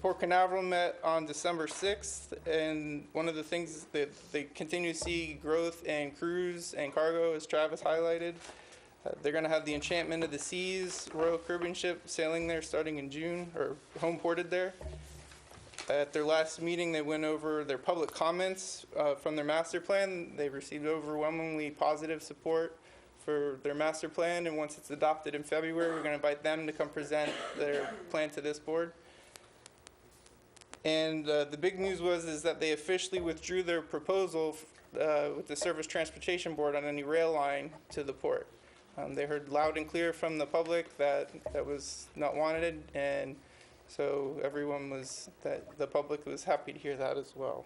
[SPEAKER 12] Port Canaveral met on December 6th, and one of the things that they continue to see growth in cruise and cargo, as Travis highlighted. They're going to have the Enchantment of the Seas Royal Caribbean ship sailing there starting in June, or home ported there. At their last meeting, they went over their public comments from their master plan. They received overwhelmingly positive support for their master plan, and once it's adopted in February, we're going to invite them to come present their plan to this board. And the big news is that they officially withdrew their proposal with the Surface Transportation Board on any rail line to the port. They heard loud and clear from the public that was not wanted, and so the public was happy to hear that as well.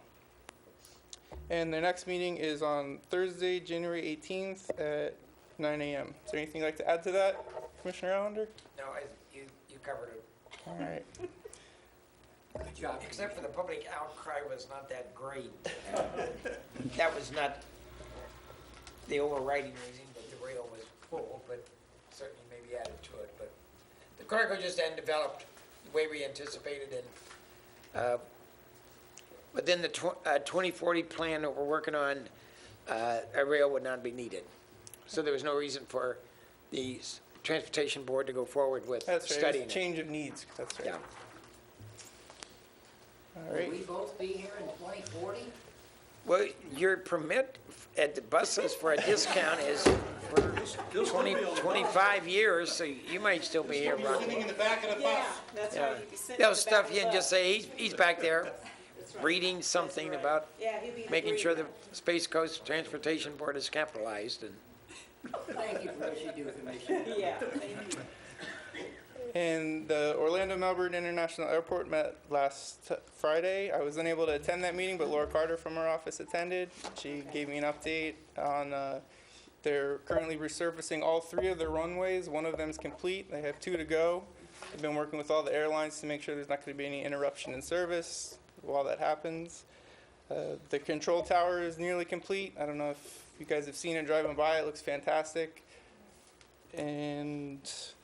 [SPEAKER 12] And their next meeting is on Thursday, January 18th at 9 a.m. Is there anything you'd like to add to that, Commissioner Allender?
[SPEAKER 14] No, you covered it.
[SPEAKER 12] All right.
[SPEAKER 14] Good job. Except for the public outcry was not that great. That was not the overriding reason that the rail was full, but certainly maybe added to it. But the cargo just hadn't developed the way we anticipated, and within the 2040 plan that we're working on, a rail would not be needed. So there was no reason for the Transportation Board to go forward with studying it.
[SPEAKER 12] Change of needs. That's right.
[SPEAKER 14] Yeah.
[SPEAKER 12] All right.
[SPEAKER 7] Will we both be here in 2040?
[SPEAKER 14] Well, your permit at the buses for a discount is for 25 years, so you might still be here, Ron.
[SPEAKER 3] Sitting in the back of the bus.
[SPEAKER 1] That's
[SPEAKER 14] Yeah.
[SPEAKER 1] right. You'd be sitting
[SPEAKER 14] They'll
[SPEAKER 1] in the back
[SPEAKER 14] stuff
[SPEAKER 1] of
[SPEAKER 14] you
[SPEAKER 1] the
[SPEAKER 14] and just
[SPEAKER 1] bus.
[SPEAKER 14] say, he's back there, reading something
[SPEAKER 1] right.
[SPEAKER 14] about
[SPEAKER 1] Yeah, he'll be
[SPEAKER 14] making sure the
[SPEAKER 1] reading.
[SPEAKER 14] Space Coast Transportation Board is capitalized, and
[SPEAKER 7] Thank you for what you do, Commissioner.
[SPEAKER 1] Yeah, thank you.
[SPEAKER 12] And the Orlando Melbourne International Airport met last Friday. I was unable to attend that meeting, but Laura Carter from our office attended. She gave me an update on they're currently resurfacing all 3 of their runways. One of them is complete. They have 2 to go. They've been working with all the airlines to make sure there's not going to be any interruption in service while that happens. The control tower is nearly complete. I don't know if you guys have seen it driving by. It looks fantastic. And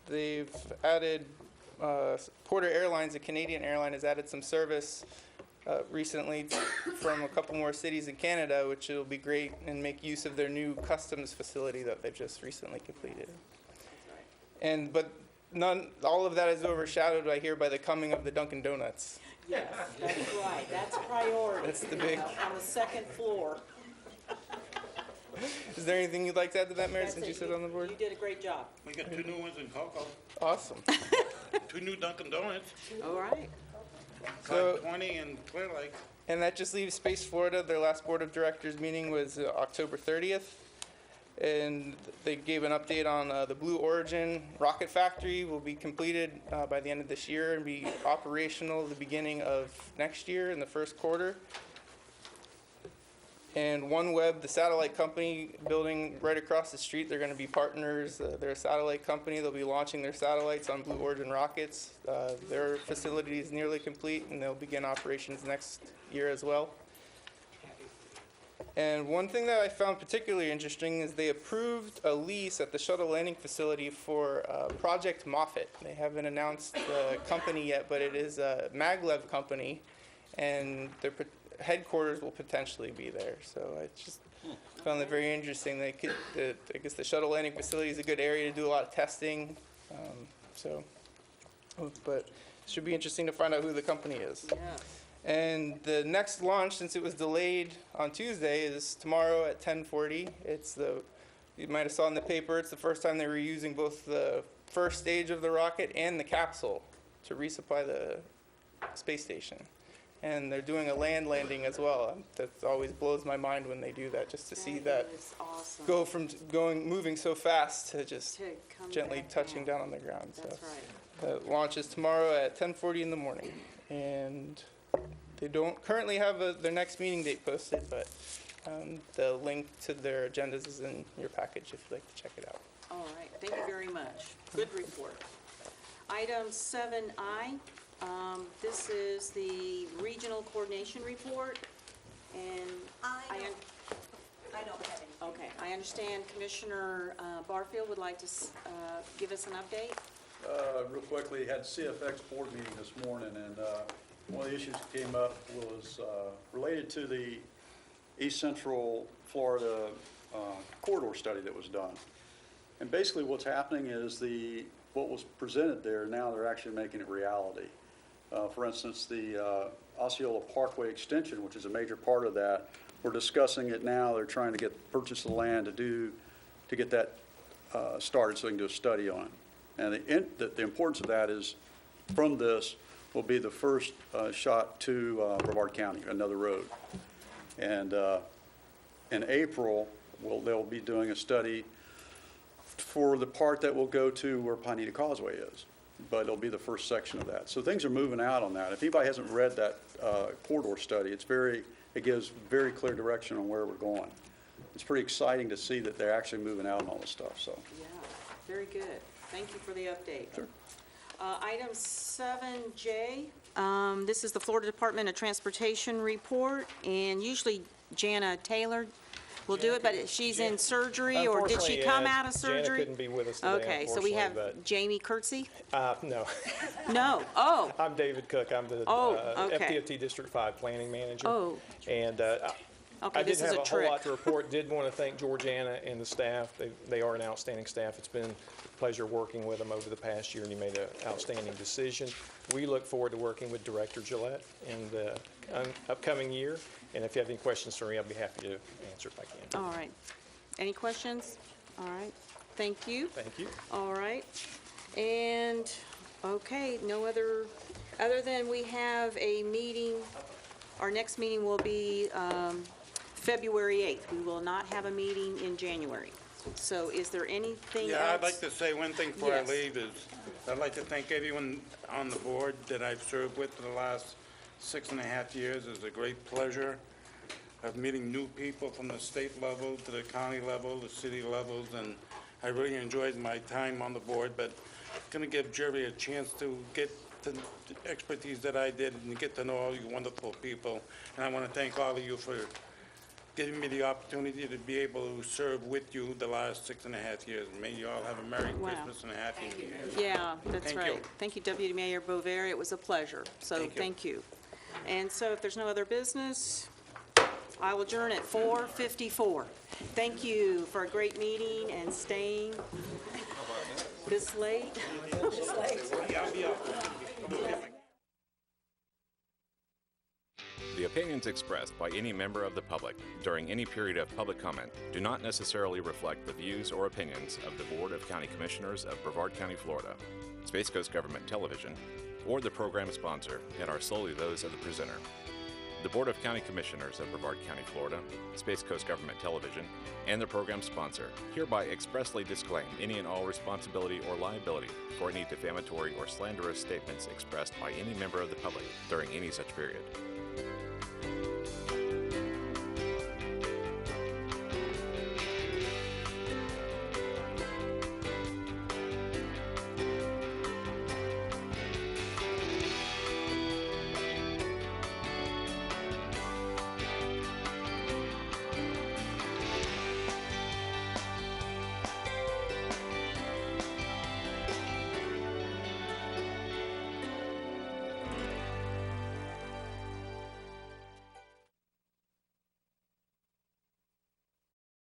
[SPEAKER 12] they've added, Porter Airlines, a Canadian airline, has added some service recently from a couple more cities in Canada, which will be great and make use of their new customs facility that they've just recently completed. But all of that is overshadowed, I hear, by the coming of the Dunkin' Donuts.
[SPEAKER 1] Yes, that's right. That's priority.
[SPEAKER 12] That's the big.
[SPEAKER 1] On the second floor.
[SPEAKER 12] Is there anything you'd like to add to that, Mayor,
[SPEAKER 1] That's
[SPEAKER 12] since
[SPEAKER 1] it.
[SPEAKER 12] you sit on the board?
[SPEAKER 1] You did a great job.
[SPEAKER 3] We got 2 new ones in Cocoa,
[SPEAKER 12] Awesome.
[SPEAKER 3] 2 new Dunkin' Donuts,
[SPEAKER 1] All right.
[SPEAKER 12] So-
[SPEAKER 3] 20 and Clear Lake.
[SPEAKER 12] And that just leaves Space Florida. Their last Board of Directors meeting was October 30th. And they gave an update on the Blue Origin rocket factory will be completed by the end of this year and be operational at the beginning of next year in the first quarter. And OneWeb, the satellite company building right across the street, they're going to be partners. They're a satellite company. They'll be launching their satellites on Blue Origin rockets. Their facility is nearly complete, and they'll begin operations next year as well. And one thing that I found particularly interesting is they approved a lease at the shuttle landing facility for Project Moffett. They haven't announced the company yet, but it is a maglev company, and their headquarters will potentially be there. So I just found that very interesting. I guess the shuttle landing facility is a good area to do a lot of testing. But it should be interesting to find out who the company is.
[SPEAKER 1] Yeah.
[SPEAKER 12] And the next launch, since it was delayed on Tuesday, is tomorrow at 10:40. You might have saw in the paper, it's the first time they were using both the first stage of the rocket and the capsule to resupply the space station. And they're doing a land landing as well. That always blows my mind when they do that, just to see that
[SPEAKER 1] is awesome.
[SPEAKER 12] go from moving so fast to just
[SPEAKER 1] To come
[SPEAKER 12] gently
[SPEAKER 1] back
[SPEAKER 12] touching
[SPEAKER 1] down.
[SPEAKER 12] down on the ground.
[SPEAKER 1] That's
[SPEAKER 12] So the launch is tomorrow at 10:40 in the morning. And they don't currently have their next meeting date posted, but the link to their agendas is in your package if you'd like to check it out.
[SPEAKER 1] All right, thank you very much. Good report. Item 7I, this is the Regional Coordination Report. And
[SPEAKER 16] I don't have any.
[SPEAKER 1] okay, I understand Commissioner Barfield would like to give us an update.
[SPEAKER 21] Real quickly, had CFX board meeting this morning, and one of the issues that came up was related to the East Central Florida corridor study that was done. And basically what's happening is what was presented there, now they're actually making it reality. For instance, the Osceola Parkway extension, which is a major part of that, we're discussing it now. They're trying to purchase the land to get that started so they can do a study on it. And the importance of that is, from this will be the first shot to Brevard County, another road. And in April, they'll be doing a study for the part that will go to where Pineda Causeway is. But it'll be the first section of that. So things are moving out on that. If anybody hasn't read that corridor study, it gives very clear direction on where we're going. It's pretty exciting to see that they're actually moving out on all this stuff, so.
[SPEAKER 1] Yeah, very good. Thank you for the update.
[SPEAKER 21] Sure.
[SPEAKER 1] Item 7J, this is the Florida Department of Transportation report, and usually Jana Taylor will do it, but she's in surgery, or did she come out of surgery?
[SPEAKER 22] Jana couldn't be with us today,
[SPEAKER 1] Okay, so we have
[SPEAKER 22] unfortunately,
[SPEAKER 1] Jamie Kurtzy?
[SPEAKER 22] No.
[SPEAKER 1] No, oh,
[SPEAKER 22] I'm David Cook. I'm the
[SPEAKER 1] okay.
[SPEAKER 22] FDOT District 5 Planning Manager.
[SPEAKER 1] Oh.
[SPEAKER 22] And
[SPEAKER 1] Okay,
[SPEAKER 22] I
[SPEAKER 1] this
[SPEAKER 22] didn't
[SPEAKER 1] is
[SPEAKER 22] have
[SPEAKER 1] a
[SPEAKER 22] a whole
[SPEAKER 1] trick.
[SPEAKER 22] lot to report. Did want to thank Georganna and the staff. They are an outstanding staff. It's been a pleasure working with them over the past year, and you made an outstanding decision. We look forward to working with Director Gillette in the upcoming year. And if you have any questions for me, I'll be happy to answer if I can.
[SPEAKER 1] All right. Any questions? All right, thank you.
[SPEAKER 22] Thank you.
[SPEAKER 1] All right, and, okay, no other than we have a meeting, our next meeting will be February 8th. We will not have a meeting in January. So is there anything else?
[SPEAKER 3] Yeah, I'd like to say one thing before I
[SPEAKER 1] Yes.
[SPEAKER 3] leave is, I'd like to thank everyone on the board that I've served with for the last 6.5 years. It's a great pleasure of meeting new people from the state level to the county level, the city levels, and I really enjoyed my time on the board, but going to give Jerry a chance to get the expertise that I did and get to know all you wonderful people. And I want to thank all of you for giving me the opportunity to be able to serve with you the last 6.5 years. May you all have a Merry
[SPEAKER 1] Wow.
[SPEAKER 3] Christmas and a Happy New Year.
[SPEAKER 1] Yeah, that's
[SPEAKER 3] Thank
[SPEAKER 1] right.
[SPEAKER 3] you.
[SPEAKER 1] Thank you, Deputy Mayor Bover. It was a pleasure. So thank you. And so if there's no other business, I will adjourn at 4:54. Thank you for a great meeting and staying this late.
[SPEAKER 23] The opinions expressed by any member of the public during any period of public comment do not necessarily reflect the views or opinions of the Board of County Commissioners of Brevard County, Florida, Space Coast Government Television, or the program sponsor, and are solely those of the presenter. The Board of County Commissioners of Brevard County, Florida, Space Coast Government Television, and the program sponsor hereby expressly disclaim any and all responsibility or liability for any defamatory or slanderous statements expressed by any member of the public during any such period.